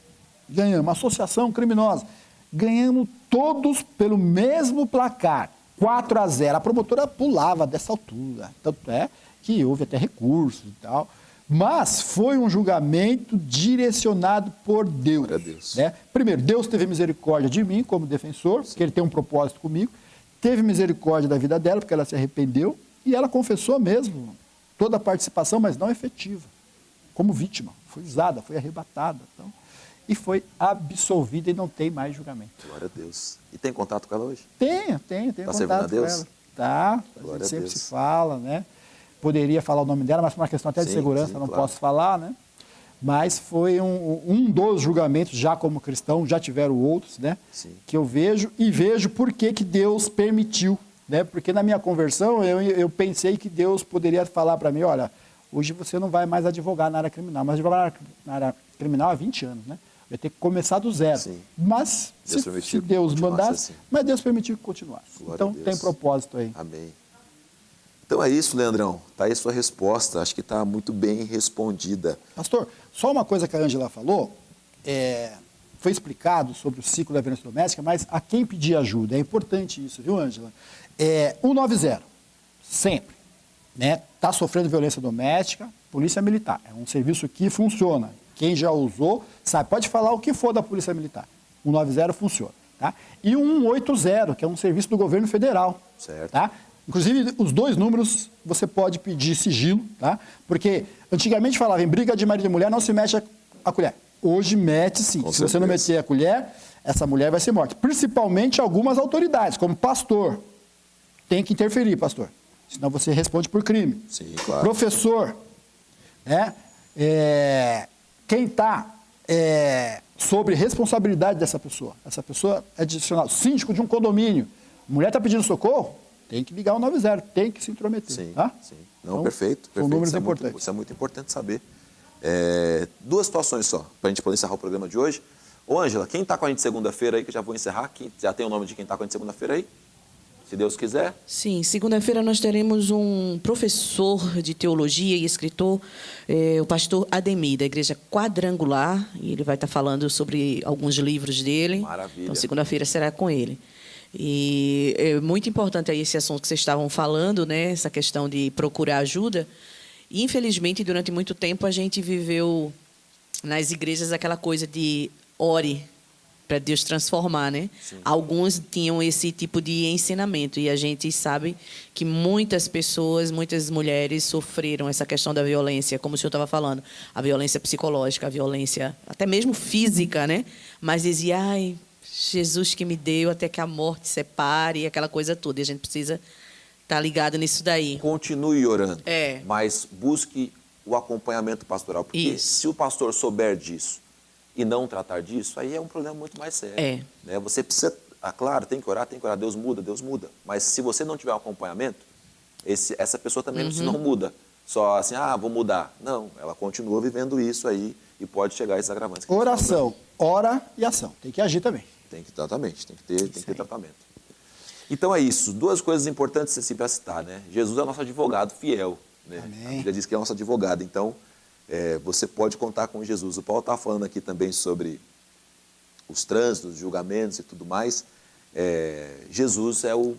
Ganhamos. Associação criminosa. Ganhamos todos pelo mesmo placar. 4-0. A promotora pulava dessa altura. Tanto é que houve até recursos e tal. Mas foi um julgamento direcionado por Deus. Glória a Deus. Né? Primeiro, Deus teve misericórdia de mim como defensor, porque Ele tem um propósito comigo. Teve misericórdia da vida dela, porque ela se arrependeu. E ela confessou mesmo toda a participação, mas não efetiva. Como vítima. Foi usada, foi arrebatada. Então, e foi absolvida e não tem mais julgamento. Glória a Deus. E tem contato com ela hoje? Tenho Tá servindo a Deus? com ela. Tá, a gente sempre se fala, né? Poderia falar o nome dela, mas por uma questão até de segurança, não posso falar, né? Mas foi um dos julgamentos, já como cristão, já tiveram outros, né? Sim. Que eu vejo e vejo por que Deus permitiu, né? Porque na minha conversão eu pensei que Deus poderia falar para mim, olha, hoje você não vai mais advogar na área criminal, mas advogar na área criminal há 20 anos, né? Vai ter que começar do zero. Sim. Mas se Deus mandasse, assim. Mas Deus permitiu que continuasse. Glória então tem propósito aí. Amém. Então é isso, Leandrão. Está aí a sua resposta. Acho que está muito bem respondida. Pastor, só uma coisa que a Ângela falou, foi explicado sobre o ciclo da violência doméstica, mas a quem pedir ajuda, é importante isso, viu, Ângela? 190, sempre, né? Está sofrendo violência doméstica, polícia militar. É um serviço que funciona. Quem já usou, sabe, pode falar o que for da polícia militar. 190 funciona, tá? E o 180, que é um serviço do governo federal. Certo. Tá? Inclusive, os 2 números você pode pedir sigilo, tá? Porque antigamente falava em briga de marido e mulher, não se mete a colher. Hoje mete sim. Se você não meter a colher, essa mulher vai ser morta. Principalmente algumas autoridades, como pastor. Tem que interferir, pastor. Senão você responde por crime. Sim, claro. Professor, né? Quem está sobre responsabilidade dessa pessoa. Essa pessoa é adicional. Síndico de um condomínio. A mulher está pedindo socorro, tem que ligar o 90, tem que se intrometer. Sim, tá? sim. Não, então, perfeito. São números importantes. Isso é muito importante saber. 2 situações só, para a gente poder encerrar o programa de hoje. Ô, Ângela, quem está com a gente segunda-feira aí, que eu já vou encerrar, já tem o nome de quem está com a gente segunda-feira aí? Se Deus quiser. Sim, segunda-feira nós teremos um professor de teologia e escritor, o pastor Ademir, da Igreja Quadrangular, e ele vai estar falando sobre alguns livros dele. Maravilha. Então, segunda-feira será com ele. E é muito importante aí esse assunto que vocês estavam falando, né? Essa questão de procurar ajuda. Infelizmente, durante muito tempo, a gente viveu nas igrejas aquela coisa de ore para Deus transformar, né? Sim. Alguns tinham esse tipo de ensinamento e a gente sabe que muitas pessoas, muitas mulheres sofreram essa questão da violência, como o senhor estava falando, a violência psicológica, a violência até mesmo física, né? Mas dizia, ai, Jesus que me deu até que a morte separe e aquela coisa toda. E a gente precisa estar ligado nisso daí. Continue orando, mas busque o acompanhamento pastoral, porque se o pastor souber disso e não tratar disso, aí é um problema muito mais sério. Né? Você precisa, claro, tem que orar, Deus muda. Mas se você não tiver um acompanhamento, essa pessoa também não muda. Só assim, vou mudar. Não, ela continua vivendo isso aí e pode chegar a esses agravantes. Oração, ora e ação. Tem que agir também. Exatamente, tem que ter tratamento. Então é isso, 2 coisas importantes assim para citar, né? Jesus é nosso advogado fiel, né? A Bíblia diz que é nosso advogado, então você pode contar com Jesus. O Paulo está falando aqui também sobre os trânsitos, os julgamentos e tudo mais, Jesus é o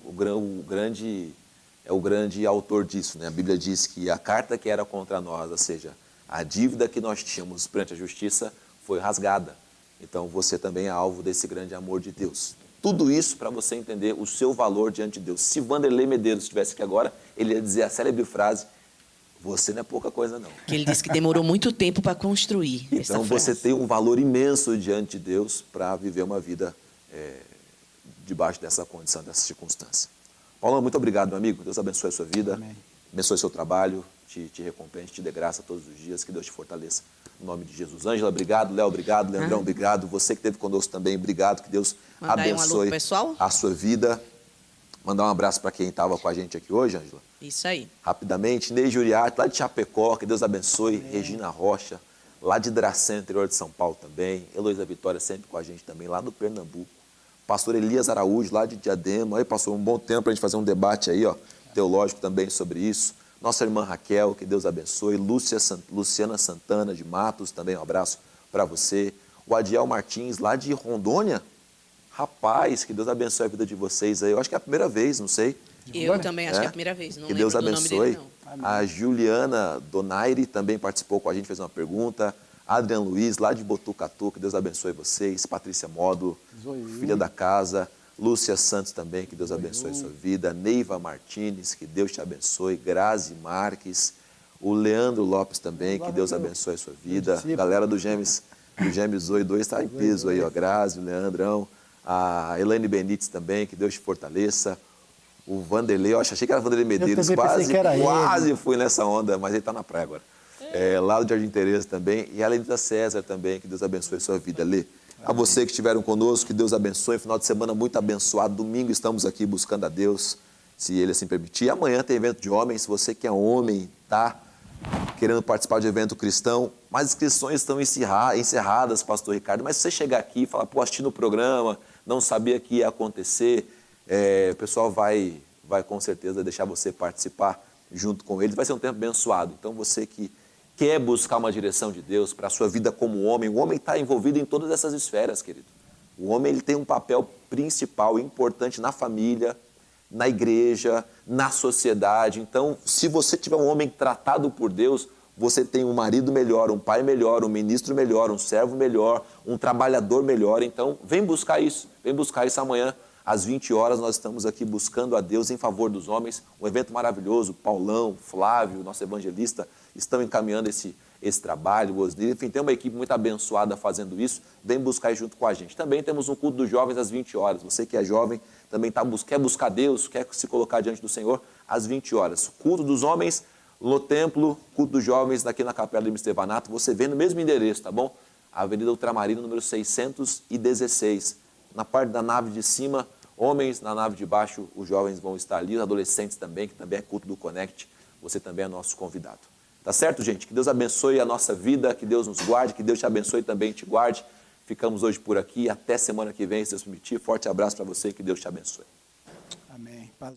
grande autor disso, né? A Bíblia diz que a carta que era contra nós, ou seja, a dívida que nós tínhamos perante a justiça foi rasgada. Então você também é alvo desse grande amor de Deus. Tudo isso para você entender o seu valor diante de Deus. Se Vanderlei Medeiros estivesse aqui agora, ele ia dizer a célebre frase: você não é pouca coisa, não. Que ele disse que demorou muito tempo para construir. Então você tem um valor imenso diante de Deus para viver uma vida debaixo dessa condição, dessa circunstância. Paulão, muito obrigado, meu amigo. Deus abençoe a sua vida, Amém. Abençoe seu trabalho, te recompense, te dê graça todos os dias, que Deus te fortaleça. Em nome de Jesus. Ângela, obrigado. Léo, obrigado. Leandrão, obrigado. Você que esteve conosco também, obrigado. Que Deus abençoe a sua vida. Mandar um abraço para quem estava com a gente aqui hoje, Ângela. Isso aí. Rapidamente, Ney Juriarte, lá de Chapecó, que Deus abençoe. Regina Rocha, lá de Dracena, interior de São Paulo também. Heloísa Vitória sempre com a gente também, lá no Pernambuco. Pastor Elias Araújo, lá de Diadema. Aí passou um bom tempo para a gente fazer um debate aí, ó, teológico também sobre isso. Nossa irmã Raquel, que Deus abençoe. Luciana Santana, de Matos, também um abraço para você. O Adiel Martins, lá de Rondônia. Rapaz, que Deus abençoe a vida de vocês aí. Eu acho que é a primeira vez, não sei. Eu também acho que é a primeira vez. Não que lembro Deus do abençoe. nome dele, não. A Juliana Donaire também participou com a gente, fez uma pergunta. Adrian Luiz, lá de Botucatu, que Deus abençoe vocês. Patrícia Módulo, filha da casa. Lúcia Santos também, que Deus abençoe a sua vida. Neiva Martins, que Deus te abençoe. Grazi Marques. O Leandro Lopes também, que Deus abençoe a sua vida. Galera do Gêmeos 2 está em peso aí, ó. Grazi, o Leandrão. A Elaine Benites também, que Deus te fortaleça. O Vanderlei, eu achei que era Vanderlei Medeiros, quase fui nessa onda, mas ele está na praia agora. Lá do Jardim Tereza também. E a Lenita César também, que Deus abençoe a sua vida. Lê. A você que estiveram conosco, que Deus abençoe. Final de semana muito abençoado. Domingo estamos aqui buscando a Deus, se Ele assim permitir. Amanhã tem evento de homens. Se você que é homem, tá querendo participar de evento cristão, mas as inscrições estão encerradas, pastor Ricardo. Mas se você chegar aqui e falar, pô, assisti no programa, não sabia que ia acontecer, o pessoal vai com certeza deixar você participar junto com eles. Vai ser um tempo abençoado. Então você que quer buscar uma direção de Deus para a sua vida como homem, o homem está envolvido em todas essas esferas, querido. O homem ele tem um papel principal, importante na família, na igreja, na sociedade. Então, se você tiver um homem tratado por Deus, você tem um marido melhor, um pai melhor, um ministro melhor, um servo melhor, um trabalhador melhor. Então, vem buscar isso amanhã. Às 20 horas nós estamos aqui buscando a Deus em favor dos homens. Um evento maravilhoso. Paulão, Flávio, nosso evangelista, estão encaminhando esse trabalho. Enfim, tem uma equipe muito abençoada fazendo isso. Vem buscar aí junto com a gente. Também temos um culto dos jovens às 20 horas. Você que é jovem também quer buscar Deus, quer se colocar diante do Senhor às 20 horas. Culto dos homens no templo, culto dos jovens aqui na Capela do Estevanato. Você vem no mesmo endereço, tá bom? Avenida Ultramarino, número 616. Na parte da nave de cima, homens, na nave de baixo, os jovens vão estar ali, os adolescentes também, que também é culto do Connect, você também é nosso convidado. Tá certo, gente? Que Deus abençoe a nossa vida, que Deus nos guarde, que Deus te abençoe e também te guarde. Ficamos hoje por aqui, até semana que vem, se Deus permitir. Forte abraço para você, que Deus te abençoe. Amém. Paz.